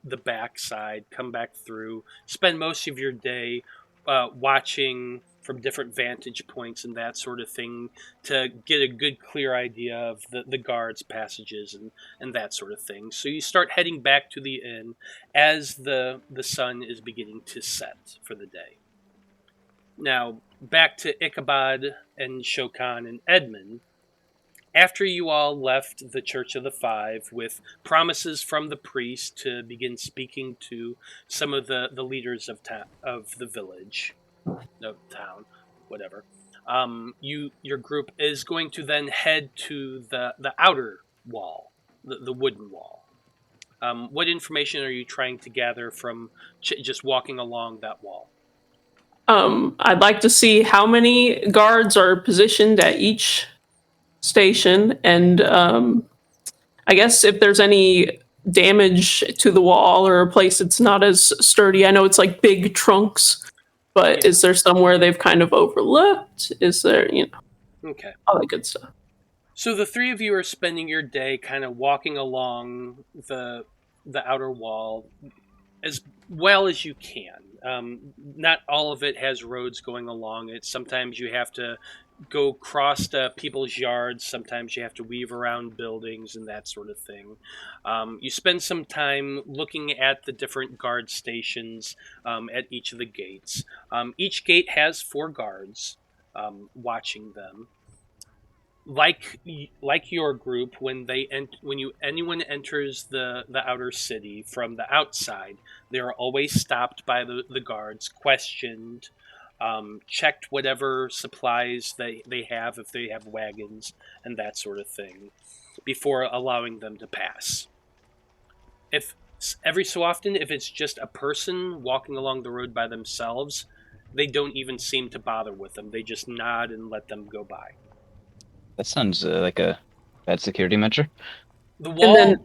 the backside, come back through, spend most of your day watching from different vantage points and that sort of thing to get a good clear idea of the guards passages and that sort of thing. So you start heading back to the inn as the sun is beginning to set for the day. Now back to Ichabod and Shokan and Edmund. After you all left the Church of the Five with promises from the priest to begin speaking to some of the leaders of the village, of town, whatever, your group is going to then head to the outer wall, the wooden wall. What information are you trying to gather from just walking along that wall? I'd like to see how many guards are positioned at each station, and I guess if there's any damage to the wall or a place that's not as sturdy. I know it's like big trunks, but is there somewhere they've kind of overlooked? Is there, Okay, all that good stuff? So the three of you are spending your day kind of walking along the outer wall as well as you can. Not all of it has roads going along it. Sometimes you have to go across people's yards. Sometimes you have to weave around buildings and that sort of thing. You spend some time looking at the different guard stations at each of the gates. Each gate has 4 guards watching them. Like your group, when anyone enters the outer city from the outside, they are always stopped by the guards, questioned, checked whatever supplies they have, if they have wagons and that sort of thing, before allowing them to pass. If every so often, if it's just a person walking along the road by themselves, they don't even seem to bother with them. They just nod and let them go by. That sounds like a bad security measure. The wall.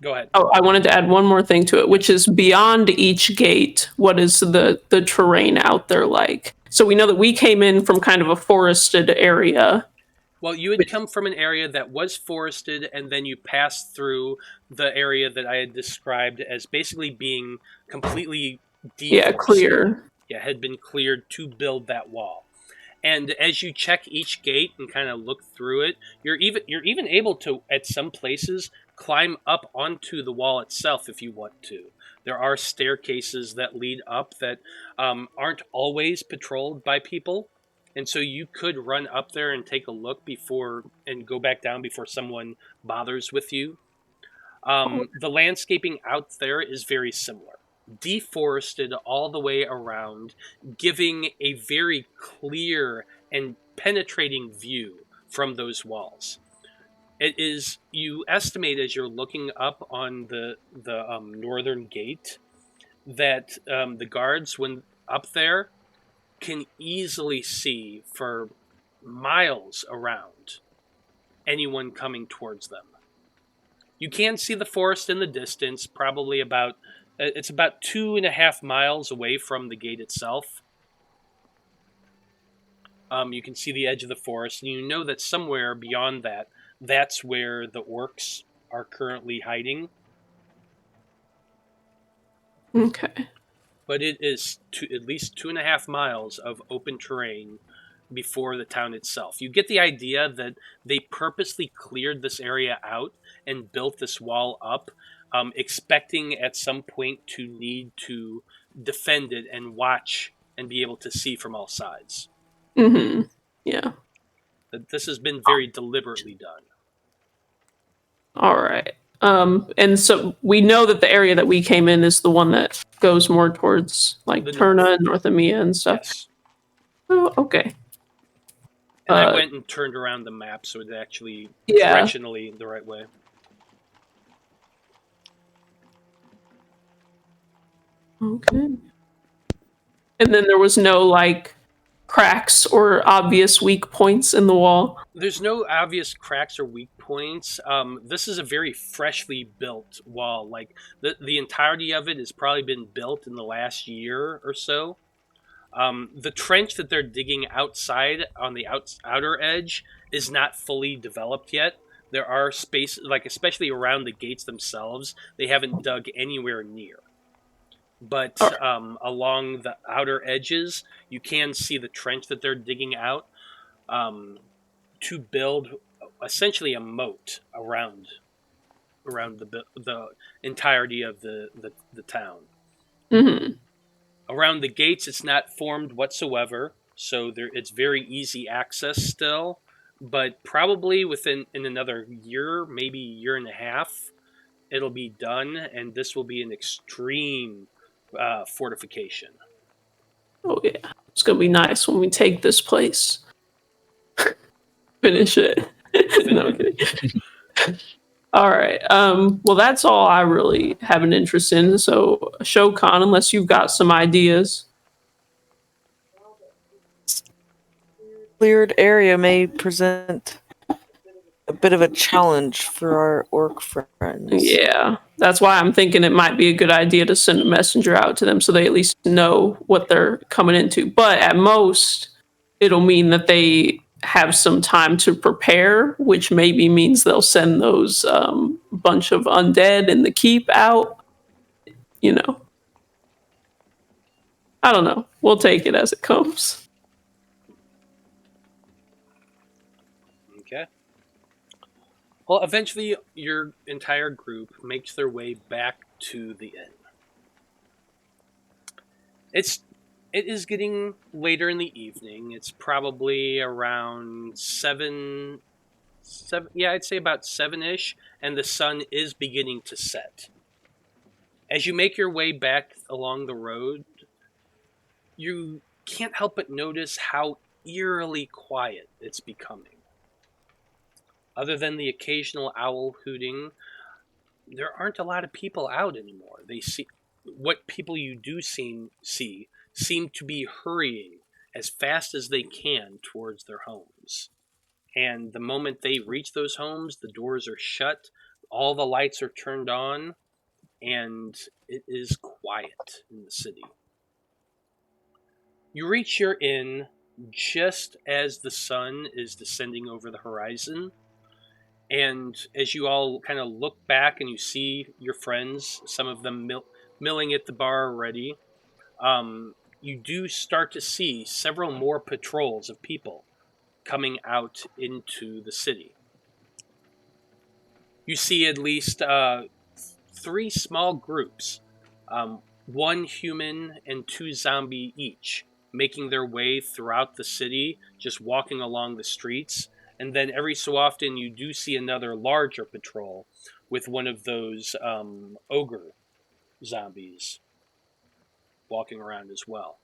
Go ahead. Oh, I wanted to add one more thing to it, which is beyond each gate, what is the terrain out there like? So we know that we came in from kind of a forested area. Well, you had come from an area that was forested, and then you passed through the area that I had described as basically being completely deforested. Yeah, clear. Yeah, had been cleared to build that wall. And as you check each gate and kind of look through it, you're even able to, at some places, climb up onto the wall itself if you want to. There are staircases that lead up that aren't always patrolled by people, and so you could run up there and take a look and go back down before someone bothers with you. The landscaping out there is very similar. Deforested all the way around, giving a very clear and penetrating view from those walls. It is, you estimate as you're looking up on the northern gate, that the guards, when up there, can easily see for miles around anyone coming towards them. You can see the forest in the distance, probably it's about 2.5 miles away from the gate itself. You can see the edge of the forest, and you know that somewhere beyond that, that's where the orcs are currently hiding. Okay. But it is at least 2.5 miles of open terrain before the town itself. You get the idea that they purposely cleared this area out and built this wall up, expecting at some point to need to defend it and watch and be able to see from all sides. Mm-hmm. Yeah. This has been very deliberately done. All right. And so we know that the area that we came in is the one that goes more towards like Turna and North Emia and stuff. Yes. Oh, okay. And I went and turned around the map so it's actually directionally the right way. Okay. And then there was no like cracks or obvious weak points in the wall? There's no obvious cracks or weak points. This is a very freshly built wall. Like the entirety of it has probably been built in the last year or so. The trench that they're digging outside on the outer edge is not fully developed yet. There are spaces, like especially around the gates themselves, they haven't dug anywhere near. But along the outer edges, you can see the trench that they're digging out to build essentially a moat around the entirety of the town. Mm-hmm. Around the gates, it's not formed whatsoever, so it's very easy access still. But probably in another year, maybe year and a half, it'll be done, and this will be an extreme fortification. Oh yeah, it's gonna be nice when we take this place. Finish it. No, I'm kidding. All right. Well, that's all I really have an interest in. So, Shokan, unless you've got some ideas. Cleared area may present a bit of a challenge for our orc friends. Yeah, that's why I'm thinking it might be a good idea to send a messenger out to them so they at least know what they're coming into. But at most, it'll mean that they have some time to prepare, which maybe means they'll send those bunch of undead in the keep out. You know, I don't know. We'll take it as it comes. Okay. Well, eventually, your entire group makes their way back to the inn. It is getting later in the evening. It's probably around 7. Yeah, I'd say about 7-ish, and the sun is beginning to set. As you make your way back along the road, you can't help but notice how eerily quiet it's becoming. Other than the occasional owl hooting, there aren't a lot of people out anymore. What people you do see seem to be hurrying as fast as they can towards their homes. And the moment they reach those homes, the doors are shut, all the lights are turned on, and it is quiet in the city. You reach your inn just as the sun is descending over the horizon. And as you all kind of look back and you see your friends, some of them milling at the bar already, you do start to see several more patrols of people coming out into the city. You see at least 3 small groups, one human and 2 zombie each, making their way throughout the city, just walking along the streets. And then every so often you do see another larger patrol with one of those ogre zombies walking around as well.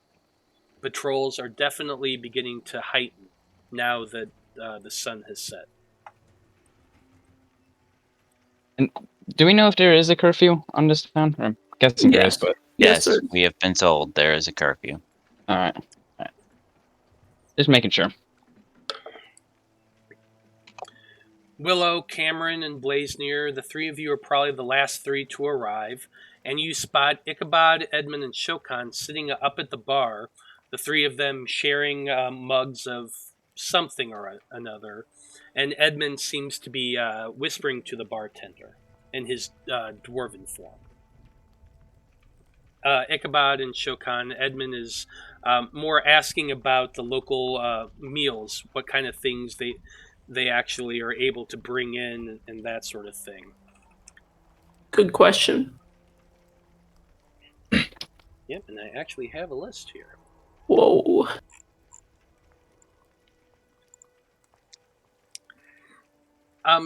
Patrols are definitely beginning to heighten now that the sun has set. And do we know if there is a curfew on this town? I'm guessing there is, but Yes, sir. we have been told there is a curfew. all right. Just making sure. Willow, Cameron, and Blaznir, the 3 of you are probably the last 3 to arrive, and you spot Ichabod, Edmund, and Shokan sitting up at the bar, the 3 of them sharing mugs of something or another, and Edmund seems to be whispering to the bartender in his dwarven form. Ichabod and Shokan, Edmund is more asking about the local meals, what kind of things they actually are able to bring in and that sort of thing. Good question. Yep, and I actually have a list here. Whoa.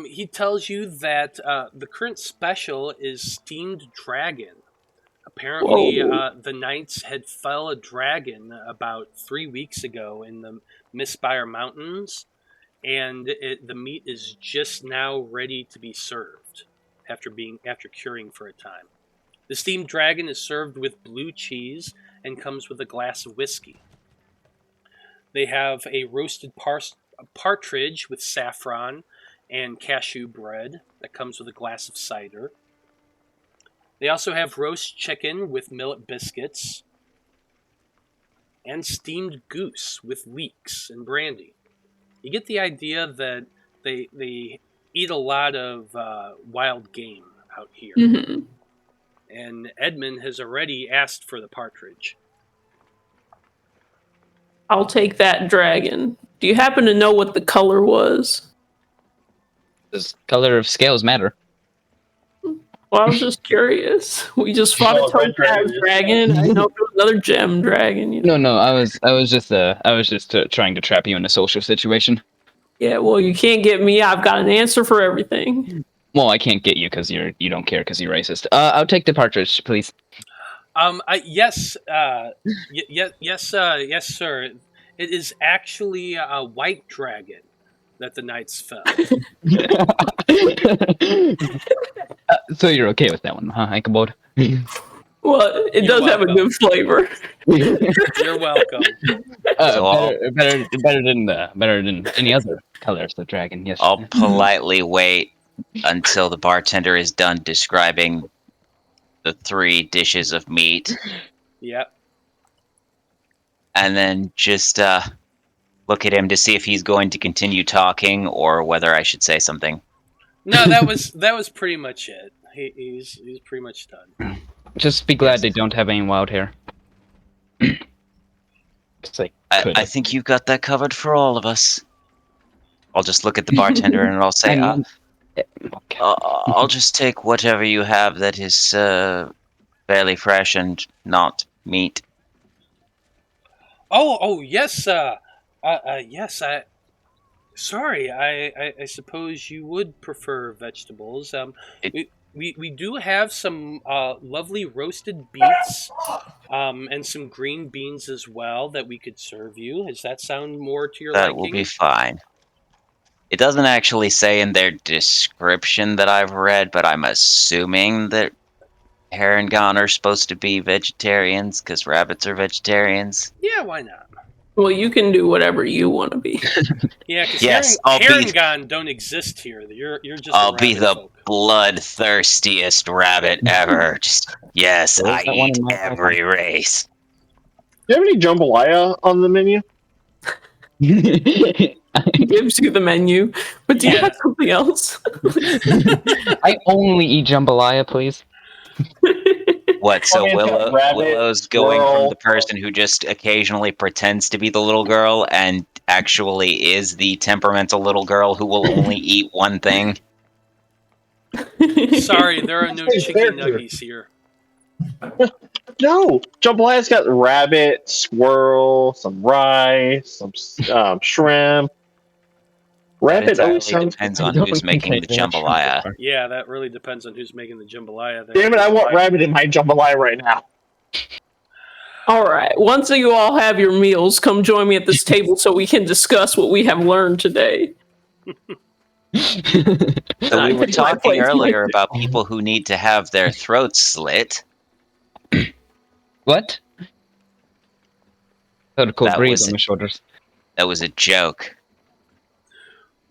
He tells you that the current special is steamed dragon. Apparently, the Knights had fell a dragon about 3 weeks ago in the Mistspire Mountains, and the meat is just now ready to be served after curing for a time. The steamed dragon is served with blue cheese and comes with a glass of whiskey. They have a roasted partridge with saffron and cashew bread that comes with a glass of cider. They also have roast chicken with millet biscuits and steamed goose with leeks and brandy. You get the idea that they eat a lot of wild game out here. Mm-hmm. And Edmund has already asked for the partridge. I'll take that dragon. Do you happen to know what the color was? Does color of scales matter? Well, I was just curious. We just fought a red topaz dragon. I know there was another gem dragon. You know? No, I was just trying to trap you in a social situation. Yeah, well, you can't get me. I've got an answer for everything. Well, I can't get you because you don't care because you're racist. I'll take the partridge, please. Yes, yes, sir. It is actually a white dragon that the knights fell. So you're okay with that one, huh, Ichabod? Well, it You're does have a welcome. good flavor. You're welcome. Better than any other colors of dragon. Yes. I'll politely wait until the bartender is done describing the 3 dishes of meat, Yep. and then just look at him to see if he's going to continue talking or whether I should say something. No, that was pretty much it. He's pretty much done. Just be glad they don't have any wild hair. I think you got that covered for all of us. I'll just look at the bartender and I'll say, I'll just take whatever you have that is fairly fresh and not meat. Oh, yes, yes. Sorry, I suppose you would prefer vegetables. We do have some lovely roasted beets, and some green beans as well that we could serve you. Does that sound more to your liking? That will be fine. It doesn't actually say in their description that I've read, but I'm assuming that Harengon are supposed to be vegetarians because rabbits are vegetarians. Yeah, why not? Well, you can do whatever you want to be. Yeah, because Yes, Harengon don't exist here. You're just. I'll a be the folk. bloodthirstiest rabbit ever. Just yes, Well, I that one eat in my every race. Do you have any jambalaya on the menu? He gives you the menu, but do you Yeah. have something else? I only eat jambalaya, please. What? So I mean, it's got rabbit, Willow's going from squirrel. the person who just occasionally pretends to be the little girl and actually is the temperamental little girl who will only eat one thing. Sorry, there are no It's chicken there, nuggies here. No, jambalaya's got rabbit, squirrel, some rice, some shrimp. Rabbit It always entirely sounds. depends I on don't who's think making I the did shrimp jambalaya. before. Yeah, that really depends on who's making the jambalaya. There. Damn it! I want rabbit in my jambalaya right now. All right. Once you all have your meals, come join me at this table so we can discuss what we have learned today. So we were talking earlier about people who need to have their throats slit. What? Thought cold That breeze was on it. my shoulders. That was a joke.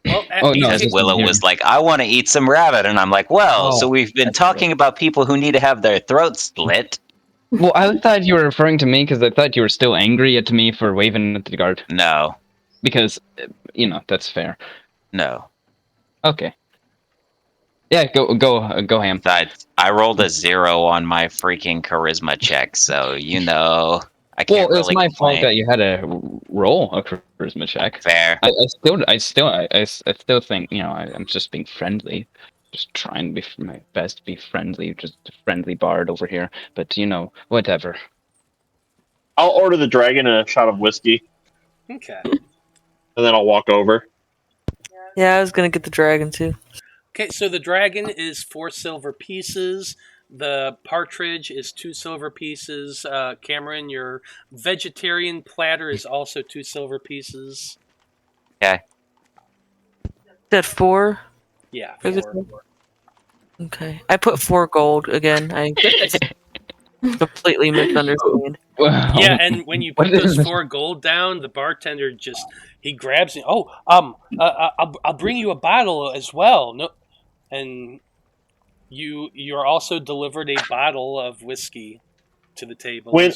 Well, Oh, no, Because just Willow here. was like, I want to eat some rabbit. And I'm like, well, Oh, so we've been that's talking about people who need to have their throats slit. Well, I thought you were referring to me because I thought you were still angry at me for waving at the guard. No, Because, that's fair. no. Okay. Yeah, go ham. Besides, I rolled a 0 on my freaking charisma check, so I can't Well, it was really my complain. fault that you had to roll a charisma check. Fair. I still think I'm just being friendly, just trying to be my best to be friendly, just a friendly bard over here. But whatever. I'll order the dragon and a shot of whiskey, Okay. and then I'll walk over. Yeah, I was gonna get the dragon too. Okay, so the dragon is 4 silver pieces. The partridge is 2 silver pieces. Cameron, your vegetarian platter is also 2 silver pieces. Said 4. Yeah, For the 4. Okay, I put 4 gold again. I completely misunderstood. Yeah, and when you put What is those this? 4 gold down, the bartender he grabs it. Oh, I'll bring you a bottle as well. No, and you're also delivered a bottle of whiskey to the table. When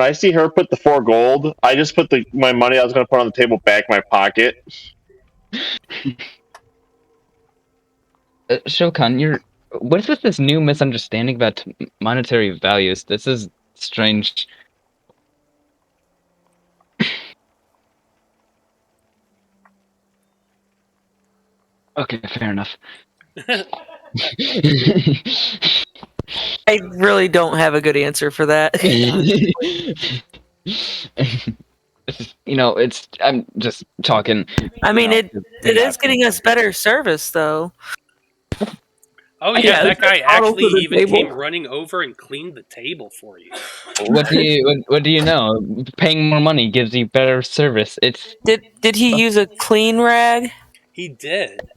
I see her put the 4 gold, I just put my money I was going to put on the table back in my pocket. Shokan, what is with this new misunderstanding about monetary values? This is strange. Okay, fair enough. I really don't have a good answer for that. I'm just talking. I mean, you it know, is getting us better service, though. Oh Yeah, yeah, that it's guy just auto actually for the even table. came running over and cleaned the table for you. What do you know? Paying more money gives you better service. It's Did he use a clean rag? He did.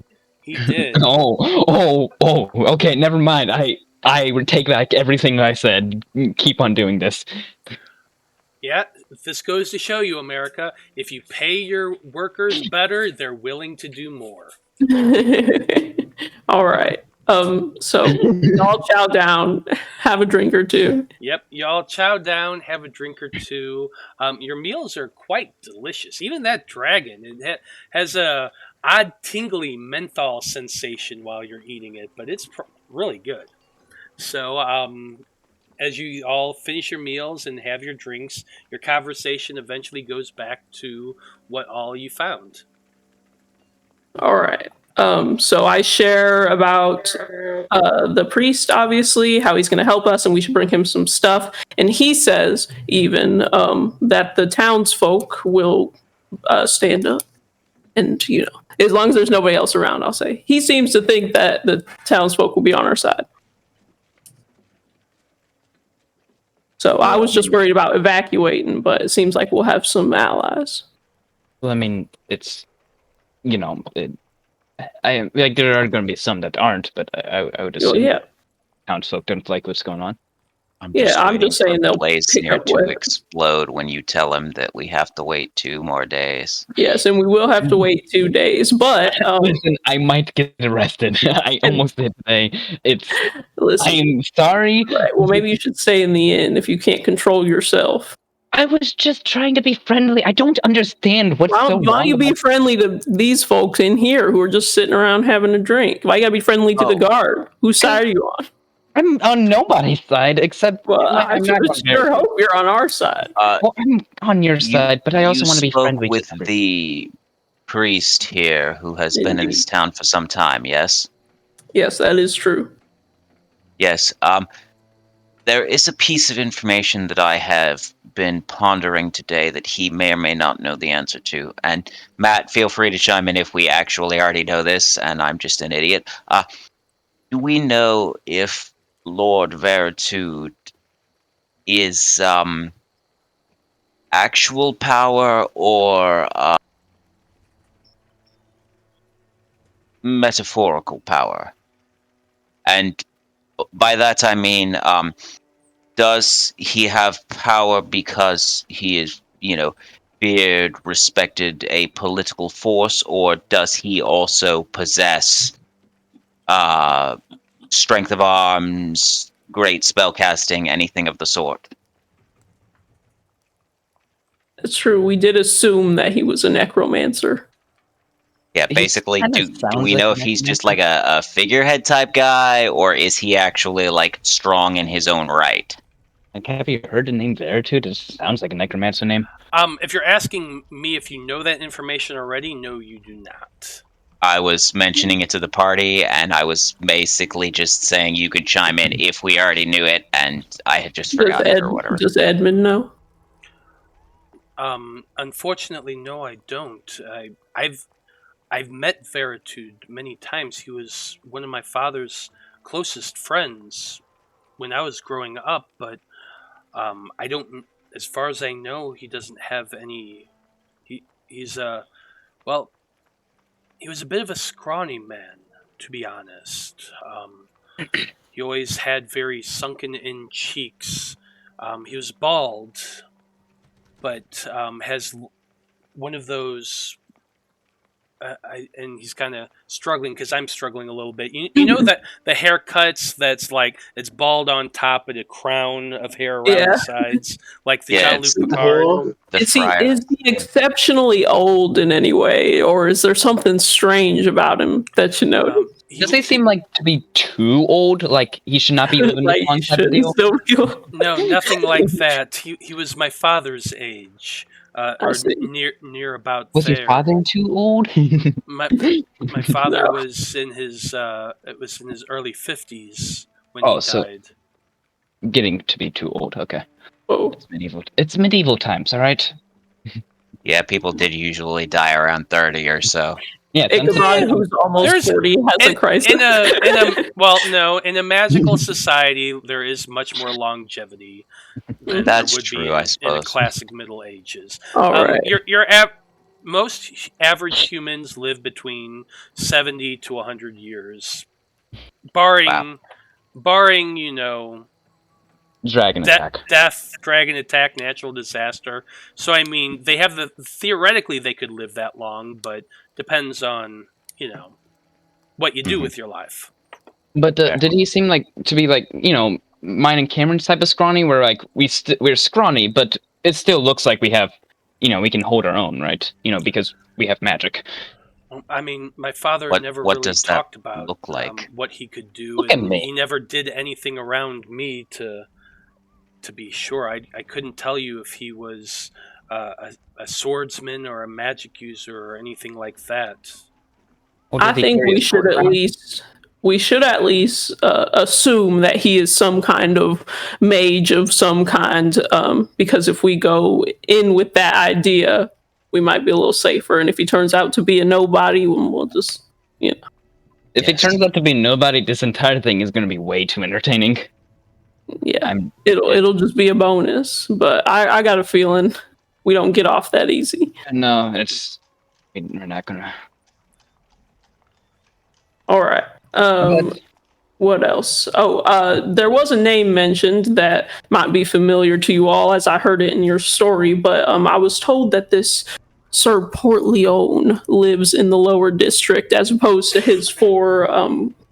He did. Okay, never mind. I would take back everything I said. Keep on doing this. Yeah, this goes to show you, America, if you pay your workers better, they're willing to do more. All right. So y'all chow down, have a drink or two. Yep, y'all chow down, have a drink or two. Your meals are quite delicious. Even that dragon, has a odd tingly menthol sensation while you're eating it, but it's really good. So, as you all finish your meals and have your drinks, your conversation eventually goes back to what all you found. All right. So I share about the priest, obviously, how he's going to help us, and we should bring him some stuff. And he says even that the townsfolk will stand up, and as long as there's nobody else around, I'll say he seems to think that the townsfolk will be on our side. So I was just worried about evacuating, but it seems like we'll have some allies. Well, I mean, it's I like there are going to be some that aren't, but I would assume townsfolk don't like what's going on. I'm I'm waiting just saying for they'll pick Blaznir up to weapons. explode when you tell him that we have to wait 2 more days. Yes, and we will have to wait 2 days, but Listen, I might get arrested. I almost did today. listen, I'm sorry. right, well, maybe you should stay in the inn if you can't control yourself. I was just trying to be friendly. I don't understand what's Why so don't wrong you be about- friendly to these folks in here who are just sitting around having a drink? Why you gotta be friendly to the guard? Whose side are you on? I'm on nobody's side except Well, I I'm not sure hope you're on our side. well, I'm on your side, but I also want to be friendly with to everyone. the priest here who has been in this Indeed. town for some time, yes? Yes, that is true. Yes. There is a piece of information that I have been pondering today that he may or may not know the answer to. And Matt, feel free to chime in if we actually already know this and I'm just an idiot. Do we know if Lord Veritude is actual power or metaphorical power? And by that I mean, does he have power because he is, feared, respected, a political force, or does he also possess strength of arms, great spellcasting, anything of the sort? It's true. We did assume that he was a necromancer. Yeah, He basically, kinda do sounds we like know a if he's just necromancer. like a figurehead type guy, or is he actually like strong in his own right? Like, have you heard the name Veritude? It sounds like a necromancer name. If you're asking me if you know that information already, no, you do not. I was mentioning it to the party, and I was basically just saying you could chime in if we already knew it, and I had just forgotten it or whatever. Does Edmund know? Unfortunately, no, I don't. I've met Veritude many times. He was one of my father's closest friends when I was growing up, but I don't. As far as I know, he doesn't have any. He's well, he was a bit of a scrawny man, to be honest. He always had very sunken-in cheeks. He was bald, but has one of those and he's kind of struggling because I'm struggling a little bit. You know that the haircuts that's like it's bald on top and a crown of hair around the sides, like the Yeah, Jean-Luc it's Picard. the Is he friar. exceptionally old in any way, or is there something strange about him that you know? Does he seem like to be too old? Like he should not be living Like this long he type of shouldn't deal? still be old? No, nothing like that. He was my father's age, or see. near about Was there. your father too old? My father No. was in his early 50s when Oh, he so- died. Getting to be too old. Okay. Oh, It's medieval times, all right? Yeah, people did usually die around 30 or so. Yeah. Ichabod, who's almost There's- 40, has a crisis. In a magical society, there is much more longevity than That's there would true, be I in a suppose. classic Middle Ages. All right. Most average humans live between 70 to 100 years, barring Dragon attack. death, dragon attack, natural disaster. So I mean, they have theoretically they could live that long, but depends on what you do with your life. But did he seem like to be like mine and Cameron's type of scrawny, where like we're scrawny, but it still looks like we have we can hold our own, right? Because we have magic. I mean, my father What never what really does that talked about look like? what he could do, Look at and me. he never did anything around me to be sure. I couldn't tell you if he was a swordsman or a magic user or anything like that. Or I did he think carry we a sword should at around? least assume that he is some kind of mage of some kind, because if we go in with that idea, we might be a little safer. And if he turns out to be a nobody, we'll just If it turns out to be nobody, this entire thing is going to be way too entertaining. it'll just be a bonus. But I got a feeling we don't get off that easy. No, we're not gonna. All right. What else? There was a name mentioned that might be familiar to you all, as I heard it in your story. But I was told that this Sir Portleone lives in the lower district, as opposed to his four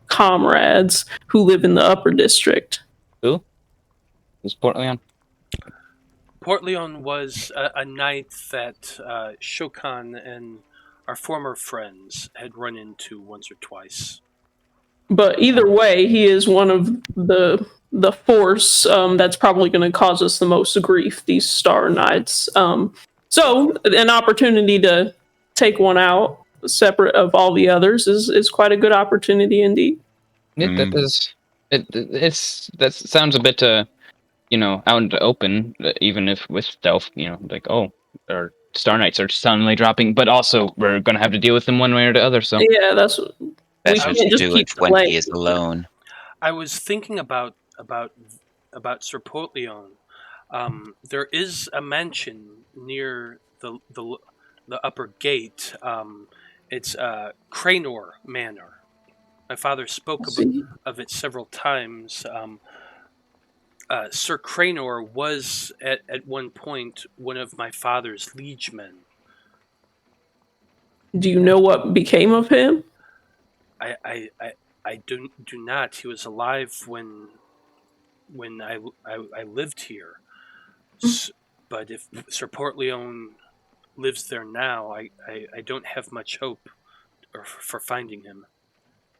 comrades who live in the upper district. Who? Who's Portleone? Portleone was a knight that Shokan and our former friends had run into once or twice. But either way, he is one of the force that's probably going to cause us the most grief, these Star Knights. So an opportunity to take one out separate of all the others is quite a good opportunity indeed. That sounds a bit out in the open, even if with stealth, like our Star Knights are suddenly dropping, but also we're gonna have to deal with them one way or the other. So Yeah, that's Best we to can't just do keep it when playing. he is alone. I was thinking about Sir Portleone. There is a mansion near the upper gate. It's Cranor Manor. My father spoke of it several times. Sir Cranor was at one point one of my father's liegemen. Do you know what became of him? I do not. He was alive when I lived here. But if Sir Portleone lives there now, I don't have much hope for finding him.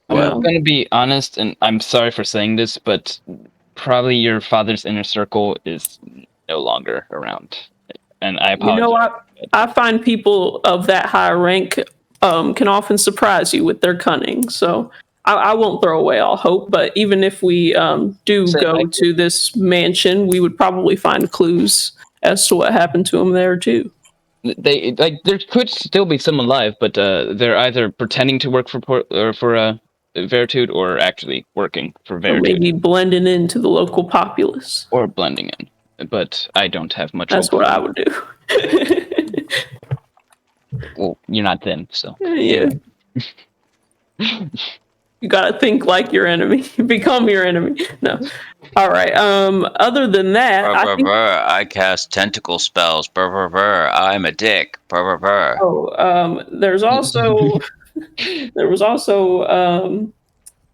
I'm gonna be honest, and I'm sorry for saying this, but probably your father's inner circle is no longer around, and I apologize. I find people of that high rank can often surprise you with their cunning. So I won't throw away all hope. But even if we do go to this mansion, we would probably find clues as to what happened to him there too. There could still be some alive, but they're either pretending to work for Veritude or actually working for Veritude. Or maybe blending into the local populace. Or blending in. But I don't have much That's hope. what I would do. Well, you're not them, so. Yeah. You gotta think like your enemy. Become your enemy. No. All right. Other than that, Brr, I brr, think. brr. I cast tentacle spells. Brr, brr, brr. I'm a dick. Brr, brr, brr. Oh, there's also there was also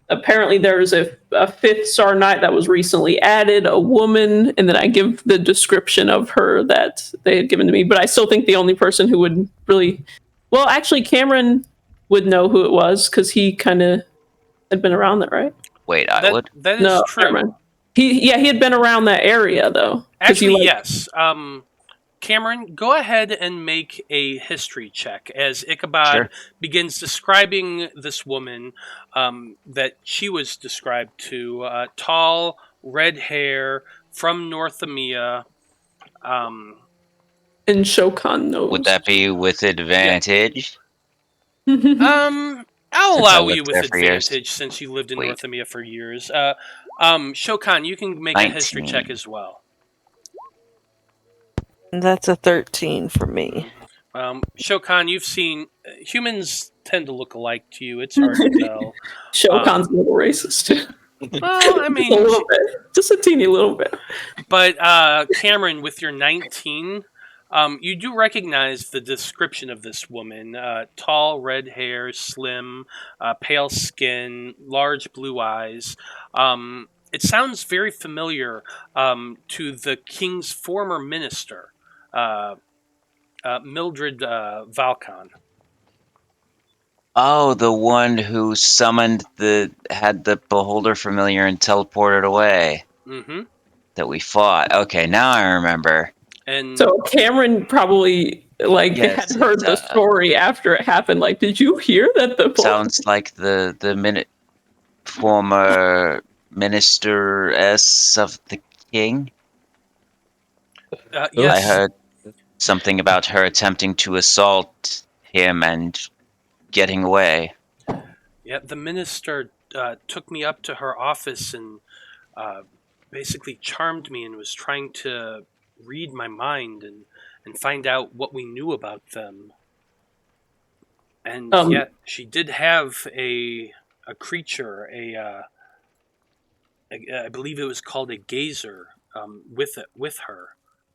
apparently there was a fifth Star Knight that was recently added, a woman, and then I give the description of her that they had given to me. But I still think the only person who would really, well, actually, Cameron would know who it was because he kind of had been around there, right? Wait, I would? That is No, true. never mind. He had been around that area though. Actually, yes. Cameron, go ahead and make a history check as Ichabod Sure. begins describing this woman that she was described to. Tall, red hair, from North EMEA. And Shokan knows. Would that be with advantage? I'll Since I allow you lived with there for years. advantage since you lived in Wait. North EMEA for years. Shokan, you can make a history 19. check as well. That's a 13 for me. Shokan, you've seen humans tend to look alike to you. It's hard to tell. Shokan's a little racist too. Well, I mean, a little bit, just a teeny little bit. But Cameron, with your 19, you do recognize the description of this woman: tall, red hair, slim, pale skin, large blue eyes. It sounds very familiar to the king's former minister, Mildred Valcon. Oh, the one who had the beholder familiar and teleported away. Mm-hmm. That we fought. Okay, now I remember. And so Cameron probably Yes, had heard the story after it happened. Like, did you hear that the sounds like the former minister-ess of the king? yes. I heard something about her attempting to assault him and getting away. Yeah, the minister took me up to her office and basically charmed me and was trying to read my mind and find out what we knew about them. And yet, she did have a creature, I believe it was called a gazer, with her.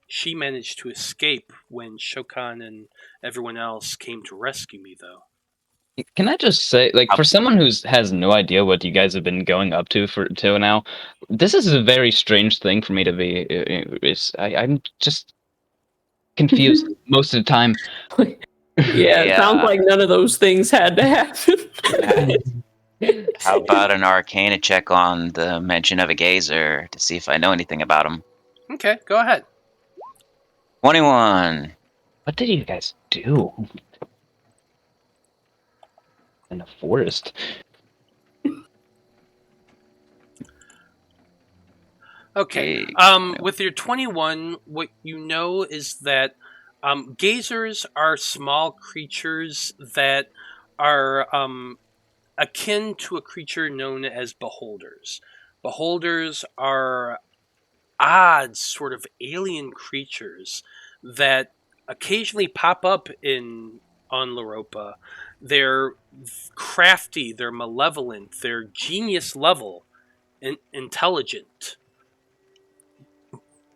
She managed to escape when Shokan and everyone else came to rescue me, though. Can I just say, for someone who has no idea what you guys have been going up to till now, this is a very strange thing for me to be. I'm just confused most of the time. Yeah, it sounds like none of those things had to happen. How about an Arcana check on the mention of a gazer to see if I know anything about him? Okay, go ahead. 21. What did you guys do in the forest? Okay. With your 21, what you know is that gazers are small creatures that are akin to a creature known as beholders. Beholders are odd, sort of alien creatures that occasionally pop up on Loroupa. They're crafty, they're malevolent, they're genius level, intelligent.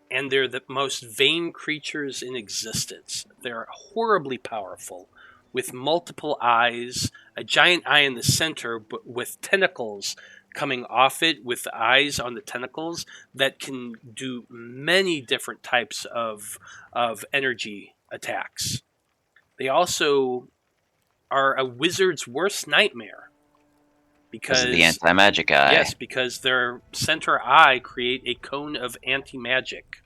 And they're the most vain creatures in existence. They're horribly powerful, with multiple eyes, a giant eye in the center, but with tentacles coming off it, with eyes on the tentacles that can do many different types of energy attacks. They also are a wizard's worst nightmare. Because of the anti-magic eye. Yes, because their center eye create a cone of anti-magic.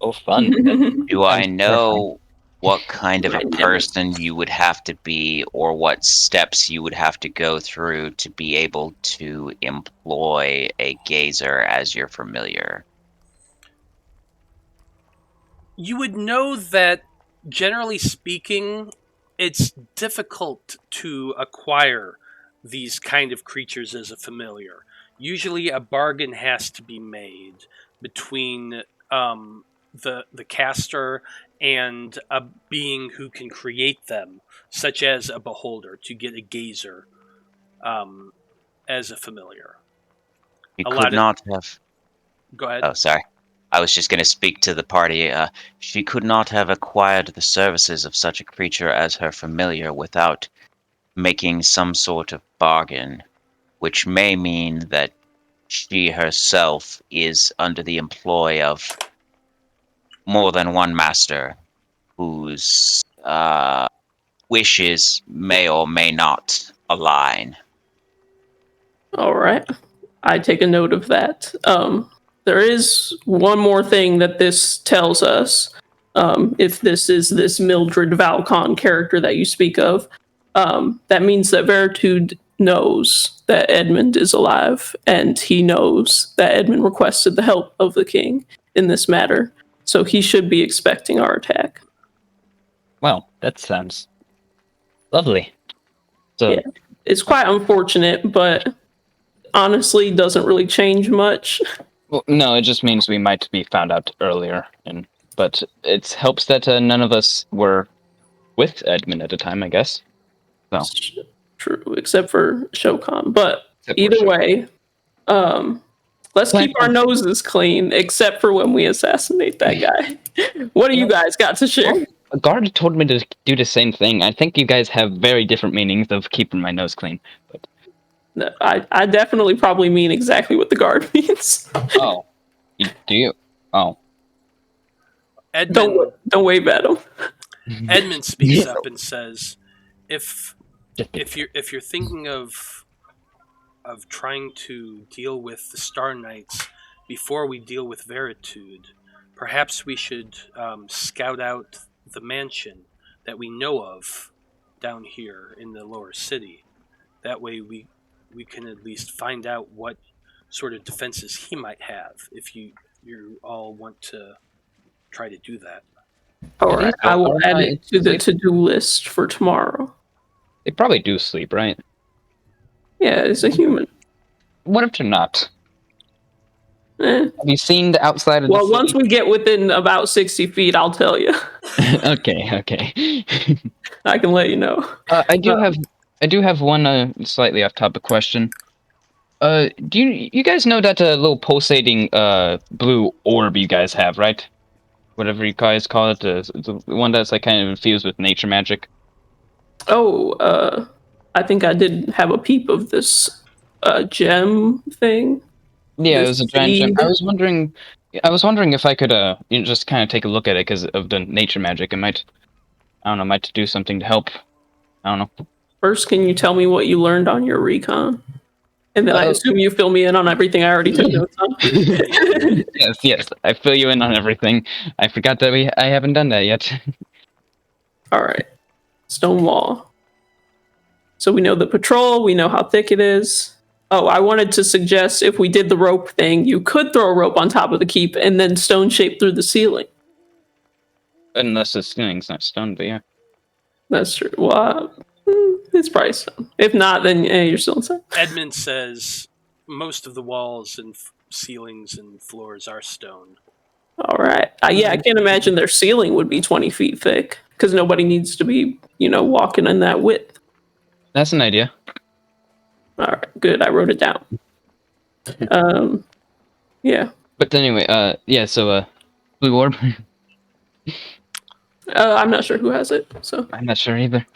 Oh, fun. Do I know what kind of a person you would have to be or what steps you would have to go through to be able to employ a gazer as your familiar? You would know that, generally speaking, it's difficult to acquire these kind of creatures as a familiar. Usually a bargain has to be made between the caster and a being who can create them, such as a beholder, to get a gazer. as a familiar. He A lot could of- not have. Go ahead. Oh, sorry. I was just going to speak to the party. She could not have acquired the services of such a creature as her familiar without making some sort of bargain, which may mean that she herself is under the employ of more than one master whose wishes may or may not align. All right. I take a note of that. There is one more thing that this tells us. If this is this Mildred Valcon character that you speak of, that means that Veritude knows that Edmund is alive, and he knows that Edmund requested the help of the king in this matter. So he should be expecting our attack. Well, that sounds lovely. So, Yeah. It's quite unfortunate, but honestly doesn't really change much. well, no, it just means we might be found out earlier, but it helps that none of us were with Edmund at the time, I guess. So, True, except for Shokan. But except for either Shokan. way, let's keep our noses clean, except for when we assassinate that guy. What do you guys got to share? A guard told me to do the same thing. I think you guys have very different meanings of keeping my nose clean. But No, I definitely probably mean exactly what the guard means. oh, do you? Oh, Edmund, Don't wave at him. Edmund speaks up and says, if you're thinking of trying to deal with the Star Knights before we deal with Veritude, perhaps we should scout out the mansion that we know of down here in the lower city. That way we can at least find out what sort of defenses he might have, if you all want to try to do that. All right, I will add it to the to-do list for tomorrow. they probably do sleep, right? Yeah, it's a human. What if they're not? Eh. Have you seen the outside of the Well, city? once we get within about 60 feet, I'll tell you. Okay. I can let you know. I do have one slightly off-topic question. Do you guys know that little pulsating blue orb you guys have, right? Whatever you guys call it, the one that's like kind of infused with nature magic. Oh, I think I did have a peep of this gem thing. Yeah, it This was a giant gem. seed. I was wondering if I could just kind of take a look at it because of the nature magic. It might, I don't know, might do something to help. I don't know. First, can you tell me what you learned on your recon? And then I assume you fill me in on everything I already took notes on. Yes, I fill you in on everything. I forgot that I haven't done that yet. All right. Stone wall. So we know the patrol, we know how thick it is. Oh, I wanted to suggest if we did the rope thing, you could throw a rope on top of the keep and then stone shape through the ceiling. Unless the ceiling's not stone, but yeah. That's true. Well, it's probably stone. If not, then you're still inside. Edmund says most of the walls and ceilings and floors are stone. All right. Yeah, I can't imagine their ceiling would be 20 feet thick because nobody needs to be, walking in that width. That's an idea. All right, good. I wrote it down. Yeah. But anyway, yeah, so, blue orb. I'm not sure who has it, so. I'm not sure either.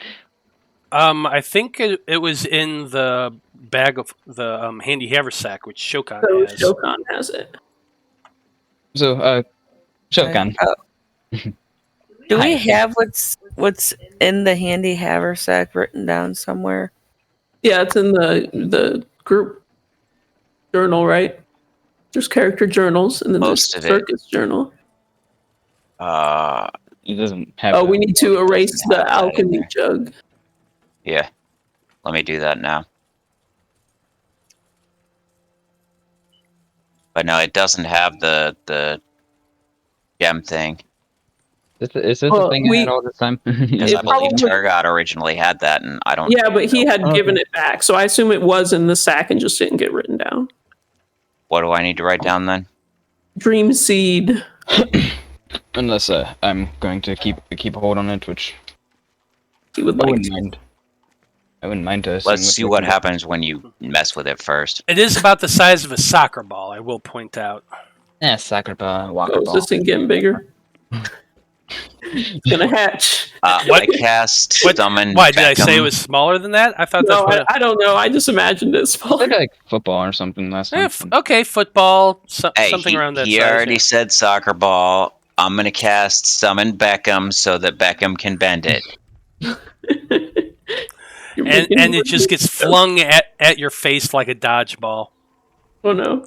I think it was in the bag of the handy haversack, which Shokan So has. Shokan has it. So, Shokan. Do we Hi. have what's in the handy haversack written down somewhere? Yeah, it's in the group journal, right? There's character journals, and then Most there's of it. circus journal. It doesn't have. Oh, we need to erase doesn't the have that in alchemy there. jug. Yeah. Let me do that now. But no, it doesn't have the gem thing. Is this Well, a thing I had all this time? Because It I believe probably- Turgot originally had that, and I don't. Yeah, but he had Okay. given it back, so I assume it was in the sack and just didn't get written down. What do I need to write down then? Dream seed. Unless I'm going to keep a hold on it, which He would I like wouldn't to. mind. I wouldn't mind testing. Let's see what happens when you mess with it first. It is about the size of a soccer ball, I will point out. Yeah, soccer ball, walker Oh, is ball. this thing getting bigger? It's gonna hatch. I cast summon. Why, did I say it Beckham. was smaller than that? I thought No, that's what I don't know. I just imagined it smaller. Like football or something last time. okay, football, Hey, something around that he size. already said soccer ball. I'm gonna cast summon Beckham so that Beckham can bend it. And it just gets flung at your face like a dodgeball. Oh no.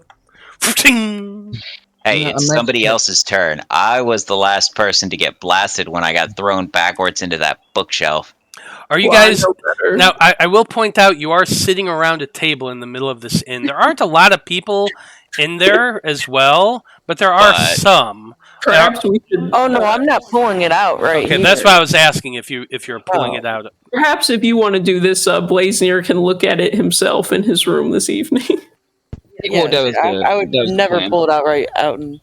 Hey, it's somebody else's turn. I was the last person to get blasted when I got thrown backwards into that bookshelf. Are you guys... Now, I will point out you are sitting around a table in the middle of this inn. There aren't a lot of people in there as well, but there are some. Perhaps we should... Oh no, I'm not pulling it out right Okay, here. that's why I was asking if you're pulling it out. Perhaps if you want to do this, Blaznir can look at it himself in his room this evening. Yeah, I would never pull it out right out in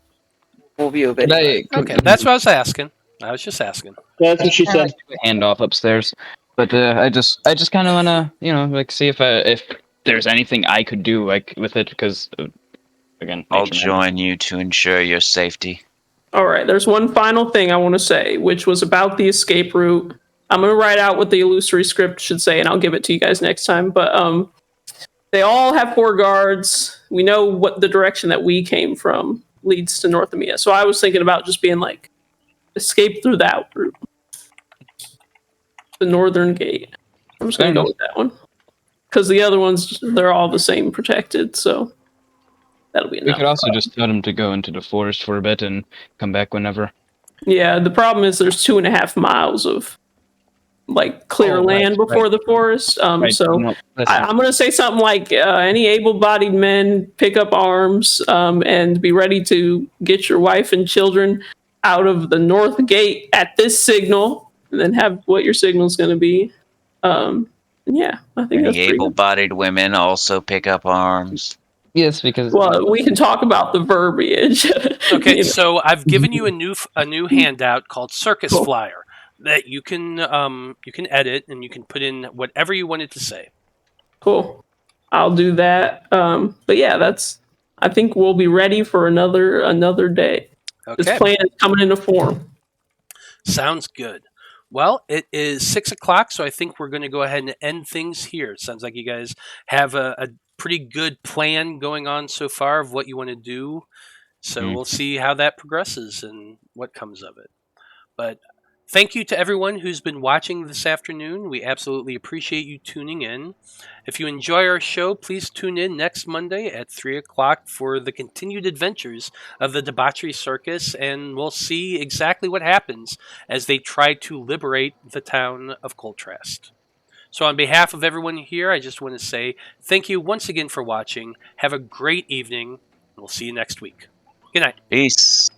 full view of it. Okay, that's what I was asking. I was just asking. That's what she said. Hand off upstairs, but I just kind of wanna, see if there's anything I could do with it, because again, I'll join you to ensure your safety. All right, there's one final thing I want to say, which was about the escape route. I'm going to write out what the illusory script should say, and I'll give it to you guys next time. But they all have 4 guards. We know what the direction that we came from leads to North Amia. So I was thinking about just being like, escape through that route. The northern gate. I'm just going to go with that one. Because the other ones, they're all the same protected, so that'll be enough. We could also just tell them to go into the forest for a bit and come back whenever. Yeah, the problem is there's 2.5 miles of clear land before the forest. So I'm going to say something like any able-bodied men pick up arms and be ready to get your wife and children out of the north gate at this signal, and then have what your signal is going to be. Yeah, I think that's able-bodied women also pick up arms. Yes, because we can talk about the verbiage. Okay, so I've given you a new handout called Circus Flyer that you can edit, and you can put in whatever you wanted to say. Cool. I'll do that. But yeah, I think we'll be ready for another day. Okay. This plan is coming into form. Sounds good. Well, it is 6 o'clock, so I think we're going to go ahead and end things here. It sounds like you guys have a pretty good plan going on so far of what you want to do. So we'll see how that progresses and what comes of it. But thank you to everyone who's been watching this afternoon. We absolutely appreciate you tuning in. If you enjoy our show, please tune in next Monday at 3 o'clock for the continued adventures of the Debauchery Circus, and we'll see exactly what happens as they try to liberate the town of Coltrast. So on behalf of everyone here, I just want to say thank you once again for watching. Have a great evening, and we'll see you next week. Good night. Peace.